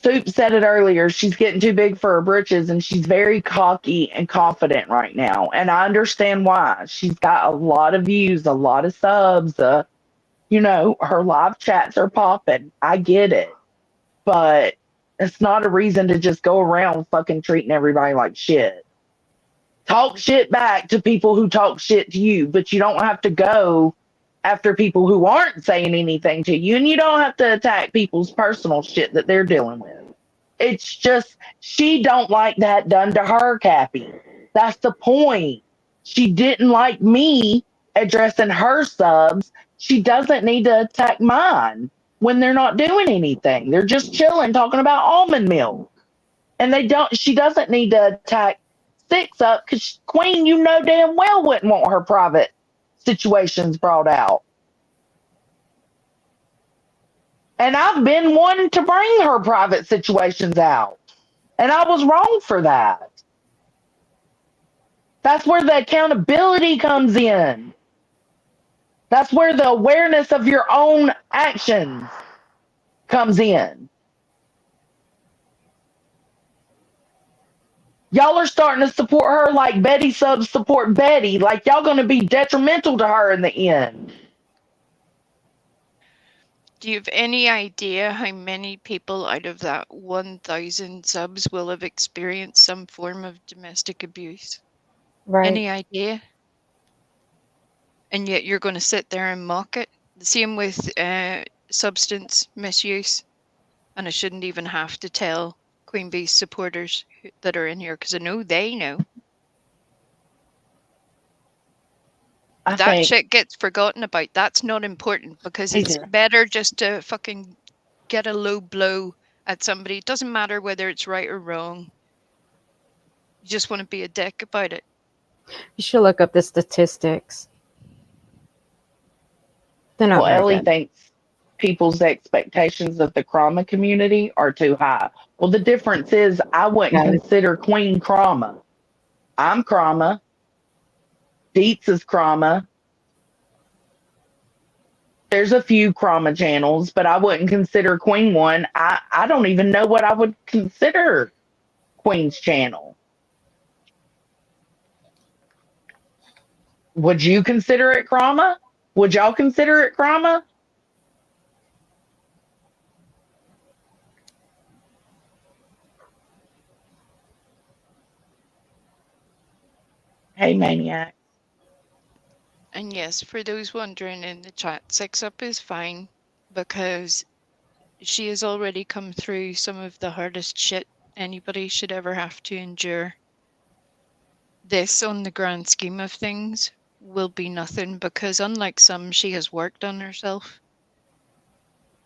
Speaker 1: Soup said it earlier. She's getting too big for her britches and she's very cocky and confident right now. And I understand why. She's got a lot of views, a lot of subs. Her live chats are popping. I get it. But it's not a reason to just go around fucking treating everybody like shit. Talk shit back to people who talk shit to you, but you don't have to go after people who aren't saying anything to you, and you don't have to attack people's personal shit that they're dealing with. It's just she don't like that done to her, Cappy. That's the point. She didn't like me addressing her subs. She doesn't need to attack mine when they're not doing anything. They're just chilling talking about almond milk. And she doesn't need to attack 6 Up because Queen, you know damn well wouldn't want her private situations brought out. And I've been one to bring her private situations out. And I was wrong for that. That's where the accountability comes in. That's where the awareness of your own actions comes in. Y'all are starting to support her like Betty subs support Betty. Like y'all going to be detrimental to her in the end.
Speaker 5: Do you have any idea how many people out of that 1,000 subs will have experienced some form of domestic abuse?
Speaker 6: Right.
Speaker 5: Any idea? And yet you're going to sit there and mock it. The same with substance misuse. And I shouldn't even have to tell Queen Bee's supporters that are in here because I know they know. That shit gets forgotten about. That's not important because it's better just to fucking get a low blow at somebody. It doesn't matter whether it's right or wrong. You just want to be a dick about it.
Speaker 6: You should look up the statistics. They're not
Speaker 1: Well,
Speaker 6: very
Speaker 1: Ellie
Speaker 6: good.
Speaker 1: thinks people's expectations of the Krama community are too high. Well, the difference is I wouldn't
Speaker 6: Got it.
Speaker 1: consider Queen Krama. I'm Krama. Deets is Krama. There's a few Krama channels, but I wouldn't consider Queen one. I don't even know what I would consider Queen's channel. Would you consider it Krama? Would y'all consider it Krama? Hey, Maniac.
Speaker 5: And yes, for those wondering in the chat, 6-Up is fine because she has already come through some of the hardest shit anybody should ever have to endure. This, on the grand scheme of things, will be nothing because unlike some, she has worked on herself.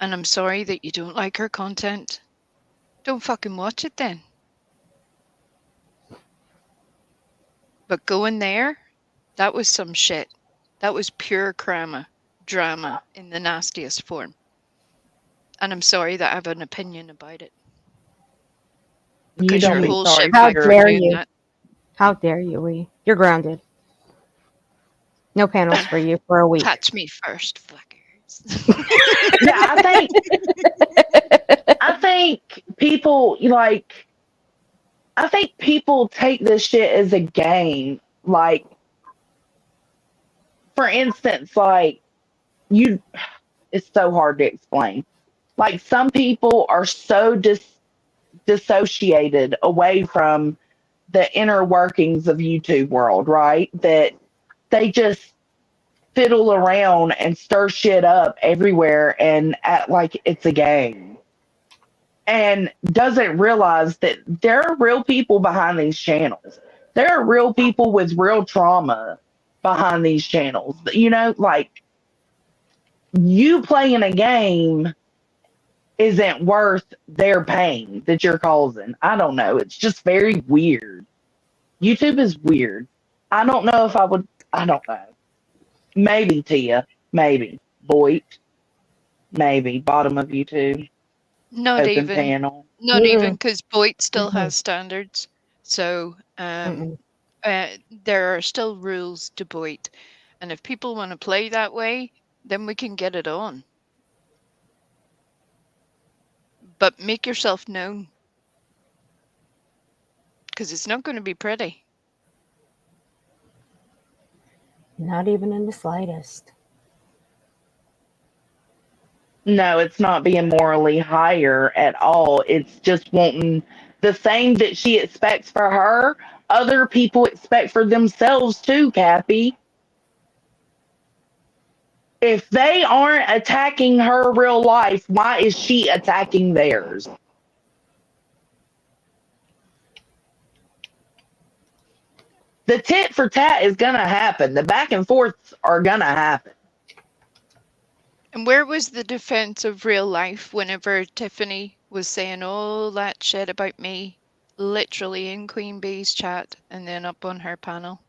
Speaker 5: And I'm sorry that you don't like her content. Don't fucking watch it then. But going there, that was some shit. That was pure drama in the nastiest form. And I'm sorry that I have an opinion about it.
Speaker 1: You
Speaker 5: Because
Speaker 1: don't
Speaker 5: your
Speaker 1: be
Speaker 5: whole
Speaker 1: sorry
Speaker 5: ship
Speaker 1: for
Speaker 6: How
Speaker 5: went
Speaker 1: your
Speaker 5: for
Speaker 6: dare
Speaker 5: doing
Speaker 6: you?
Speaker 5: that.
Speaker 6: How dare you, Lee? You're grounded. No panels for you for a week.
Speaker 5: Catch me first, fuckers.
Speaker 1: Yeah, I think people like I think people take this shit as a game. Like, for instance, like you it's so hard to explain. Like some people are so dissociated away from the inner workings of YouTube world, right? That they just fiddle around and stir shit up everywhere and act like it's a game. And doesn't realize that there are real people behind these channels. There are real people with real trauma behind these channels. You know, like you playing a game isn't worth their pain that you're causing. I don't know. It's just very weird. YouTube is weird. I don't know if I would, I don't know. Maybe Tia, maybe Boyd, maybe bottom of YouTube,
Speaker 5: Not
Speaker 1: open
Speaker 5: even.
Speaker 1: panel.
Speaker 5: Not even
Speaker 6: Mm-mm.
Speaker 5: because Boyd still
Speaker 6: Mm-mm.
Speaker 5: has standards. So
Speaker 6: Mm-mm.
Speaker 5: there are still rules to Boyd. And if people want to play that way, then we can get it on. But make yourself known because it's not going to be pretty.
Speaker 6: Not even in the slightest.
Speaker 1: No, it's not being morally higher at all. It's just wanting the same that she expects for her, other people expect for themselves too, Kathy. If they aren't attacking her real life, why is she attacking theirs? The tit for tat is going to happen. The back and forths are going to happen.
Speaker 5: And where was the defense of real life whenever Tiffany was saying all that shit about me, literally in Queen Bee's chat and then up on her panel?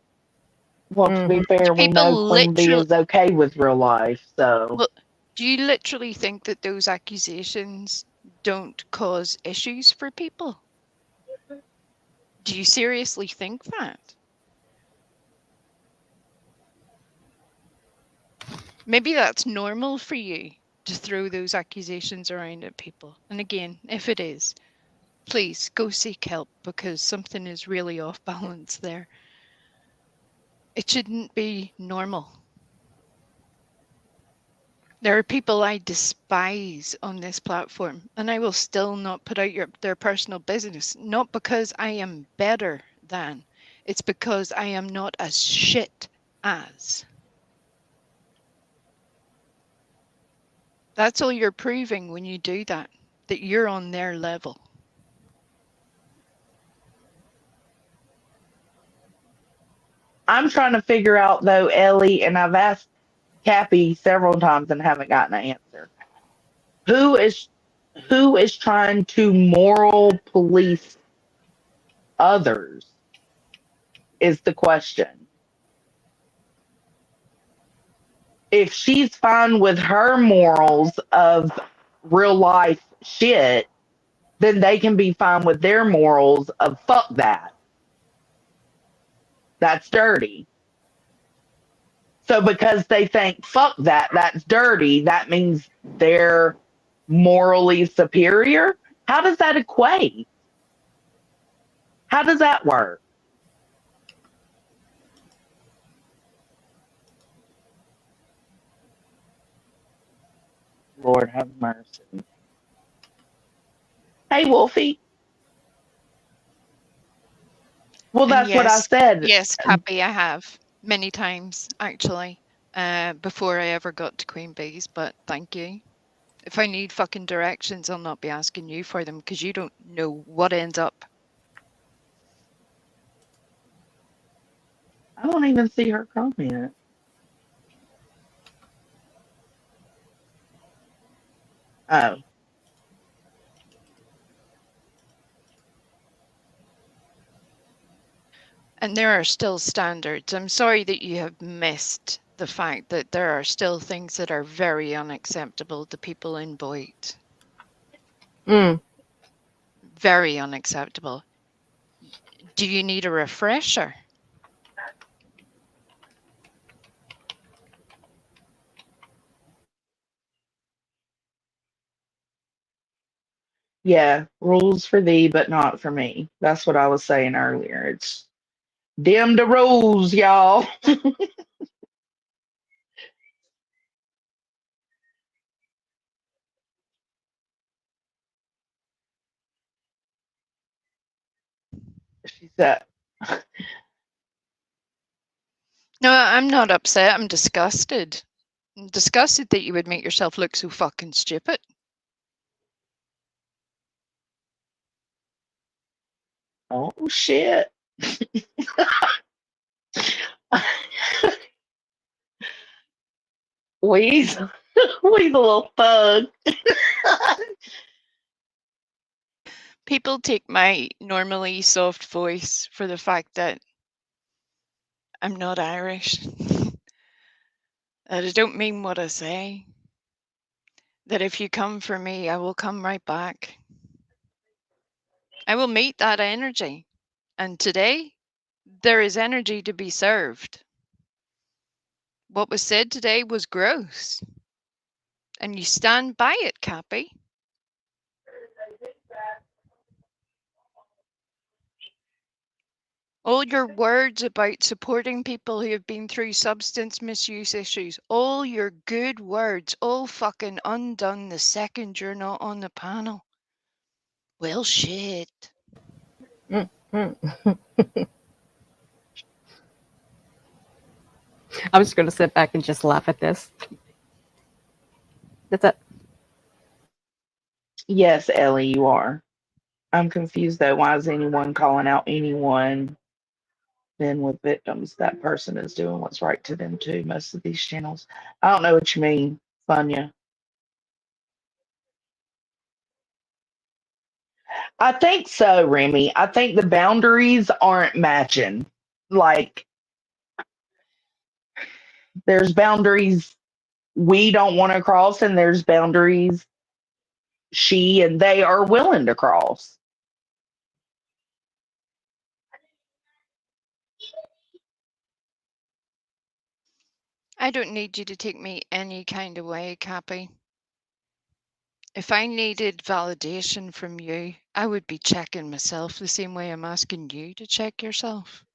Speaker 1: Well, to be
Speaker 6: Mm-hmm.
Speaker 1: fair, we know
Speaker 5: People
Speaker 1: Queen Bee
Speaker 5: literally,
Speaker 1: is okay with real life, so.
Speaker 5: well, do you literally think that those accusations don't cause issues for people? Do you seriously think that? Maybe that's normal for you to throw those accusations around at people. And again, if it is, please go seek help because something is really off balance there. It shouldn't be normal. There are people I despise on this platform, and I will still not put out their personal business, not because I am better than, it's because I am not as shit as. That's all you're proving when you do that you're on their level.
Speaker 1: I'm trying to figure out, though, Ellie, and I've asked Cappy several times and haven't gotten an answer. Who is trying to moral police others is the question. if she's fine with her morals of real life shit, then they can be fine with their morals of fuck that. That's dirty. So because they think fuck that, that's dirty, that means they're morally superior? How does that equate? How does that work? Lord have mercy. Hey, Wolfie. Well,
Speaker 5: And
Speaker 1: that's what I said.
Speaker 5: yes, Happy, I have many times actually, before I ever got to Queen Bees. But thank you. If I need fucking directions, I'll not be asking you for them because you don't know what ends up.
Speaker 1: I don't even see her comment. Oh,
Speaker 5: And there are still standards. I'm sorry that you have missed the fact that there are still things that are very unacceptable to people in Boyd.
Speaker 6: Mm.
Speaker 5: Very unacceptable. Do you need a refresher?
Speaker 1: yeah. Rules for thee, but not for me. That's what I was saying earlier. It's dim the rules, y'all. She said,
Speaker 5: No, I'm not upset. I'm disgusted. I'm disgusted that you would make yourself look so fucking stupid.
Speaker 1: oh, shit. Weasel. We's a little thug.
Speaker 5: People take my normally soft voice for the fact that I'm not Irish. That I don't mean what I say. That if you come for me, I will come right back. I will meet that energy. And today, there is energy to be served. What was said today was gross. And you stand by it, Cappy. All your words about supporting people who have been through substance misuse issues, all your good words, all fucking undone the second you're not on the panel. Well, shit.
Speaker 6: Mm. I'm just going to sit back and just laugh at this. That's it.
Speaker 1: Yes, Ellie, you are. I'm confused though. Why is anyone calling out anyone then with victims? That person is doing what's right to them too. Most of these channels. I don't know what you mean, Funya. I think so, Remy. I think the boundaries aren't matching. Like, there's boundaries we don't want to cross, and there's boundaries she and they are willing to cross.
Speaker 5: I don't need you to take me any kind of way, Cappy. If I needed validation from you, I would be checking myself the same way I'm asking you to check yourself.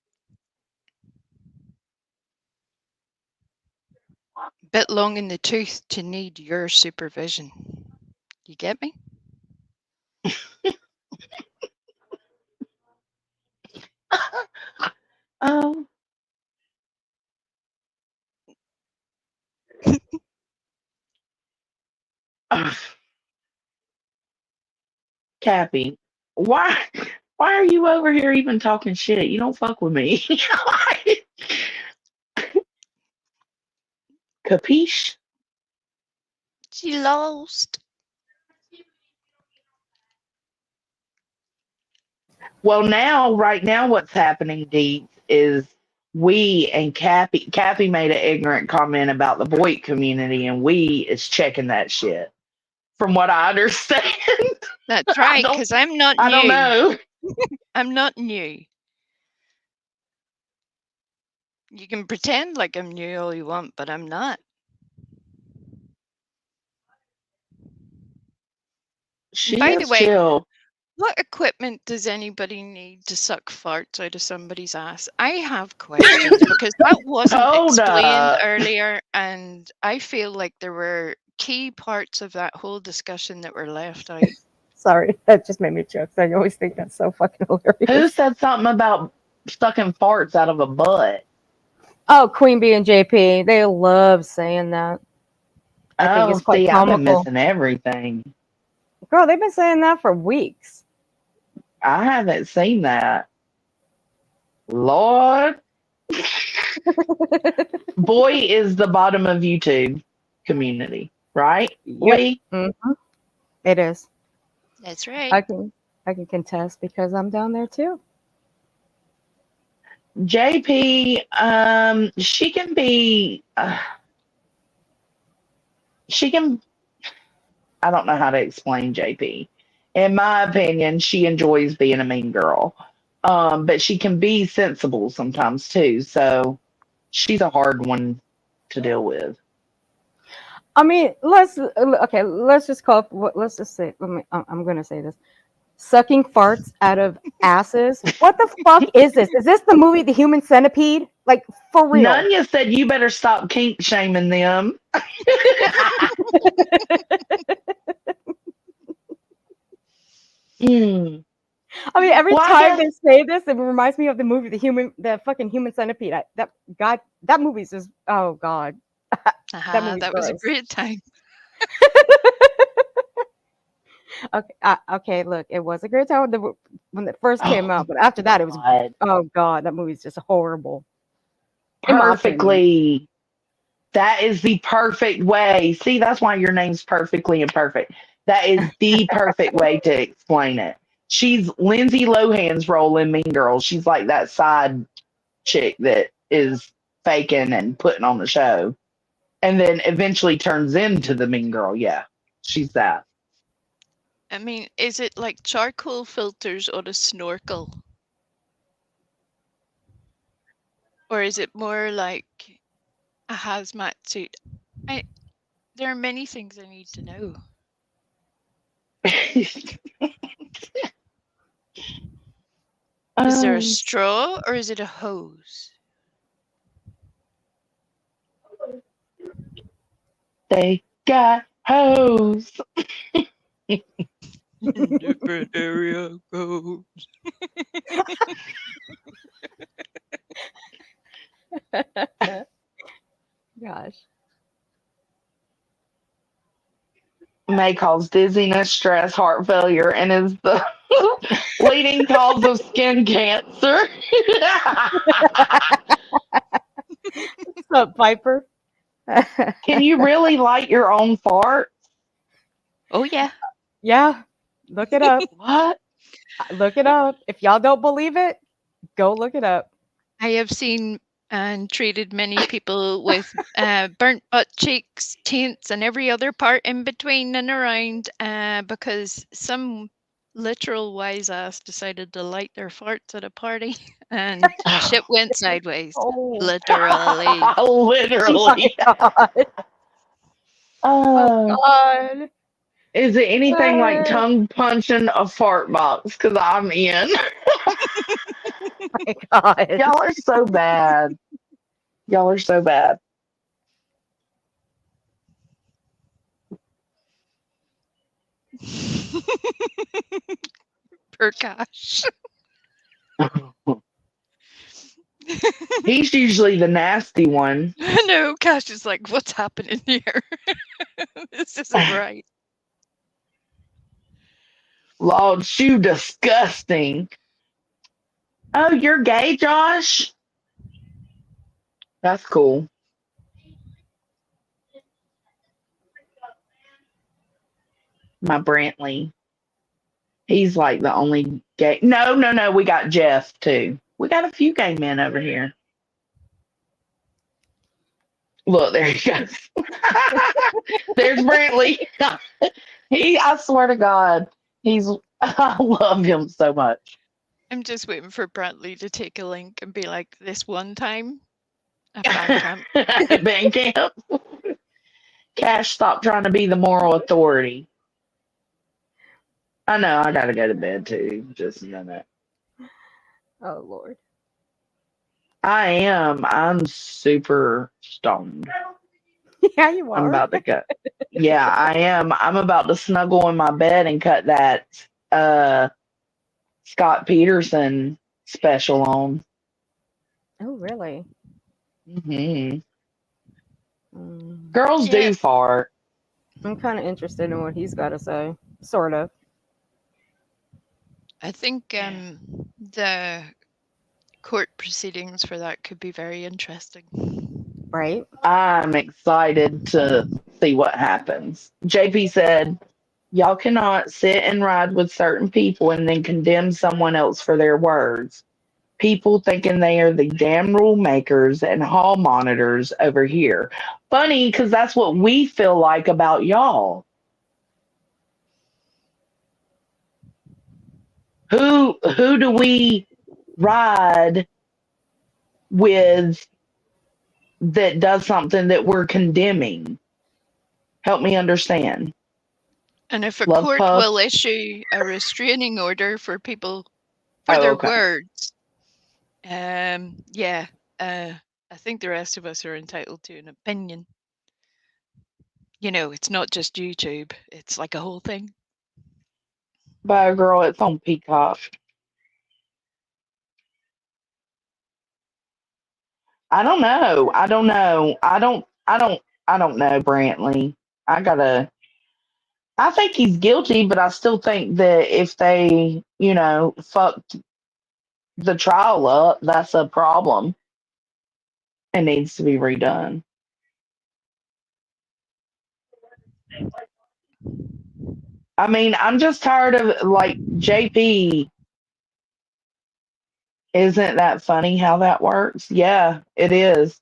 Speaker 5: Bit long in the tooth to need your supervision. You get me?
Speaker 1: Oh, Cappy, why? Why are you over here even talking shit? You don't fuck with me. Capiche?
Speaker 5: She lost.
Speaker 1: Well, now, right now, what's happening, Deep, is we and Cappy made an ignorant comment about the Voight community, and we is checking that shit. From what I understand,
Speaker 5: That's right, because I'm not
Speaker 1: I don't
Speaker 5: new.
Speaker 1: know.
Speaker 5: I'm not new. You can pretend like I'm new all you want, but I'm not.
Speaker 1: She
Speaker 5: By the
Speaker 1: is
Speaker 5: way,
Speaker 1: chill.
Speaker 5: what equipment does anybody need to suck farts out of somebody's ass? I have questions because that wasn't
Speaker 1: Hold
Speaker 5: explained
Speaker 1: up.
Speaker 5: earlier, and I feel like there were key parts of that whole discussion that were left out.
Speaker 6: Sorry, that just made me joke. I always think that's so fucking hilarious.
Speaker 1: Who said something about sucking farts out of a butt?
Speaker 6: Oh, Queen Bee and JP, they love saying that. I think
Speaker 1: Oh,
Speaker 6: it's quite
Speaker 1: see, I've been
Speaker 6: comical.
Speaker 1: missing everything.
Speaker 6: Girl, they've been saying that for weeks.
Speaker 1: I haven't seen that. Lord. Boy is the bottom of YouTube community, right?
Speaker 6: Yep.
Speaker 1: Lee?
Speaker 6: Mm-hmm. It is.
Speaker 5: That's right.
Speaker 6: I can contest because I'm down there too.
Speaker 1: JP, she can be, she can, I don't know how to explain JP. In my opinion, she enjoys being a mean girl. But she can be sensible sometimes too. So she's a hard one to deal with.
Speaker 6: I mean, let's just call. Let's just say. I'm gonna say this: sucking farts out of asses. What the fuck is this? Is this the movie The Human Centipede? Like for real?
Speaker 1: Nunya said you better stop kink shaming them. Mm.
Speaker 6: I mean, every
Speaker 1: Well, I
Speaker 6: time
Speaker 1: guess
Speaker 6: they say this, it reminds me of the movie the fucking Human Centipede. That movie's just oh god, that movie's
Speaker 5: That was a
Speaker 6: gross.
Speaker 5: great time.
Speaker 6: Okay, look, it was a great time when it first came
Speaker 1: oh,
Speaker 6: out, but after that, it was
Speaker 1: God.
Speaker 6: oh god, that movie's just horrible. In my opinion.
Speaker 1: Perfectly. That is the perfect way. See, that's why your name's Perfectly Imperfect. That is the perfect way to explain it. She's Lindsay Lohan's role in Mean Girls. She's like that side chick that is faking and putting on the show, and then eventually turns into the mean girl. Yeah, she's that.
Speaker 5: I mean, is it like charcoal filters on a snorkel? Or is it more like a hazmat suit? There are many things I need to know. Is there a straw or is it a hose?
Speaker 1: They got hose.
Speaker 5: Different area codes.
Speaker 6: Gosh.
Speaker 1: May cause dizziness, stress, heart failure, and is the leading cause of skin cancer.
Speaker 6: What's up, Piper?
Speaker 1: Can you really light your own fart?
Speaker 5: Oh, yeah.
Speaker 6: Yeah, look it up.
Speaker 1: What?
Speaker 6: Look it up. If y'all don't believe it, go look it up.
Speaker 5: I have seen and treated many people with burnt butt cheeks, taints, and every other part in between and around because some literal wise ass decided to light their farts at a party and shit went sideways.
Speaker 6: Oh,
Speaker 5: Literally.
Speaker 1: Literally.
Speaker 6: my God.
Speaker 1: Oh,
Speaker 6: God.
Speaker 1: is it anything like tongue punching a fart box? Because I'm in.
Speaker 6: My God.
Speaker 1: Y'all are so bad. Y'all are so bad.
Speaker 5: Perkash.
Speaker 1: He's usually the nasty one.
Speaker 5: No, Cash is like, what's happening here? This isn't right.
Speaker 1: Lord, you disgusting. Oh, you're gay, Josh? That's cool. My Brantley. He's like the only gay. No, no, no. We got Jeff too. We got a few gay men over here. Look, there he goes. There's Brantley. I swear to God, I love him so much.
Speaker 5: I'm just waiting for Brantley to take a link and be like, this one time at band camp.
Speaker 1: Band camp. Cash, stop trying to be the moral authority. I know, I gotta go to bed too. Just a minute.
Speaker 6: Oh Lord.
Speaker 1: I am. I'm super stoned.
Speaker 6: Yeah, you
Speaker 1: I'm
Speaker 6: are.
Speaker 1: about to go. Yeah, I am. I'm about to snuggle in my bed and cut that Scott Peterson special on.
Speaker 6: Oh really?
Speaker 1: Hmm.
Speaker 6: Mm.
Speaker 1: Girls
Speaker 5: Yeah,
Speaker 1: do fart.
Speaker 6: I'm kind of interested in what he's got to say. Sort of.
Speaker 5: I think the court proceedings for that could be very interesting.
Speaker 6: Right?
Speaker 1: I'm excited to see what happens. JP said, y'all cannot sit and ride with certain people and then condemn someone else for their words. People thinking they are the damn rule makers and hall monitors over here. Funny, because that's what we feel like about y'all. Who do we ride with that does something that we're condemning? Help me understand.
Speaker 5: And if a
Speaker 1: Love
Speaker 5: court
Speaker 1: pup.
Speaker 5: will issue a restraining order for people for
Speaker 1: Oh,
Speaker 5: their
Speaker 1: okay.
Speaker 5: words, yeah, I think the rest of us are entitled to an opinion. You know, it's not just YouTube; it's like a whole thing.
Speaker 1: Bye, girl. It's on Peacock. I don't know. I don't know. I don't know, Brantley. I gotta. I think he's guilty, but I still think that if they, fucked the trial up, that's a problem. It needs to be redone. I mean, I'm just tired of like JP. Isn't that funny how that works? Yeah, it is.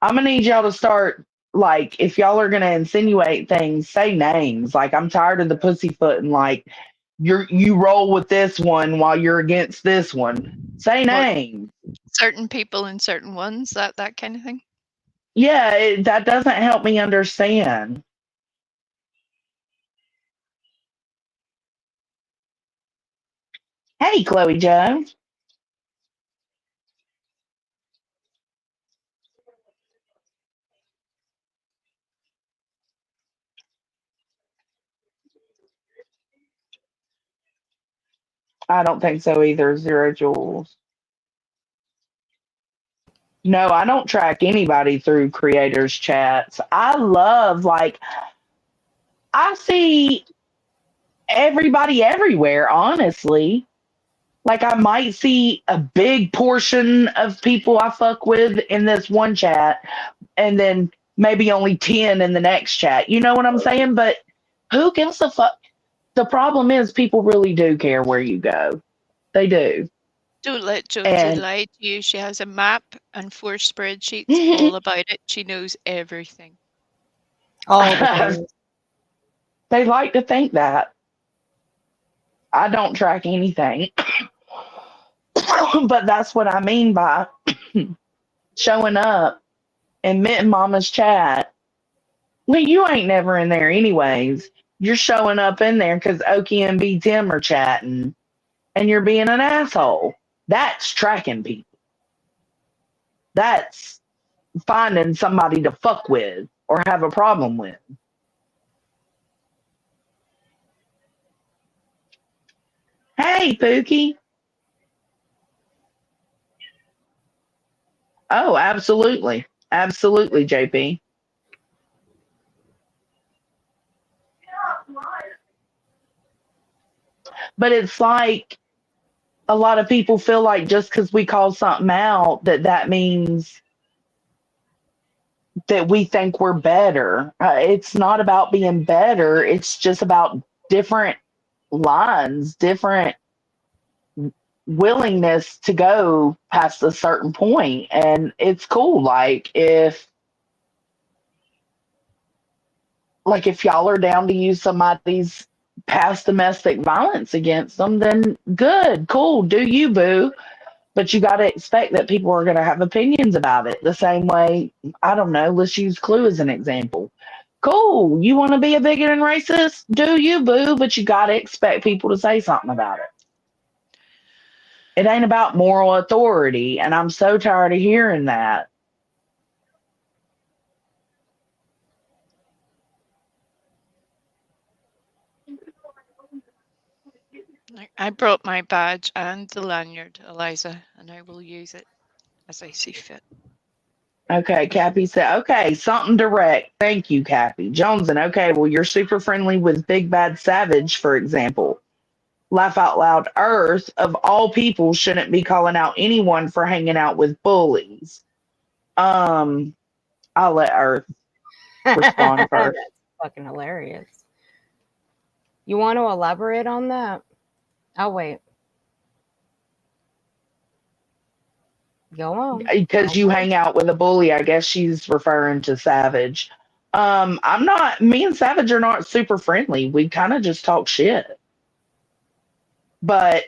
Speaker 1: I'm gonna need y'all to start like if y'all are gonna insinuate things, say names. Like I'm tired of the pussyfooting. Like you roll with this one while you're against this one. Say
Speaker 5: What
Speaker 1: names.
Speaker 5: certain people and certain ones, that kind of thing.
Speaker 1: Yeah, that doesn't help me understand. Hey, Chloe Jones. I don't think so either. Zero Jules. No, I don't track anybody through creators chats. I love like I see everybody everywhere, honestly. Like I might see a big portion of people I fuck with in this one chat and then maybe only 10 in the next chat. You know what I'm saying? But who gives a fuck? The problem is people really do care where you go. They do.
Speaker 5: Don't let Jonesy
Speaker 1: And
Speaker 5: lie to you. She has a map and 4 spreadsheets
Speaker 1: they
Speaker 5: all about it. She knows everything.
Speaker 6: All the things.
Speaker 1: like to think that. I don't track anything. But that's what I mean by showing up in Mitten Mama's chat. Well, you ain't never in there anyways. You're showing up in there because Okie and B Tim are chatting and you're being an asshole. That's tracking people. That's finding somebody to fuck with or have a problem with. Hey, Pookie. Oh, absolutely. Absolutely, JP. But it's like a lot of people feel like just because we call something out that means that we think we're better. It's not about being better. It's just about different lines, different willingness to go past a certain point. And it's cool. Like if like if y'all are down to use somebody's past domestic violence against them, then good, cool, do you, boo. But you got to expect that people are going to have opinions about it the same way. I don't know. Let's use Clue as an example. Cool. You want to be a bigot and racist? Do you, boo? But you got to expect people to say something about it. It ain't about moral authority. And I'm so tired of hearing that.
Speaker 5: I brought my badge and the lanyard, Eliza, and I will use it as I see fit.
Speaker 1: Okay, Cappy said, okay, something direct. Thank you, Cappy. Joneson, okay, well, you're super friendly with Big Bad Savage, for example. Laugh out loud, Earth, of all people, shouldn't be calling out anyone for hanging out with bullies. I'll let Earth respond first.
Speaker 6: That's fucking hilarious. You want to elaborate on that? I'll wait. Go on.
Speaker 1: Because you hang out with a bully, I guess she's referring to Savage. Me and Savage are not super friendly. We kind of just talk shit. But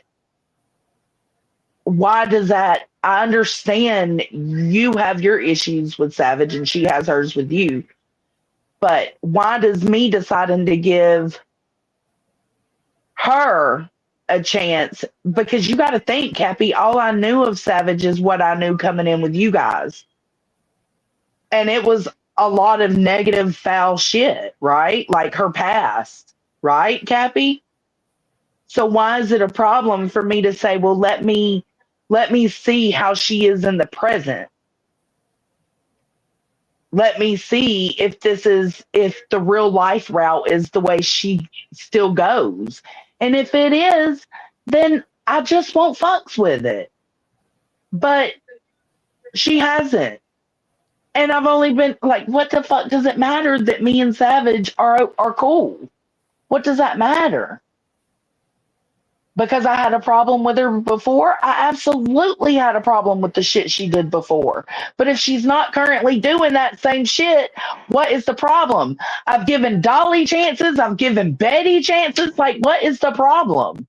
Speaker 1: why does that? I understand you have your issues with Savage and she has hers with you. But why does me deciding to give her a chance? Because you got to think, Cappy, all I knew of Savage is what I knew coming in with you guys. And it was a lot of negative, foul shit, right? Like her past, right, Cappy? So why is it a problem for me to say, well, let me see how she is in the present. Let me see if the real life route is the way she still goes. And if it is, then I just won't fucks with it. But she hasn't. And I've only been like, what the fuck does it matter that me and Savage are cool? What does that matter? Because I had a problem with her before? I absolutely had a problem with the shit she did before. But if she's not currently doing that same shit, what is the problem? I've given Dolly chances. I've given Betty chances. Like, what is the problem?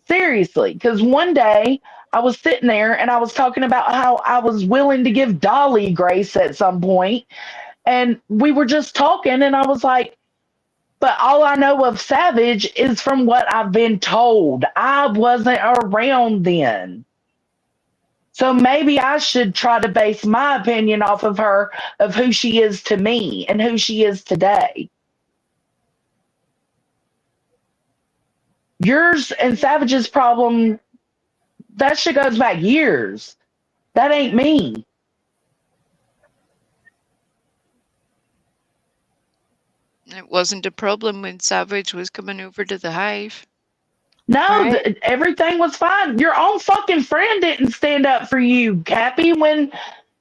Speaker 1: Seriously, because one day I was sitting there and I was talking about how I was willing to give Dolly grace at some point. And we were just talking, and I was like, but all I know of Savage is from what I've been told. I wasn't around then. So maybe I should try to base my opinion off of her, of who she is to me and who she is today. Yours and Savage's problem, that shit goes back years. That ain't me.
Speaker 5: It wasn't a problem when Savage was coming over to the hive.
Speaker 1: No,
Speaker 6: Right.
Speaker 1: everything was fine. Your own fucking friend didn't stand up for you, Cappy, when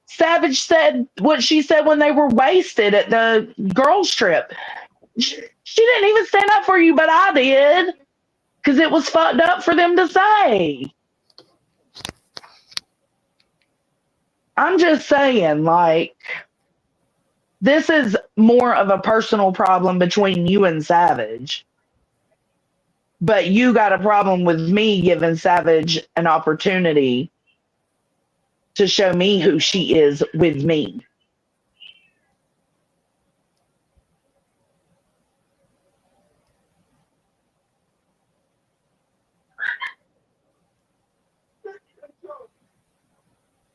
Speaker 1: Savage said what she said when they were wasted at the girls' trip. She didn't even stand up for you, but I did. Because it was fucked up for them to say. I'm just saying, like, this is more of a personal problem between you and Savage. But you got a problem with me giving Savage an opportunity to show me who she is with me.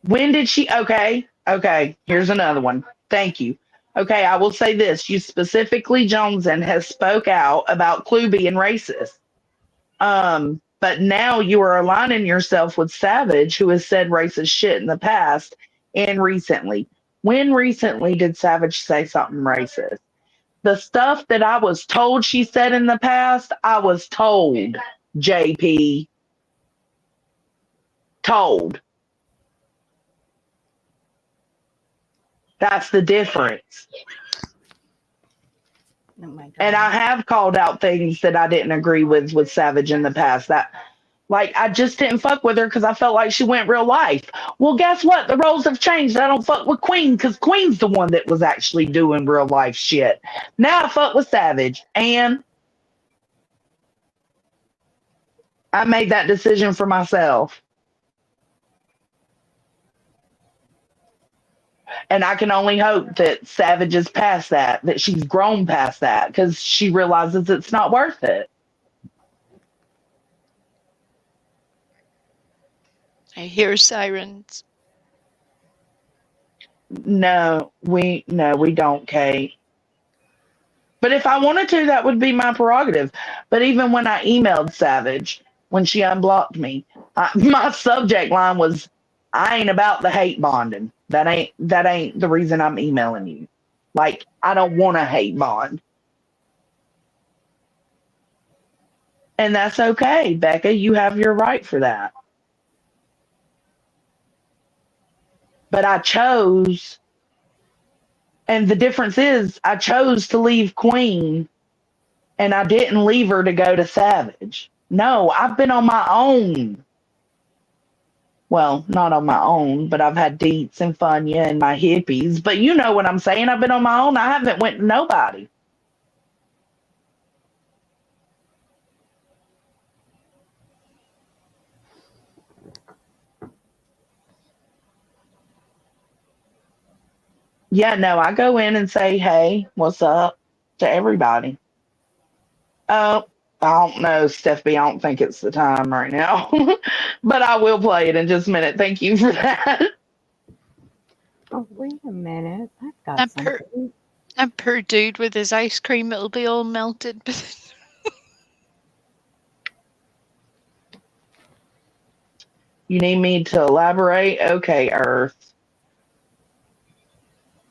Speaker 1: When did she? Okay, here's another one. Thank you. Okay, I will say this. You specifically, Joneson, has spoke out about Clue being racist. But now you are aligning yourself with Savage, who has said racist shit in the past and recently. When recently did Savage say something racist? The stuff that I was told she said in the past, I was told, JP. Told. That's the difference.
Speaker 6: Oh my God.
Speaker 1: And I have called out things that I didn't agree with Savage in the past. Like, I just didn't fuck with her because I felt like she went real life. Well, guess what? The roles have changed. I don't fuck with Queen because Queen's the one that was actually doing real life shit. Now I fuck with Savage. And I made that decision for myself. And I can only hope that Savage is past that she's grown past that because she realizes it's not worth it.
Speaker 5: I hear sirens.
Speaker 1: No, we don't, Kate. But if I wanted to, that would be my prerogative. But even when I emailed Savage, when she unblocked me, my subject line was, "I ain't about the hate bonding. That ain't the reason I'm emailing you. Like, I don't want to hate bond." And that's okay, Becca. You have your right for that. But I chose, and the difference is I chose to leave Queen and I didn't leave her to go to Savage. No, I've been on my own. Well, not on my own, but I've had deets and Funya and my hippies. But you know what I'm saying. I've been on my own. I haven't went to nobody. Yeah, no, I go in and say, "Hey, what's up?" to everybody. Oh, I don't know, Stephanie. I don't think it's the time right now. But I will play it in just a minute. Thank you for that.
Speaker 6: Oh, wait a minute. I've got
Speaker 5: That per,
Speaker 6: something.
Speaker 5: that poor dude with his ice cream, it'll be all melted.
Speaker 1: You need me to elaborate? Okay, Earth.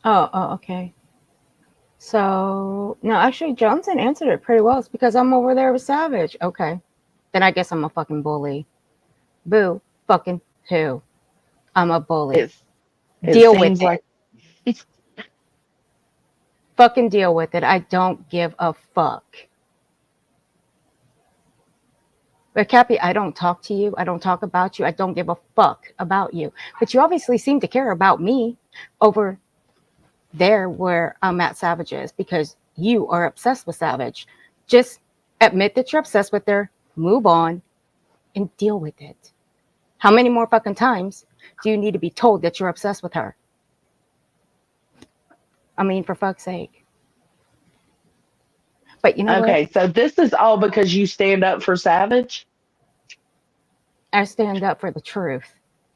Speaker 6: Oh, okay. So, no, actually, Johnson answered it pretty well. It's because I'm over there with Savage. Okay. Then I guess I'm a fucking bully. Boo. Fucking who? I'm a bully.
Speaker 1: It
Speaker 6: Deal with
Speaker 1: seems
Speaker 6: it.
Speaker 1: like
Speaker 6: Fucking deal with it. I don't give a fuck. But Cappy, I don't talk to you. I don't talk about you. I don't give a fuck about you. But you obviously seem to care about me over there where I'm at Savage's because you are obsessed with Savage. Just admit that you're obsessed with her, move on, and deal with it. How many more fucking times do you need to be told that you're obsessed with her? I mean, for fuck's sake. But you know what?
Speaker 1: okay, so this is all because you stand up for Savage?
Speaker 6: I stand up for the truth.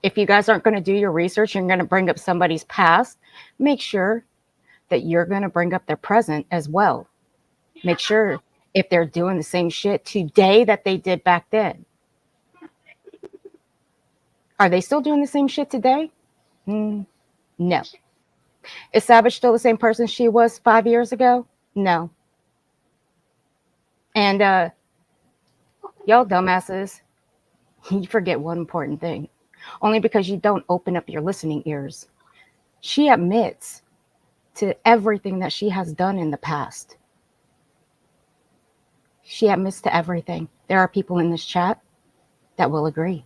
Speaker 6: If you guys aren't going to do your research and you're going to bring up somebody's past, make sure that you're going to bring up their present as well. Make sure if they're doing the same shit today that they did back then. Are they still doing the same shit today? No. Is Savage still the same person she was 5 years ago? No. And y'all dumbasses, you forget one important thing. Only because you don't open up your listening ears. She admits to everything that she has done in the past. She admits to everything. There are people in this chat that will agree.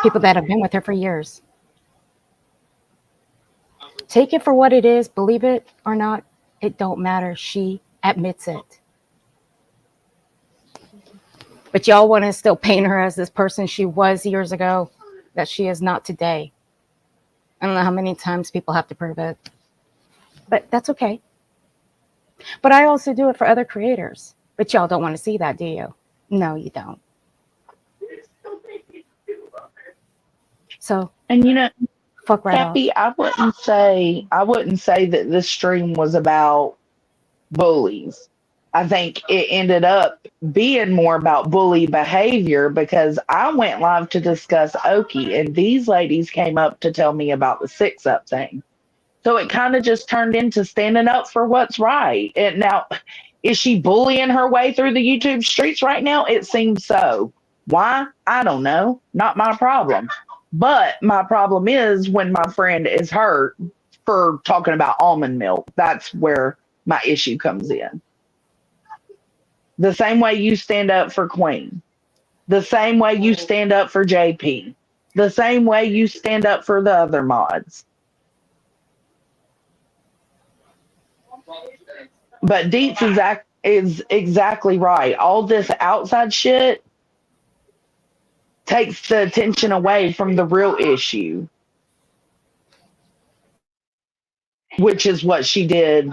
Speaker 6: People that have been with her for years. Take it for what it is, believe it or not, it don't matter. She admits it. But y'all want to still paint her as this person she was years ago, that she is not today. I don't know how many times people have to prove it. But that's okay. But I also do it for other creators. But y'all don't want to see that, do you? No, you don't. So,
Speaker 1: And you know,
Speaker 6: fuck right off.
Speaker 1: Cappy, I wouldn't say that this stream was about bullies. I think it ended up being more about bully behavior because I went live to discuss Oki and these ladies came up to tell me about the 6-up thing. So it kind of just turned into standing up for what's right. And now, is she bullying her way through the YouTube streets right now? It seems so. Why? I don't know. Not my problem. But my problem is when my friend is hurt for talking about almond milk. That's where my issue comes in. The same way you stand up for Queen. The same way you stand up for JP. The same way you stand up for the other mods. But Deets is exactly right. All this outside shit takes the attention away from the real issue, which is what she did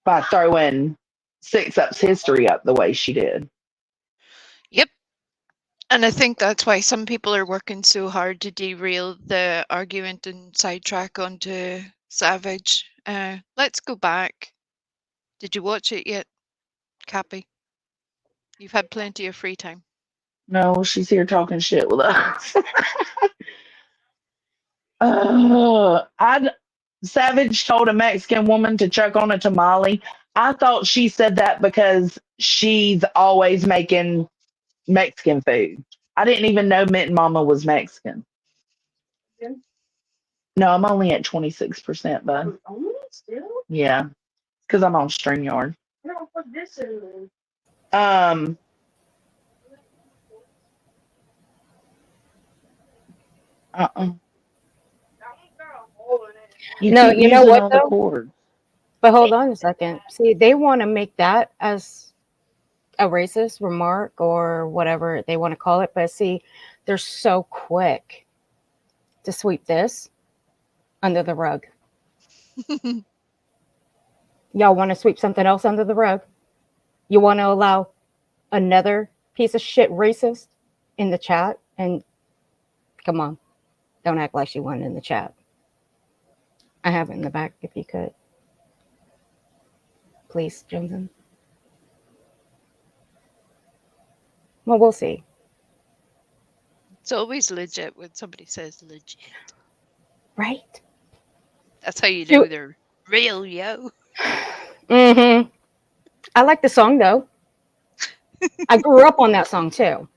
Speaker 1: by throwing Six Up's history up the way she did.
Speaker 5: Yep. And I think that's why some people are working so hard to derail the argument and sidetrack onto Savage. Let's go back. Did you watch it yet, Cappy? You've had plenty of free time.
Speaker 1: No, she's here talking shit with us. Savage told a Mexican woman to chuck on a tamale. I thought she said that because she's always making Mexican food. I didn't even know Mint Mama was Mexican. No, I'm only at 26%, bud. Yeah, because I'm on StreamYard. Um, uh-uh.
Speaker 6: No,
Speaker 1: keep
Speaker 6: you know
Speaker 1: using
Speaker 6: what
Speaker 1: all the
Speaker 6: though?
Speaker 1: cords.
Speaker 6: But hold on a second. See, they want to make that as a racist remark or whatever they want to call it. But see, they're so quick to sweep this under the rug. Y'all want to sweep something else under the rug? You want to allow another piece of shit racist in the chat? And come on, don't act like she wasn't in the chat. I have it in the back if you could. Please, Johnson. Well, we'll see.
Speaker 5: It's always legit when somebody says legit.
Speaker 6: Right?
Speaker 5: That's how you know they're real, yo.
Speaker 6: Mm-hmm. I like the song, though. I grew up on that song, too.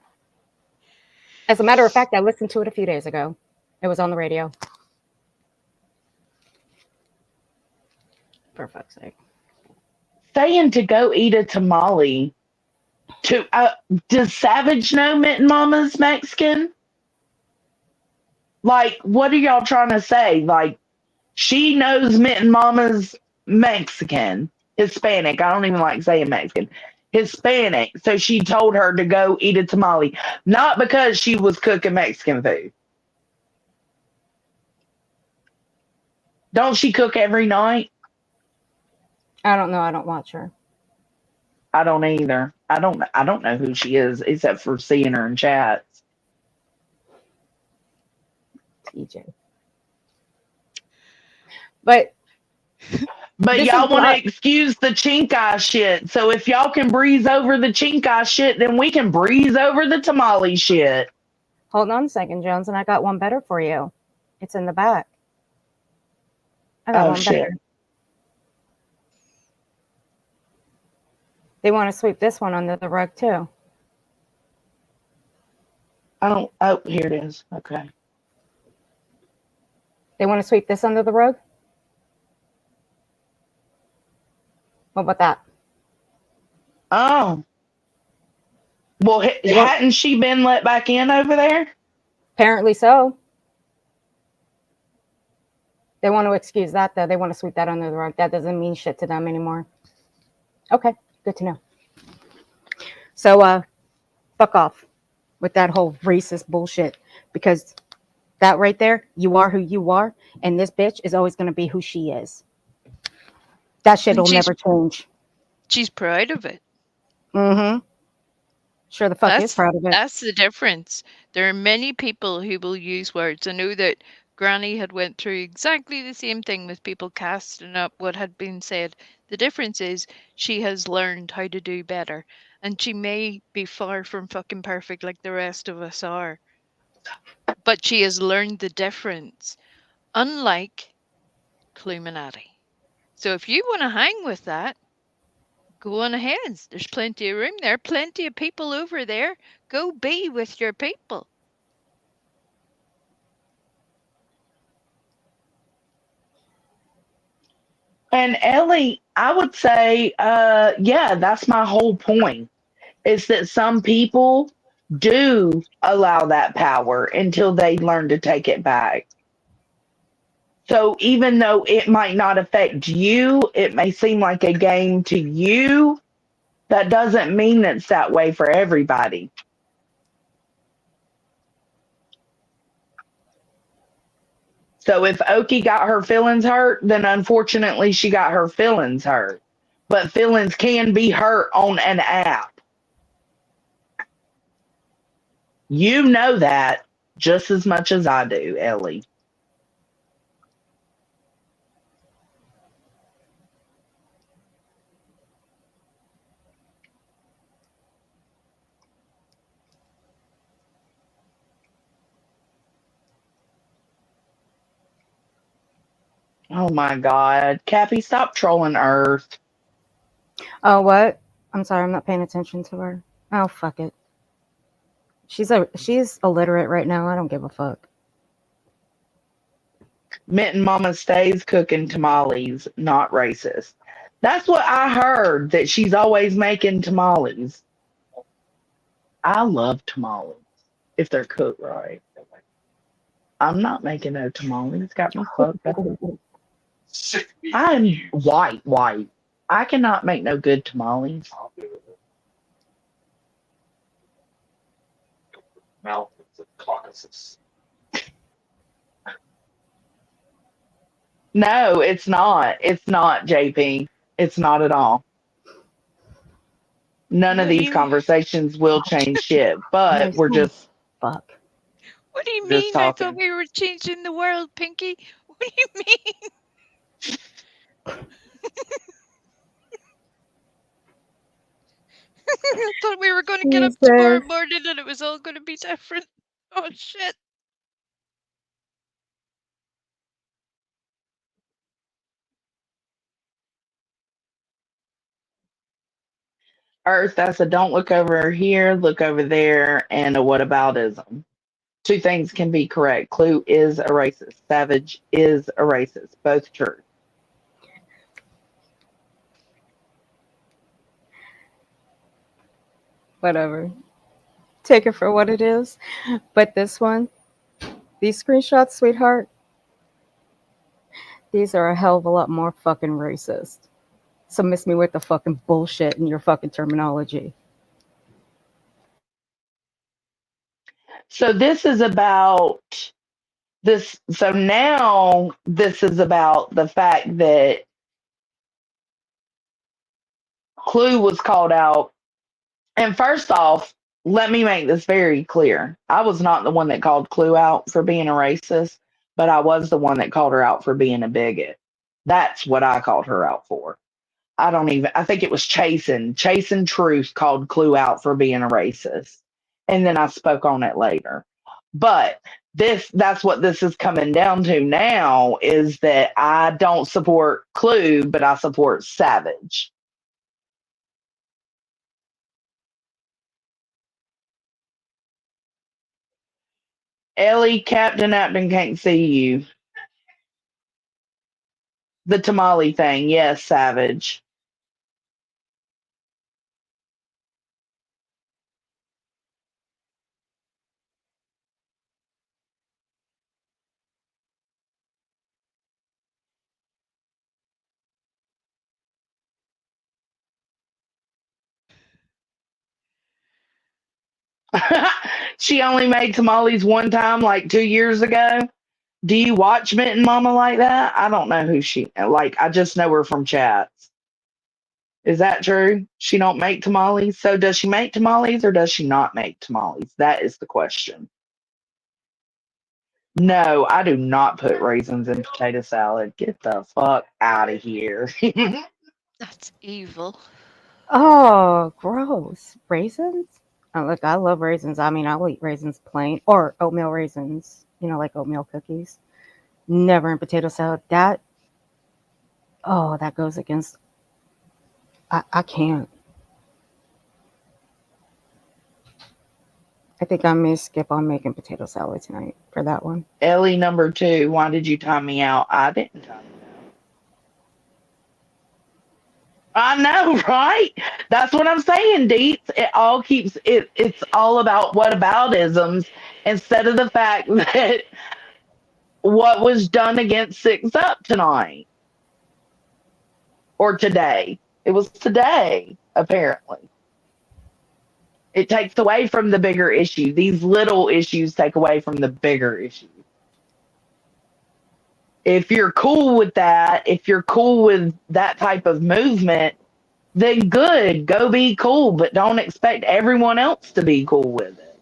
Speaker 6: As a matter of fact, I listened to it a few days ago. It was on the radio. For fuck's sake.
Speaker 1: Saying to go eat a tamale. Does Savage know Mint Mama's Mexican? Like, what are y'all trying to say? Like, she knows Mint Mama's Mexican, Hispanic. I don't even like saying Mexican. Hispanic. So she told her to go eat a tamale, not because she was cooking Mexican food. Don't she cook every night?
Speaker 6: I don't know. I don't watch her.
Speaker 1: I don't either. I don't know who she is except for seeing her in chats.
Speaker 6: TJ. But
Speaker 1: y'all want to excuse the chink eye shit. So if y'all can breeze over the chink eye shit, then we can breeze over the tamale shit.
Speaker 6: Hold on a second, Jones, and I got one better for you. It's in the back. I got one
Speaker 1: shit.
Speaker 6: better. They want to sweep this one under the rug too.
Speaker 1: Oh, here it is. Okay.
Speaker 6: They want to sweep this under the rug? What about that?
Speaker 1: Oh. Well, hadn't she been let back in over there?
Speaker 6: Apparently so. They want to excuse that, though. They want to sweep that under the rug. That doesn't mean shit to them anymore. Okay, good to know. So, fuck off with that whole racist bullshit. Because that right there, you are who you are, and this bitch is always going to be who she is. That shit will never change.
Speaker 5: She's proud of it.
Speaker 6: Mm-hmm. Sure the fuck is proud of it.
Speaker 5: That's the difference. There are many people who will use words. I know that Granny had went through exactly the same thing with people casting up what had been said. The difference is she has learned how to do better. And she may be far from fucking perfect like the rest of us are. But she has learned the difference. Unlike Cluminati. So if you want to hang with that, go on ahead. There's plenty of room there. Plenty of people over there. Go be with your people.
Speaker 1: And Ellie, I would say, yeah, that's my whole point. Is that some people do allow that power until they learn to take it back. So even though it might not affect you, it may seem like a game to you. That doesn't mean it's that way for everybody. So if Oki got her feelings hurt, then unfortunately she got her feelings hurt. But feelings can be hurt on an app. You know that just as much as I do, Ellie. Oh my God. Cappy, stop trolling Earth.
Speaker 6: Oh, what? I'm sorry, I'm not paying attention to her. Oh, fuck it. She's illiterate right now. I don't give a fuck.
Speaker 1: Mitten Mama stays cooking tamales, not racist. That's what I heard, that she's always making tamales. I love tamales if they're cooked right. I'm not making no tamales. Got me fucked up. I'm white. I cannot make no good tamales.
Speaker 8: Mountains of Caucasus.
Speaker 1: No, it's not. It's not, JP. It's not at all. None of
Speaker 5: What do
Speaker 1: these
Speaker 5: you
Speaker 1: conversations will change shit, but we're just
Speaker 6: Fuck.
Speaker 5: What do you
Speaker 1: just
Speaker 5: mean? I thought
Speaker 1: talking.
Speaker 5: we were changing the world, Pinky. What do you mean? I thought we were going to get up tomorrow
Speaker 6: Jesus.
Speaker 5: morning and it was all going to be different. Oh shit.
Speaker 1: Earth, that's a don't look over here, look over there, and a whataboutism. Two things can be correct. Clue is a racist. Savage is a racist. Both true.
Speaker 6: Whatever. Take it for what it is. But this one, these screenshots, sweetheart, these are a hell of a lot more fucking racist. So miss me with the fucking bullshit in your fucking terminology.
Speaker 1: So this is about this. So now this is about the fact that Clue was called out. And first off, let me make this very clear. I was not the one that called Clue out for being a racist, but I was the one that called her out for being a bigot. That's what I called her out for. I think it was Chasin Truth called Clue out for being a racist. And then I spoke on it later. But that's what this is coming down to now, is that I don't support Clue, but I support Savage. Ellie, Captain Apton can't see you. The tamale thing, yes, Savage. She only made tamales one time, like 2 years ago. Do you watch Mitten Mama like that? I don't know who she like. I just know her from chats. Is that true? She don't make tamales. So does she make tamales or does she not make tamales? That is the question. No, I do not put raisins in potato salad. Get the fuck out of here.
Speaker 5: That's evil.
Speaker 6: Oh, gross. Raisins? Oh, look, I love raisins. I mean, I'll eat raisins plain or oatmeal raisins, like oatmeal cookies. Never in potato salad. That goes against. I can't. I think I may skip on making potato salad tonight for that one.
Speaker 1: Ellie number 2, why did you time me out? I didn't time you I know, right? That's what I'm saying, Deets. It all keeps it's all about whataboutisms instead of the fact that what was done against Six Up tonight or today. It was today, apparently. It takes away from the bigger issue. These little issues take away from the bigger issue. If you're cool with that, if you're cool with that type of movement, then good, go be cool, but don't expect everyone else to be cool with it.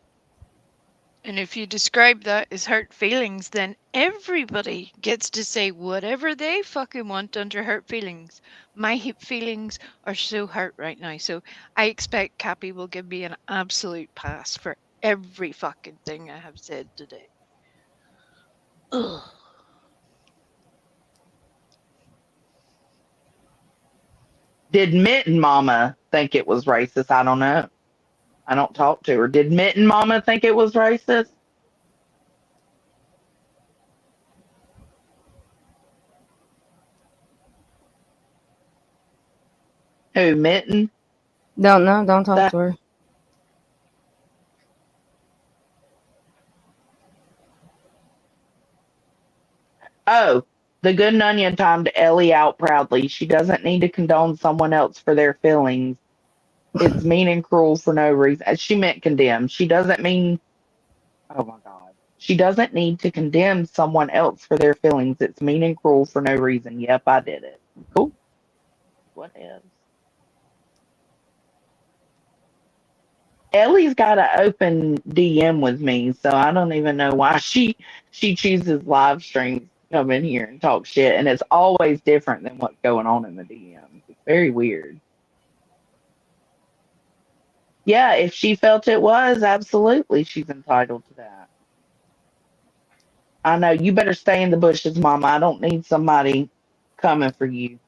Speaker 5: And if you describe that as hurt feelings, then everybody gets to say whatever they fucking want under hurt feelings. My feelings are so hurt right now. So I expect Cappy will give me an absolute pass for every fucking thing I have said today. Ugh.
Speaker 1: Did Mitten Mama think it was racist? I don't know. I don't talk to her. Did Mitten Mama think it was racist? Who, Mitten?
Speaker 6: Don't know. Don't talk
Speaker 1: That
Speaker 6: to her.
Speaker 1: Oh, the good Nunya timed Ellie out proudly. She doesn't need to condone someone else for their feelings. It's mean and cruel for no reason. She meant condemn. She doesn't mean, oh my God. She doesn't need to condemn someone else for their feelings. It's mean and cruel for no reason. Yep, I did it. Cool. What else? Ellie's got an open DM with me, so I don't even know why she chooses live streams to come in here and talk shit, and it's always different than what's going on in the DMs. It's very weird. Yeah, if she felt it was, absolutely, she's entitled to that. I know you better stay in the bushes, Mama. I don't need somebody coming for you.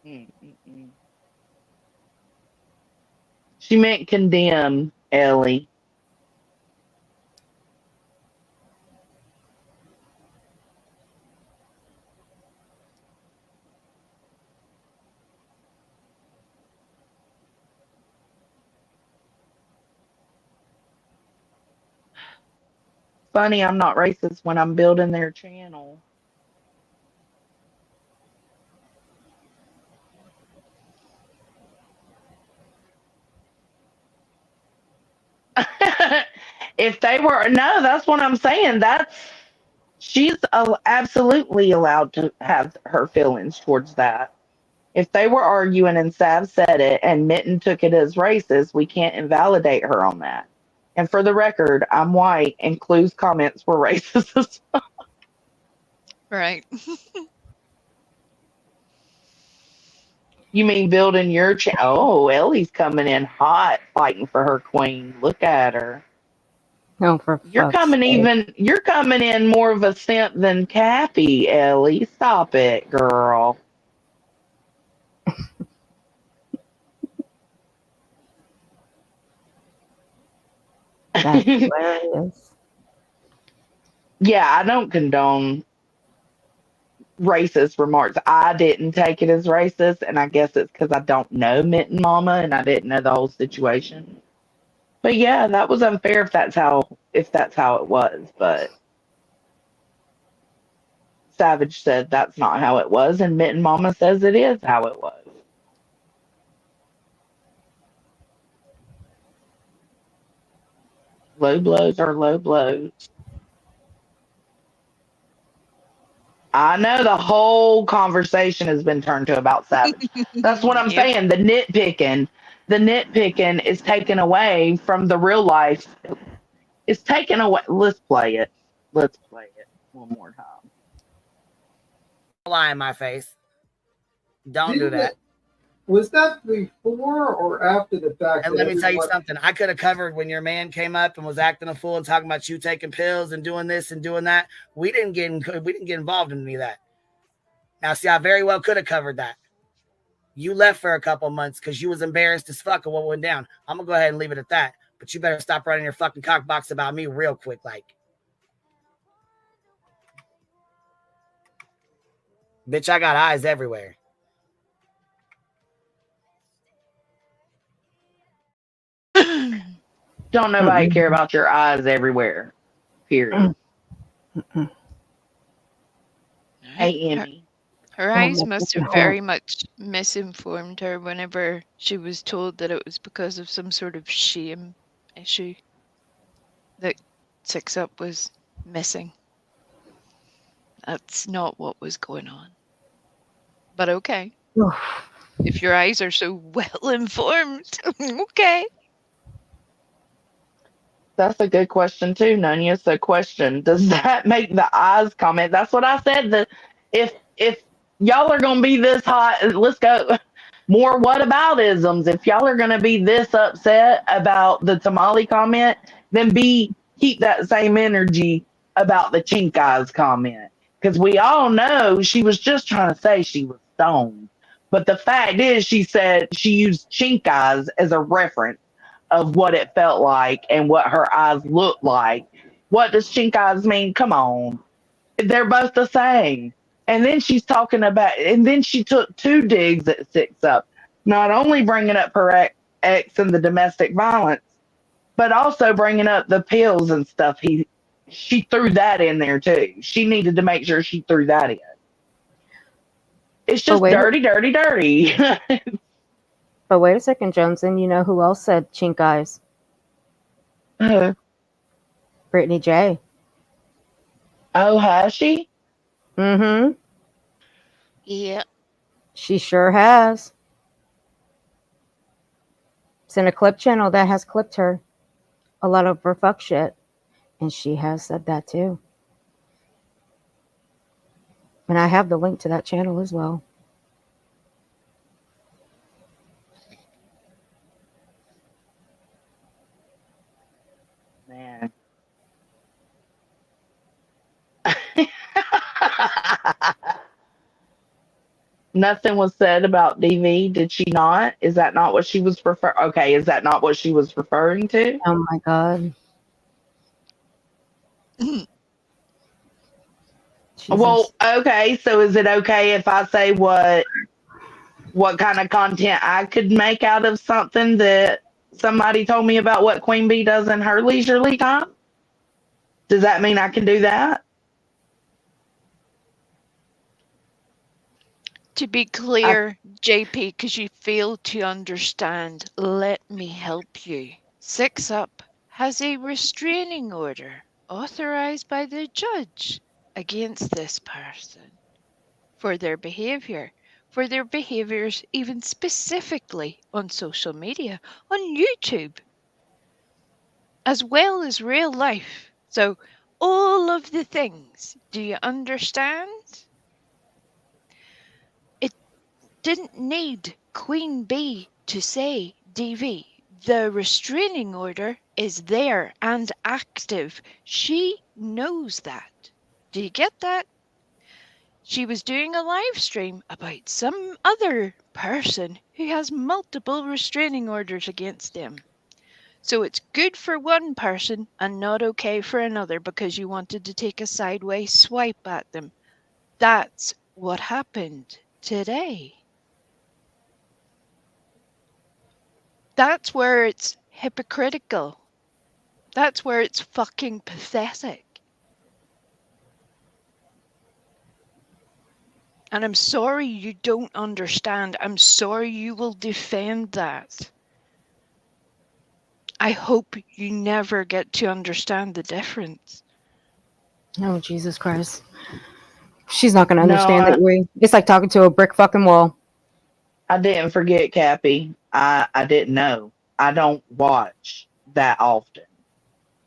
Speaker 1: Mm-mm-mm. She meant condemn, Ellie. Funny, I'm not racist when I'm building their channel. If they were, no, that's what I'm saying. That's she's absolutely allowed to have her feelings towards that. If they were arguing and Sav said it and Mitten took it as racist, we can't invalidate her on that. And for the record, I'm white and Clue's comments were racist as well.
Speaker 5: Right.
Speaker 1: You mean building your channel? Oh, Ellie's coming in hot, fighting for her queen. Look at her.
Speaker 6: Oh, for
Speaker 1: You're
Speaker 6: fuck's sake.
Speaker 1: you're coming in more of a simp than Cappy, Ellie. Stop it, girl.
Speaker 6: That's hilarious.
Speaker 1: Yeah, I don't condone racist remarks. I didn't take it as racist, and I guess it's because I don't know Mitten Mama and I didn't know the whole situation. But yeah, that was unfair if that's how it was. But Savage said that's not how it was, and Mitten Mama says it is how it was. Low blows are low blows. I know the whole conversation has been turned to about Savage. That's what I'm
Speaker 5: Yep.
Speaker 1: saying. The nitpicking is taken away from the real life. It's taken away. Let's play it. Let's play it one more time.
Speaker 3: Lie in my face. Don't do
Speaker 7: Didn't
Speaker 3: that.
Speaker 7: it- Was that before or after the fact?
Speaker 3: And
Speaker 7: that
Speaker 3: let me tell you
Speaker 7: everyone-
Speaker 3: something. I could have covered when your man came up and was acting a fool and talking about you taking pills and doing this and doing that. We didn't get involved in any of that. Now, see, I very well could have covered that. You left for a couple months because you was embarrassed as fuck of what went down. I'm gonna go ahead and leave it at that. But you better stop running your fucking cock box about me real quick, like. Bitch, I got eyes everywhere.
Speaker 1: Don't nobody care about your eyes everywhere. Period. Hey, Emmy.
Speaker 5: Her
Speaker 6: Oh,
Speaker 5: eyes
Speaker 6: my
Speaker 5: must
Speaker 6: fucking
Speaker 5: have very much misinformed her whenever she was told that it was because of some sort of shame issue that 6up was missing. That's not what was going on. But okay. If your eyes are so well informed, okay.
Speaker 1: That's a good question too, Nunya. So, question: does that make the eyes comment? That's what I said. That if y'all are gonna be this hot, let's go more whataboutisms. If y'all are gonna be this upset about the tamale comment, then keep that same energy about the chink eyes comment. Because we all know she was just trying to say she was stoned. But the fact is, she said she used chink eyes as a reference of what it felt like and what her eyes looked like. What does chink eyes mean? Come on. They're both the same. And then she's talking about, and then she took two digs at 6up, not only bringing up her ex and the domestic violence, but also bringing up the pills and stuff. She threw that in there too. She needed to make sure she threw that in. It's
Speaker 6: But
Speaker 1: just
Speaker 6: wait,
Speaker 1: dirty, dirty, dirty.
Speaker 6: but wait a second, Johnson. You know who else said chink eyes?
Speaker 1: Oh,
Speaker 6: Brittany J.
Speaker 1: has she?
Speaker 6: Mm-hmm.
Speaker 5: Yeah.
Speaker 6: She sure has. It's in a clip channel that has clipped her. A lot of her fuck shit. And she has said that too. And I have the link to that channel as well.
Speaker 1: Man. Nothing was said about DV, did she not? Is that not what she was Okay, is that not what she was referring to?
Speaker 6: Oh my God.
Speaker 1: Well,
Speaker 6: Jesus.
Speaker 1: okay, so is it okay if I say what kind of content I could make out of something that somebody told me about what Queen Bee does in her leisurely time? Does that mean I can do that?
Speaker 5: To be clear, JP, because you fail to understand, let me help you. 6up has a restraining order authorized by the judge against this person for their behavior, even specifically on social media, on YouTube, as well as real life. So all of the things, do you understand? Didn't need Queen Bee to say DV. The restraining order is there and active. She knows that. Do you get that? She was doing a live stream about some other person who has multiple restraining orders against them. So it's good for one person and not okay for another because you wanted to take a sideways swipe at them. That's what happened today. That's where it's hypocritical. That's where it's fucking pathetic. And I'm sorry you don't understand. I'm sorry you will defend that. I hope you never get to understand the difference.
Speaker 6: Oh, Jesus Christ. She's not going to
Speaker 1: No,
Speaker 6: understand that way. It's like talking to a brick fucking wall.
Speaker 1: I didn't forget, Cappy. I didn't know. I don't watch that often.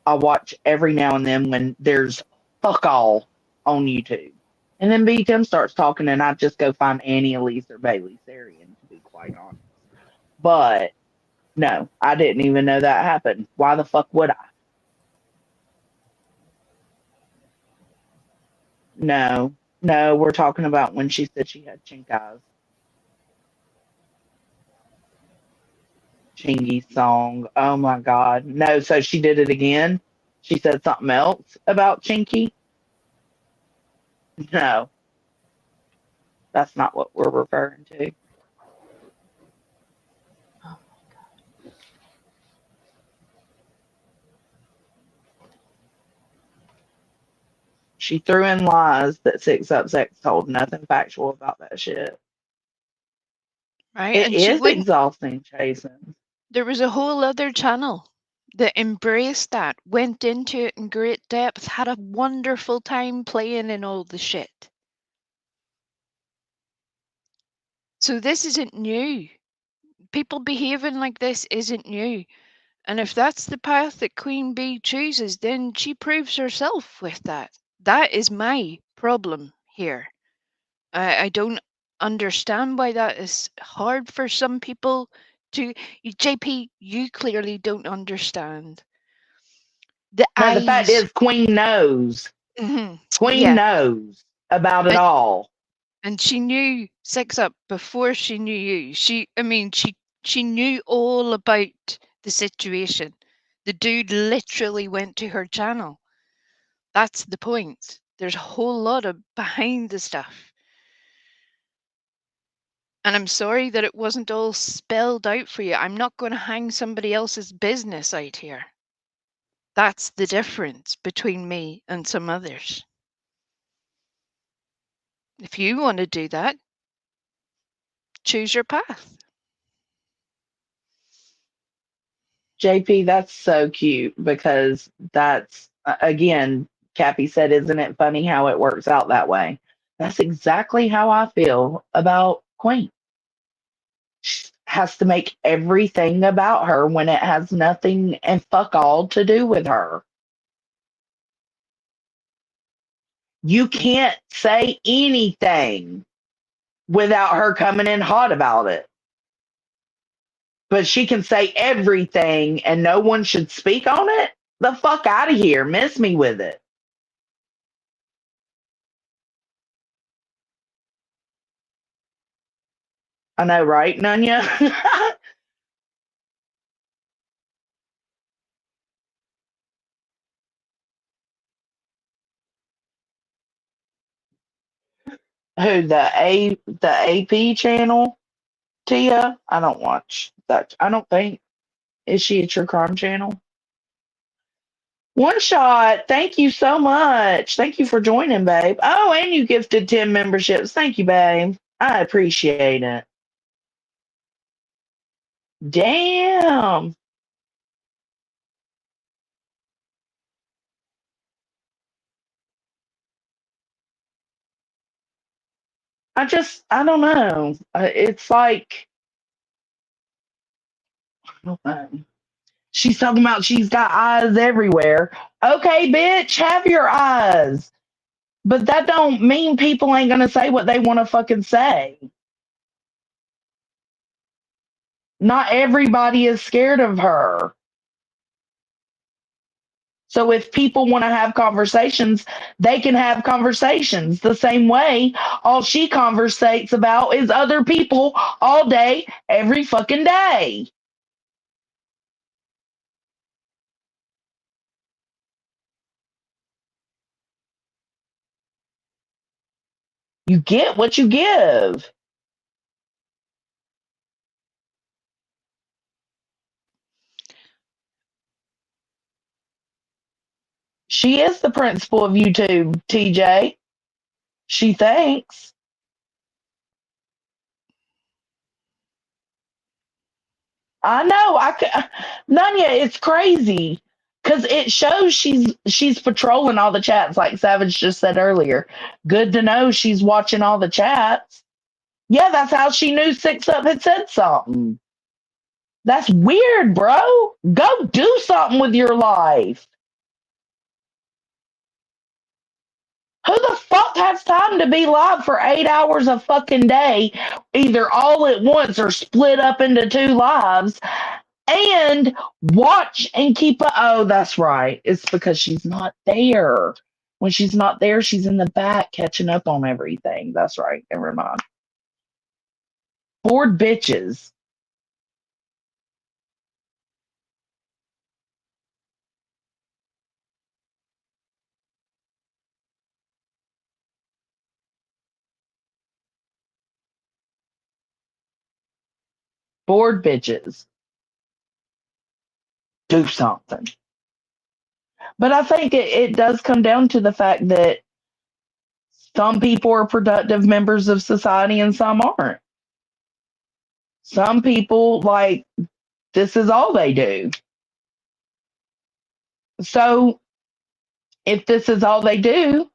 Speaker 1: I watch every now and then when there's fuck all on YouTube. And then B Tim starts talking and I just go find Annie Elise or Bailey Sarian, to be quite honest. But no, I didn't even know that happened. Why the fuck would I? No, we're talking about when she said she had chink eyes. Chingy song. Oh my God. No, so she did it again. She said something else about Chinky. No, that's not what we're referring to. She threw in lies that Six Up Sex told. Nothing factual about that shit.
Speaker 5: right?
Speaker 1: It
Speaker 5: And she
Speaker 1: is
Speaker 5: wouldn't.
Speaker 1: exhausting, Jason.
Speaker 5: There was a whole other channel that embraced that, went into it in great depth, had a wonderful time playing in all the shit. So this isn't new. People behaving like this isn't new. And if that's the path that Queen Bee chooses, then she proves herself with that. That is my problem here. I don't understand why that is hard for some people to. JP, you clearly don't understand. The
Speaker 1: No, the fact
Speaker 5: eyes.
Speaker 1: is, Queen knows. Queen
Speaker 5: Yeah.
Speaker 1: knows about it
Speaker 5: And,
Speaker 1: all.
Speaker 5: and she knew Six Up before she knew you. She knew all about the situation. The dude literally went to her channel. That's the point. There's a whole lot of behind the stuff. And I'm sorry that it wasn't all spelled out for you. I'm not going to hang somebody else's business out here. That's the difference between me and some others. If you want to do that, choose your path.
Speaker 1: JP, that's so cute because that's, again, Cappy said, isn't it funny how it works out that way? That's exactly how I feel about Queen. She has to make everything about her when it has nothing and fuck all to do with her. You can't say anything without her coming in hot about it. But she can say everything and no one should speak on it? The fuck out of here. Miss me with it. I know, right, Nunya? Who, the AP channel? Tia? I don't watch that. I don't think. Is she a true crime channel? One shot. Thank you so much. Thank you for joining, babe. Oh, and you gifted 10 memberships. Thank you, babe. I appreciate it. Damn. I don't know. It's like, I don't know. She's talking about she's got eyes everywhere. Okay, bitch, have your eyes. But that don't mean people ain't gonna say what they want to fucking say. Not everybody is scared of her. So if people want to have conversations, they can have conversations the same way. All she conversates about is other people all day, every fucking day. You get what you give. She is the principal of YouTube, TJ. She thinks. I know. Nanya, it's crazy because it shows she's patrolling all the chats, like Savage just said earlier. Good to know she's watching all the chats. Yeah, that's how she knew Six Up had said something. That's weird, bro. Go do something with your life. Who the fuck has time to be live for 8 hours a fucking day, either all at once or split up into two lives, and watch and keep up? Oh, that's right. It's because she's not there. When she's not there, she's in the back catching up on everything. That's right. Never mind. Bored bitches. Bored bitches. Do something. But I think it does come down to the fact that some people are productive members of society and some aren't. Some people, like, this is all they do. So if this is all they do,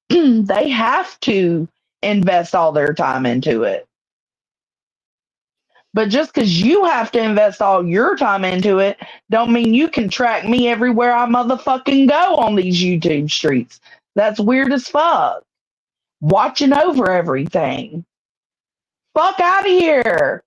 Speaker 1: they have to invest all their time into it. But just because you have to invest all your time into it, don't mean you can track me everywhere I motherfucking go on these YouTube streets. That's weird as fuck. Watching over everything. Fuck out of here.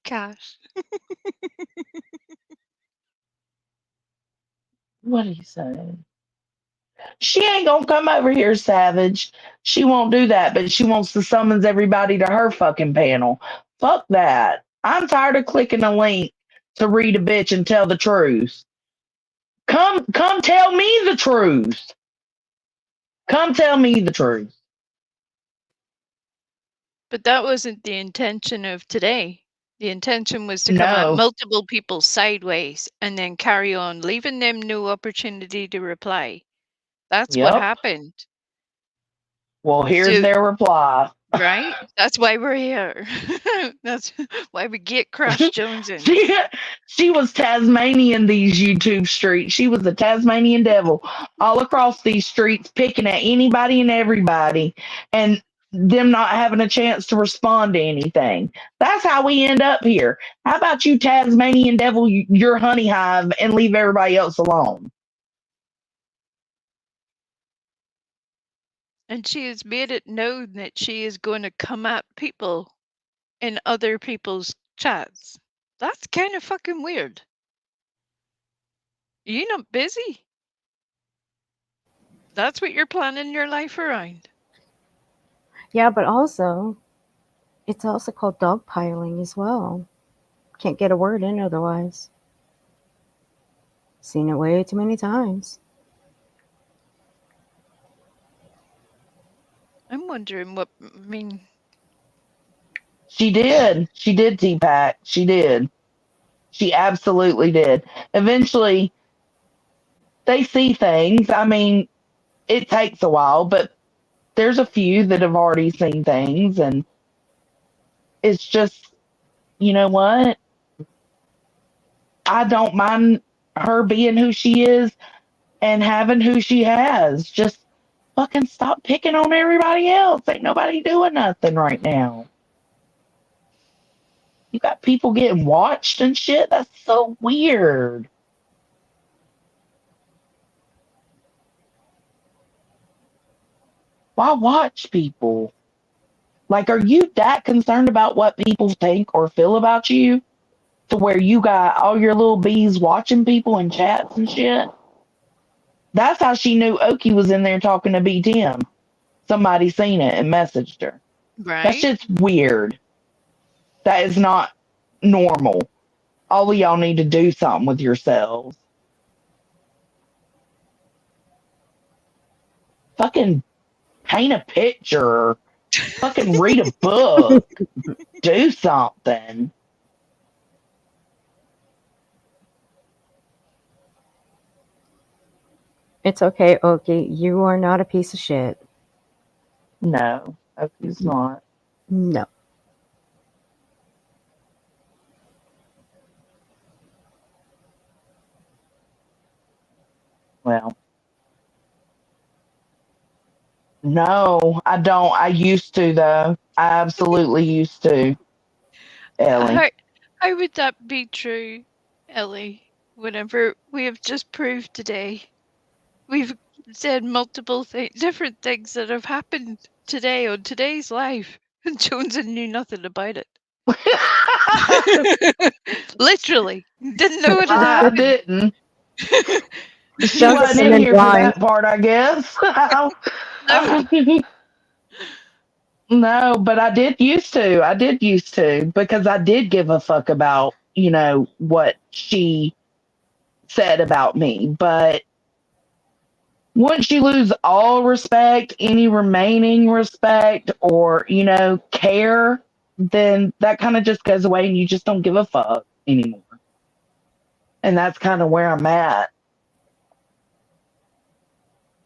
Speaker 5: Gosh.
Speaker 1: What are you saying? She ain't gonna come over here, Savage. She won't do that, but she wants to summons everybody to her fucking panel. Fuck that. I'm tired of clicking a link to read a bitch and tell the truth. Come tell me the truth. Come tell me the truth.
Speaker 5: But that wasn't the intention of today. The intention was to come at
Speaker 1: No.
Speaker 5: multiple people sideways and then carry on, leaving them no opportunity to reply. That's what
Speaker 1: Yep.
Speaker 5: happened.
Speaker 1: Well, here's
Speaker 5: So,
Speaker 1: their reply.
Speaker 5: right? That's why we're here. That's why we get Crush Jonesing.
Speaker 1: She was Tasmanian these YouTube streets. She was a Tasmanian devil all across these streets, picking at anybody and everybody, and them not having a chance to respond to anything. That's how we end up here. How about you, Tasmanian devil, your honey hive, and leave everybody else alone?
Speaker 5: And she has made it known that she is going to come at people in other people's chats. That's kind of fucking weird. You not busy? That's what you're planning your life around.
Speaker 6: Yeah, but also, it's also called dogpiling as well. Can't get a word in otherwise. Seen it way too many times.
Speaker 5: I'm wondering what, I mean,
Speaker 1: She did. She did, T-Pack. She did. She absolutely did. Eventually, they see things. I mean, it takes a while, but there's a few that have already seen things, and it's just, you know what? I don't mind her being who she is and having who she has. Just fucking stop picking on everybody else. Ain't nobody doing nothing right now. You got people getting watched and shit. That's so weird. Why watch people? Like, are you that concerned about what people think or feel about you to where you got all your little bees watching people in chats and shit? That's how she knew Oki was in there talking to B Tim. Somebody seen it and messaged her. That
Speaker 5: right?
Speaker 1: shit's weird. That is not normal. All of y'all need to do something with yourselves. Fucking paint a picture. Fucking read a book. Do something.
Speaker 6: It's okay, Oki. You are not a piece of shit.
Speaker 1: No, Oki's not.
Speaker 6: No.
Speaker 1: Well, no, I don't. I used to, though. I absolutely used to, Ellie.
Speaker 5: How would that be true, Ellie? Whenever we have just proved today, we've said multiple different things that have happened today on today's life, and Jonesy knew nothing about it. Literally, didn't know what had
Speaker 1: I
Speaker 5: happened.
Speaker 1: didn't. She
Speaker 6: Jonesy
Speaker 1: wasn't
Speaker 6: came
Speaker 1: in
Speaker 6: in
Speaker 1: here for
Speaker 6: blind.
Speaker 1: that part, I guess.
Speaker 5: No.
Speaker 1: No, but I did used to. I did used to because I did give a fuck about, what she said about me. But once you lose all respect, any remaining respect or, care, then that kind of just goes away and you just don't give a fuck anymore. And that's kind of where I'm at.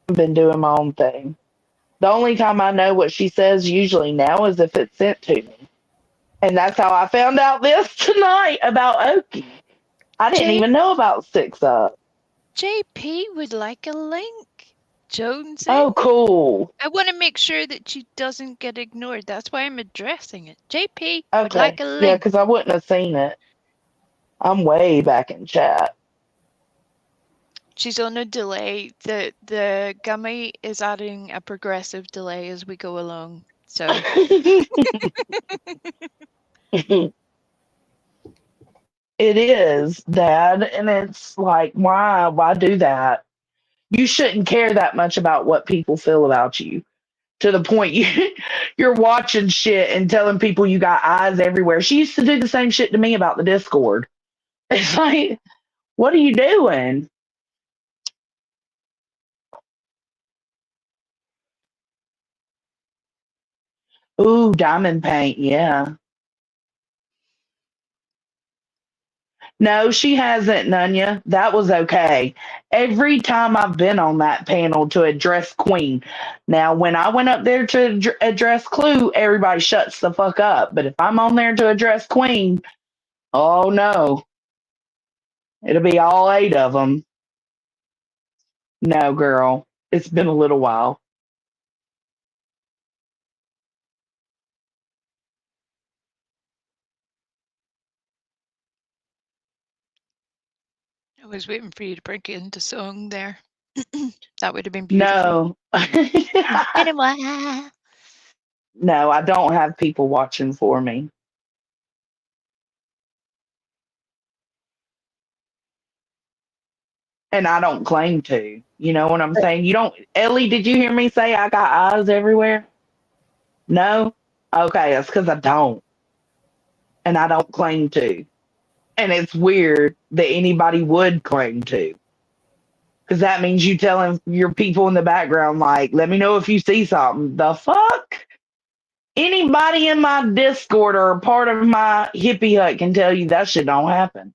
Speaker 1: I've been doing my own thing. The only time I know what she says usually now is if it's sent to me. And that's how I found out this tonight about Oki. I didn't
Speaker 5: J-
Speaker 1: even know about Six Up.
Speaker 5: JP would like a link. Jonesy.
Speaker 1: Oh, cool.
Speaker 5: I want to make sure that she doesn't get ignored. That's why I'm addressing it. JP would
Speaker 1: Okay.
Speaker 5: like a
Speaker 1: Yeah,
Speaker 5: link.
Speaker 1: because I wouldn't have seen it. I'm way back in chat.
Speaker 5: She's on a delay. The gummy is adding a progressive delay as we go along. So
Speaker 1: It is, Dad, and it's like, why do that? You shouldn't care that much about what people feel about you to the point you're watching shit and telling people you got eyes everywhere. She used to do the same shit to me about the Discord. It's like, what are you doing? Ooh, diamond paint, yeah. No, she hasn't, Nunya. That was okay. Every time I've been on that panel to address Queen. Now, when I went up there to address Clue, everybody shuts the fuck up. But if I'm on there to address Queen, oh no, it'll be all eight of them. No, girl, it's been a little while.
Speaker 5: I was waiting for you to break into song there. That would have been beautiful.
Speaker 1: No.
Speaker 5: Been a while.
Speaker 1: No, I don't have people watching for me. And I don't claim to. You know what I'm saying? You don't, Ellie, did you hear me say I got eyes everywhere? No? Okay, that's because I don't. And I don't claim to. And it's weird that anybody would claim to. Because that means you telling your people in the background, like, let me know if you see something. The fuck? Anybody in my Discord or part of my hippie hut can tell you that shit don't happen.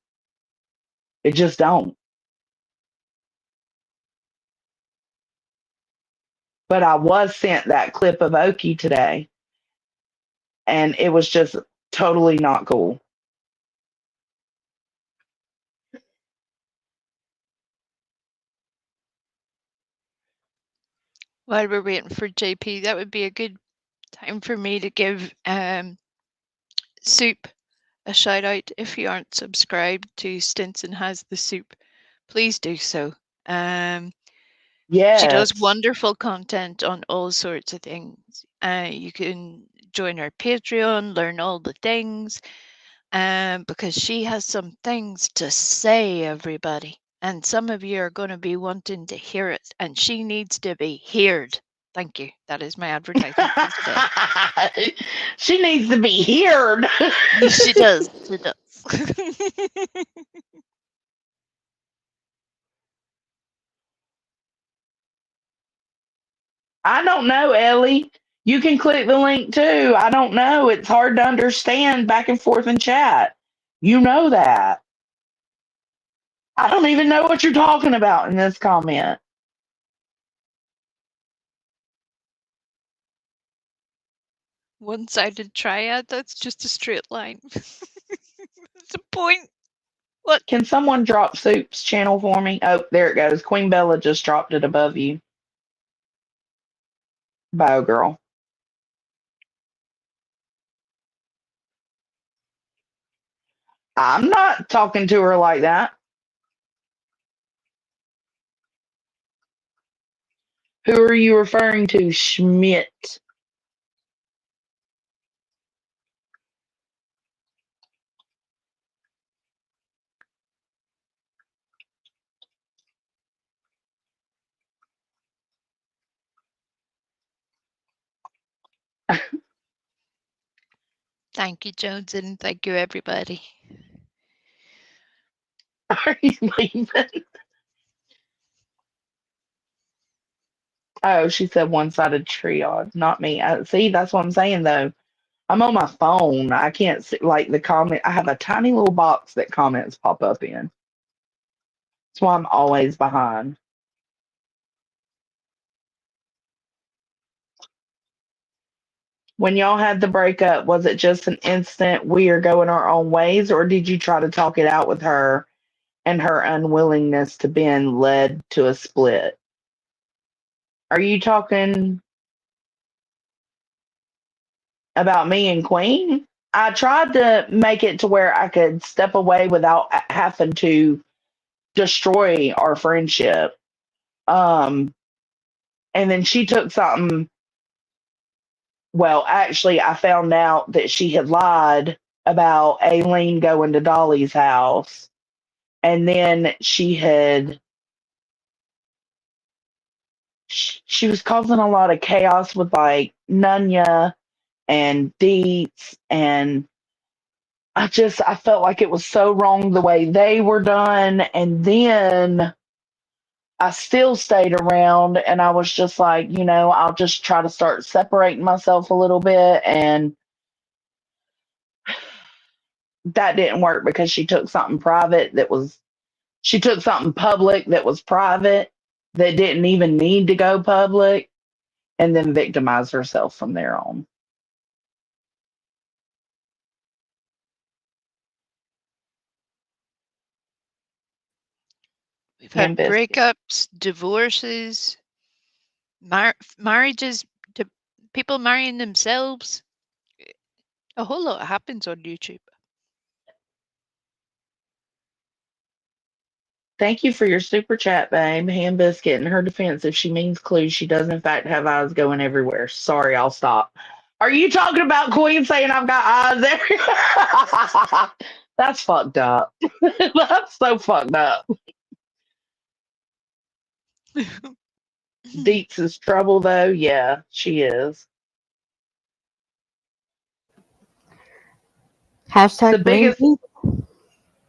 Speaker 1: It just don't. But I was sent that clip of Oki today, and it was just totally not cool.
Speaker 5: While we're waiting for JP, that would be a good time for me to give Soup a shout out. If you aren't subscribed to Stinson Has the Soup, please do so. She does
Speaker 1: Yes.
Speaker 5: wonderful content on all sorts of things. You can join our Patreon, learn all the things, because she has some things to say, everybody. And some of you are going to be wanting to hear it, and she needs to be heard. Thank you. That is my advertisement for today.
Speaker 1: She needs to be heard.
Speaker 5: She does. She does.
Speaker 1: I don't know, Ellie. You can click the link too. I don't know. It's hard to understand back and forth in chat. You know that. I don't even know what you're talking about in this comment.
Speaker 5: One-sided triad, that's just a straight line. It's a point. What?
Speaker 1: Can someone drop Soup's channel for me? Oh, there it goes. Queen Bella just dropped it above you. Bio girl. I'm not talking to her like that. Who are you referring to, Schmidt?
Speaker 5: Thank you, Jones, and thank you, everybody.
Speaker 1: Are you leaving? Oh, she said one-sided triage, not me. See, that's what I'm saying though. I'm on my phone. I can't see like the comment. I have a tiny little box that comments pop up in. That's why I'm always behind. When y'all had the breakup, was it just an instant we are going our own ways, or did you try to talk it out with her and her unwillingness to bend led to a split? Are you talking about me and Queen? I tried to make it to where I could step away without having to destroy our friendship. Um, and then she took something. Well, actually, I found out that she had lied about Aileen going to Dolly's house. And then she was causing a lot of chaos with like Nunya and Deets. And I felt like it was so wrong the way they were done. And then I still stayed around and I was just like, I'll just try to start separating myself a little bit. And that didn't work because she took something public that was private that didn't even need to go public and then victimized herself from there on.
Speaker 5: We've had
Speaker 1: Biscuit.
Speaker 5: breakups, divorces, marriages, people marrying themselves. A whole lot happens on YouTube.
Speaker 1: Thank you for your super chat, babe. Ham Biscuit. In her defense, if she means clues, she does in fact have eyes going everywhere. Sorry, I'll stop. Are you talking about Queen saying I've got eyes everywhere? That's fucked up. That's so fucked up. Deets is trouble though. Yeah, she is.
Speaker 6: Hashtag
Speaker 1: The
Speaker 6: blame
Speaker 1: biggest
Speaker 6: me.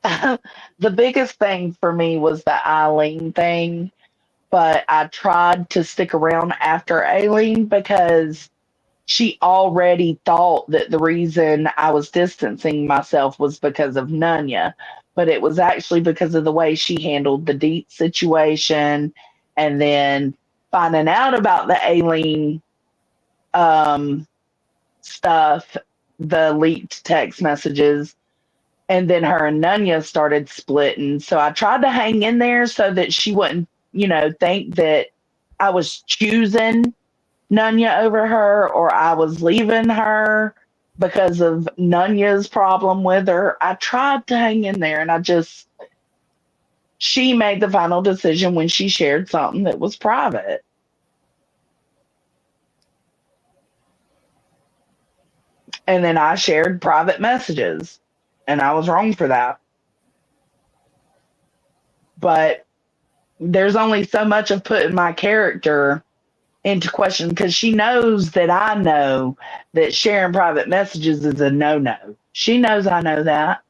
Speaker 1: the biggest thing for me was the Eileen thing, but I tried to stick around after Aileen because she already thought that the reason I was distancing myself was because of Nunya, but it was actually because of the way she handled the Deep situation and then finding out about the Aileen um, stuff, the leaked text messages, and then her and Nunya started splitting. So I tried to hang in there so that she wouldn't, think that I was choosing Nunya over her or I was leaving her because of Nunya's problem with her. I tried to hang in there and she made the final decision when she shared something that was private. And then I shared private messages and I was wrong for that. But there's only so much of putting my character into question because she knows that I know that sharing private messages is a no-no. She knows I know that.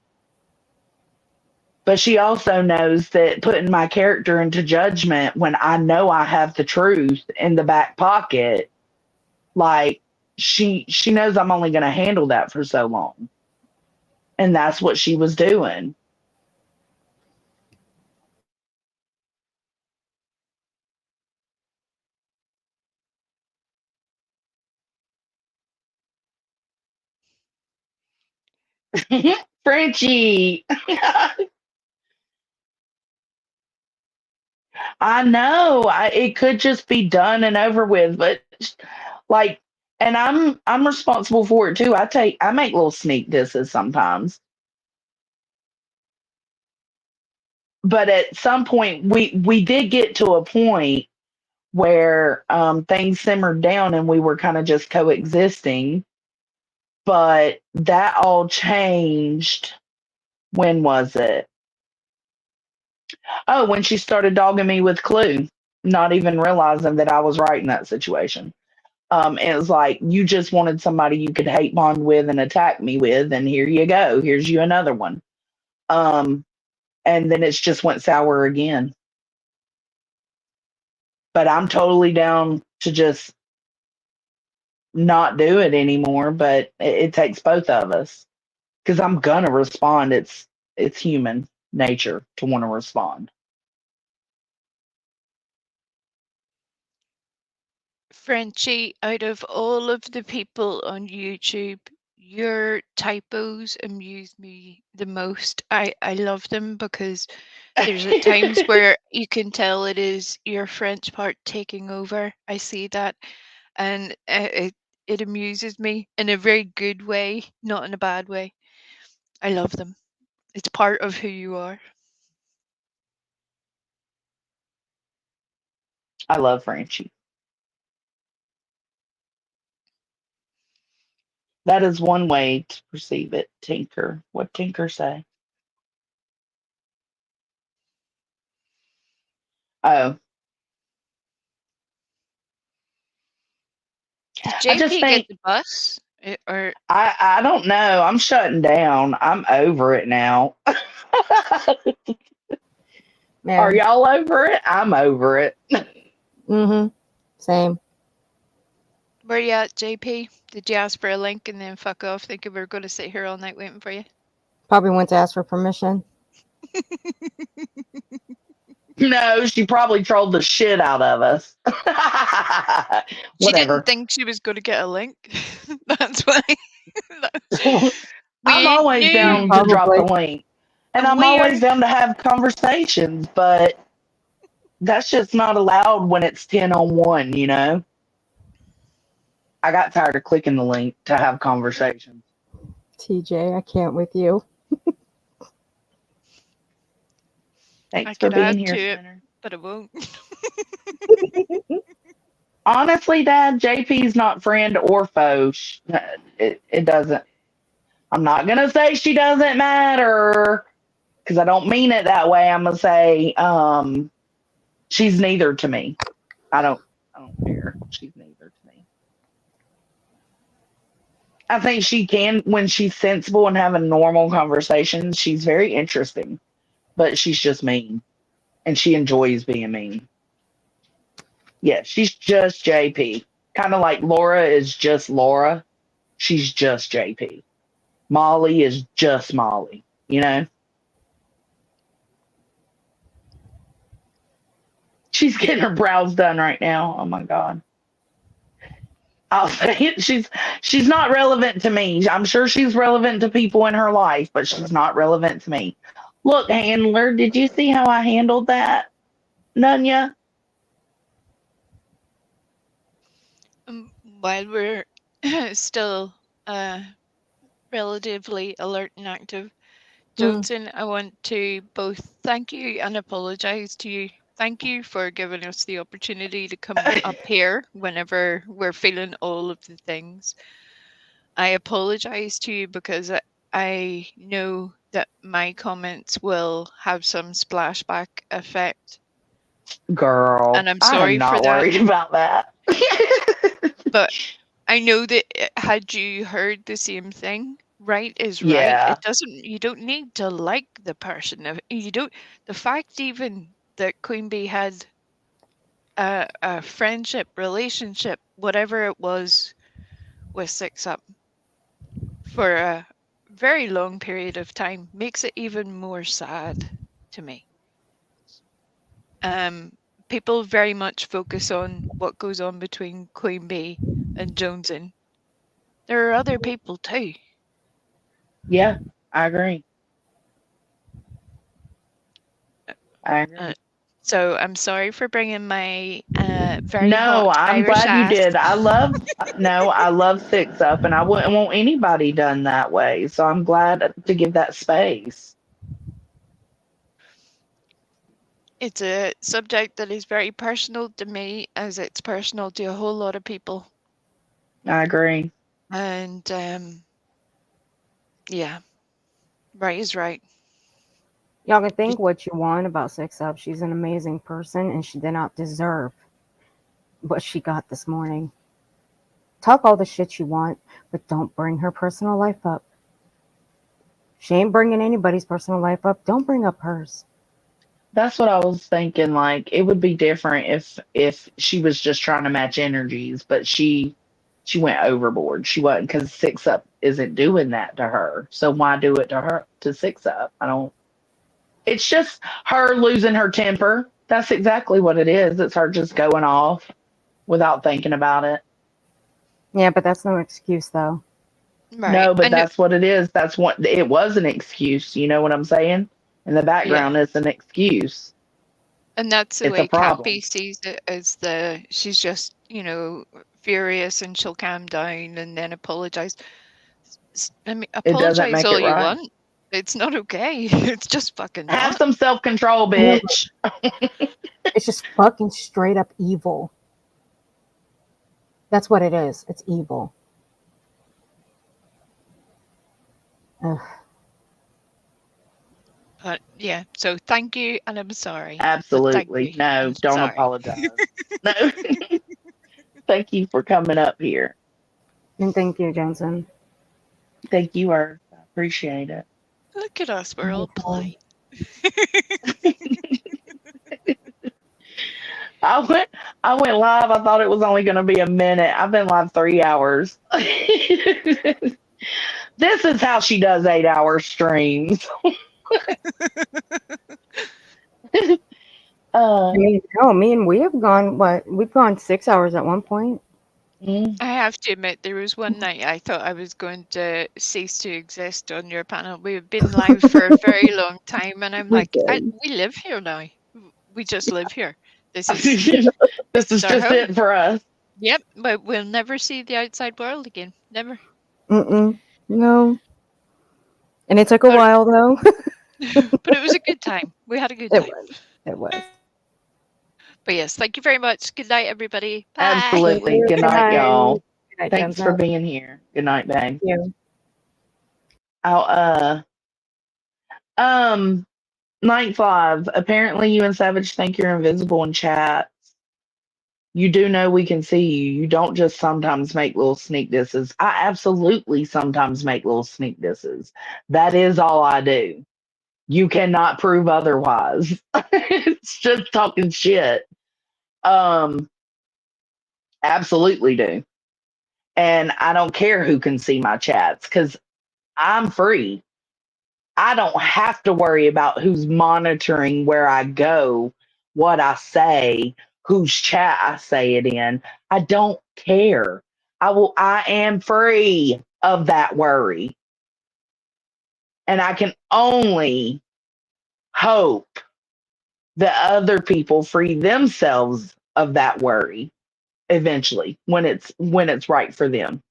Speaker 1: But she also knows that putting my character into judgment when I know I have the truth in the back pocket, like she knows I'm only going to handle that for so long. And that's what she was doing. Frenchie. I know. It could just be done and over with, but like, and I'm responsible for it too. I make little sneak disses sometimes, but at some point we did get to a point where things simmered down and we were kind of just coexisting. But that all changed. When was it? Oh, when she started dogging me with Clue, not even realizing that I was right in that situation. It was like you just wanted somebody you could hate bond with and attack me with, and here you go. Here's you another one. And then it's just went sour again. But I'm totally down to just not do it anymore. But it takes both of us because I'm gonna respond. It's human nature to want to respond.
Speaker 5: Frenchie, out of all of the people on YouTube, your typos amuse me the most. I love them because there's at times where you can tell it is your French part taking over. I see that, and it amuses me in a very good way, not in a bad way. I love them. It's part of who you are.
Speaker 1: I love Frenchie. That is one way to perceive it. Tinker. What Tinker say? Oh,
Speaker 5: Did
Speaker 1: I just
Speaker 5: JP get
Speaker 1: think
Speaker 5: the bus? Or
Speaker 1: I don't know. I'm shutting down. I'm over it now. Are
Speaker 6: Man.
Speaker 1: y'all over it? I'm over it.
Speaker 6: Mm-hmm. Same.
Speaker 5: where you at, JP? Did you ask for a link and then fuck off thinking we were going to sit here all night waiting for you?
Speaker 6: Probably went to ask for permission.
Speaker 1: No, she probably trolled the shit out of us.
Speaker 5: She didn't
Speaker 1: Whatever.
Speaker 5: think she was going to get a link. That's why.
Speaker 1: I'm
Speaker 5: we
Speaker 1: always
Speaker 5: knew,
Speaker 1: down to drop the
Speaker 6: Probably.
Speaker 1: link. And
Speaker 5: and
Speaker 1: I'm
Speaker 5: we are.
Speaker 1: always down to have conversations, but that's just not allowed when it's 10 on 1, you know? I got tired of clicking the link to have conversations.
Speaker 6: TJ, I can't with you.
Speaker 5: I
Speaker 1: Thanks for
Speaker 5: could
Speaker 1: being
Speaker 5: add
Speaker 1: here,
Speaker 5: to it,
Speaker 1: Spinner.
Speaker 5: but I won't.
Speaker 1: Honestly, Dad, JP's not friend or foe. It doesn't. I'm not going to say she doesn't matter because I don't mean it that way. I'm going to say she's neither to me. I don't care. She's neither to me. I think she can, when she's sensible and having normal conversations, she's very interesting, but she's just mean and she enjoys being mean. Yeah, she's just JP. Kind of like Laura is just Laura. She's just JP. Molly is just Molly, you know? She's getting her brows done right now. Oh my God. I'll say it. She's not relevant to me. I'm sure she's relevant to people in her life, but she's not relevant to me. Look, handler, did you see how I handled that? Nunya?
Speaker 5: While we're still relatively alert and active, Johnson, I want to both thank you and apologize to you. Thank you for giving us the opportunity to come up here whenever we're feeling all of the things. I apologize to you because I know that my comments will have some splashback effect.
Speaker 1: Girl,
Speaker 5: And I'm
Speaker 1: I am
Speaker 5: sorry for
Speaker 1: not
Speaker 5: that.
Speaker 1: worried about that.
Speaker 5: But I know that had you heard the same thing, right is right.
Speaker 1: Yeah,
Speaker 5: It doesn't, you don't need to like the person. You don't, the fact even that Queen Bee had a friendship, relationship, whatever it was, with Six Up for a very long period of time makes it even more sad to me. People very much focus on what goes on between Queen Bee and Joneson. There are other people too.
Speaker 1: yeah, I agree. I agree.
Speaker 5: So I'm sorry for bringing my very
Speaker 1: No,
Speaker 5: hot
Speaker 1: I'm
Speaker 5: Irish
Speaker 1: glad you
Speaker 5: ass.
Speaker 1: did. I love Six Up, and I wouldn't want anybody done that way. So I'm glad to give that space.
Speaker 5: It's a subject that is very personal to me, as it's personal to a whole lot of people.
Speaker 1: I agree.
Speaker 5: And yeah, right is right.
Speaker 6: Y'all can think what you want about Six Up. She's an amazing person and she did not deserve what she got this morning. Talk all the shit you want, but don't bring her personal life up. She ain't bringing anybody's personal life up. Don't bring up hers.
Speaker 1: That's what I was thinking. Like it would be different if she was just trying to match energies, but she went overboard. She wasn't, because Six Up isn't doing that to her. So why do it to her, to Six Up? I don't. It's just her losing her temper. That's exactly what it is. It's her just going off without thinking about it.
Speaker 6: Yeah, but that's no excuse, though.
Speaker 5: Right.
Speaker 1: No, but
Speaker 5: And
Speaker 1: that's what it is. That's what it was, an excuse. You know what I'm saying? In the background, it's an excuse.
Speaker 5: and that's the
Speaker 1: It's a
Speaker 5: way
Speaker 1: problem.
Speaker 5: Cappy sees it, as she's just, furious, and she'll calm down and then apologize. I mean,
Speaker 1: It doesn't
Speaker 5: apologize
Speaker 1: make it
Speaker 5: all you
Speaker 1: right.
Speaker 5: want. It's not okay. It's just fucking
Speaker 1: Have
Speaker 5: not.
Speaker 1: some self control,
Speaker 6: No.
Speaker 1: bitch.
Speaker 6: It's just fucking straight up evil. That's what it is. It's evil. Ugh.
Speaker 5: But yeah, so thank you, and I'm sorry. But thank
Speaker 1: Absolutely.
Speaker 5: you.
Speaker 1: No,
Speaker 5: I'm
Speaker 1: don't
Speaker 5: sorry.
Speaker 1: apologize. No. Thank you for coming up here.
Speaker 6: And thank you, Johnson.
Speaker 1: Thank you, Earth. I appreciate it.
Speaker 5: Look at us, we're all polite.
Speaker 1: I went live. I thought it was only going to be a minute. I've been live 3 hours. This is how she does 8-hour streams.
Speaker 6: I mean, no, me and we have gone, we've gone 6 hours at one point.
Speaker 5: I have to admit, there was one night I thought I was going to cease to exist on your panel. We've been live for a very long time, and I'm
Speaker 6: We
Speaker 5: like,
Speaker 6: did.
Speaker 5: we live here now. We just live here. This is
Speaker 1: This is
Speaker 5: our
Speaker 1: just
Speaker 5: home.
Speaker 1: it for us.
Speaker 5: Yep, but we'll never see the outside world again. Never.
Speaker 6: No. And it took a while, though.
Speaker 5: But it was a good time. We had a good
Speaker 6: It
Speaker 5: time.
Speaker 6: was. It was.
Speaker 5: But yes, thank you very much. Good night, everybody. Bye.
Speaker 1: Absolutely. Good
Speaker 6: Good
Speaker 1: night,
Speaker 6: night.
Speaker 1: y'all.
Speaker 6: Good night,
Speaker 1: Thanks
Speaker 6: Johnson.
Speaker 1: for being here. Good night, babe.
Speaker 6: Thank you.
Speaker 1: Night 5. Apparently you and Savage think you're invisible in chat. You do know we can see you. You don't just sometimes make little sneak disses. I absolutely sometimes make little sneak disses. That is all I do. You cannot prove otherwise. It's just talking shit. Absolutely do. And I don't care who can see my chats because I'm free. I don't have to worry about who's monitoring where I go, what I say, whose chat I say it in. I don't care. I am free of that worry. And I can only hope that other people free themselves of that worry eventually when it's right for them.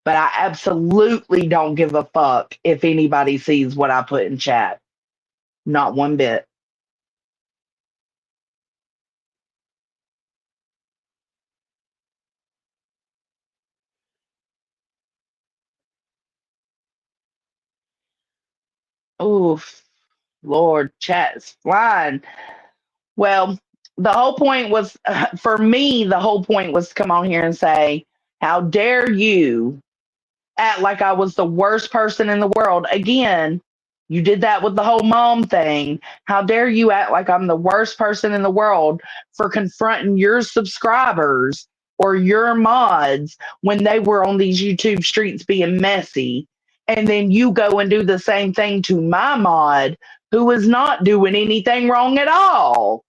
Speaker 1: But I absolutely don't give a fuck if anybody sees what I put in chat. Not one bit. Oof. Lord, chat's flying. Well, the whole point was, for me, the whole point was to come on here and say, how dare you act like I was the worst person in the world. Again, you did that with the whole mom thing. How dare you act like I'm the worst person in the world for confronting your subscribers or your mods when they were on these YouTube streets being messy. And then you go and do the same thing to my mod who is not doing anything wrong at all.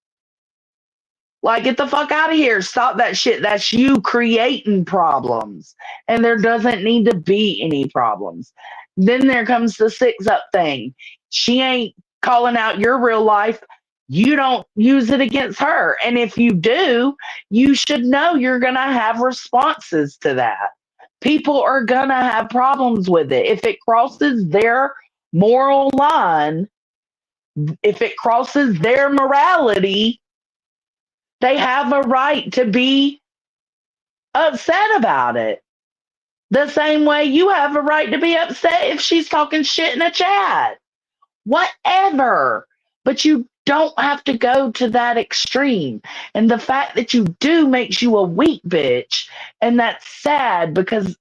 Speaker 1: Like, get the fuck out of here. Stop that shit. That's you creating problems. And there doesn't need to be any problems. Then there comes the Six Up thing. She ain't calling out your real life. You don't use it against her. And if you do, you should know you're going to have responses to that. People are going to have problems with it. If it crosses their moral line, if it crosses their morality, they have a right to be upset about it. The same way you have a right to be upset if she's talking shit in a chat. Whatever. But you don't have to go to that extreme. And the fact that you do makes you a weak bitch. And that's sad because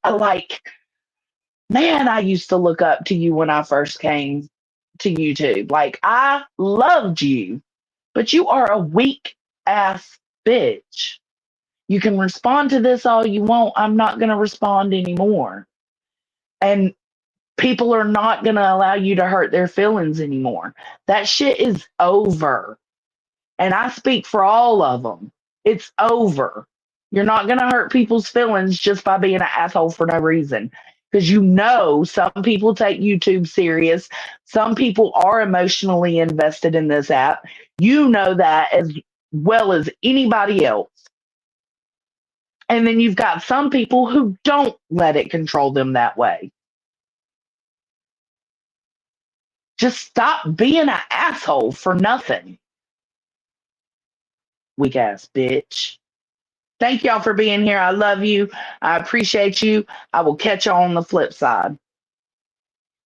Speaker 1: man, I used to look up to you when I first came to YouTube. Like, I loved you, but you are a weak ass bitch. You can respond to this all you want. I'm not going to respond anymore. And people are not going to allow you to hurt their feelings anymore. That shit is over. And I speak for all of them. It's over. You're not going to hurt people's feelings just by being an asshole for no reason. Because some people take YouTube serious. Some people are emotionally invested in this app. You know that as well as anybody else. And then you've got some people who don't let it control them that way. Just stop being an asshole for nothing. Weak ass bitch. Thank y'all for being here. I love you. I appreciate you. I will catch y'all on the flip side.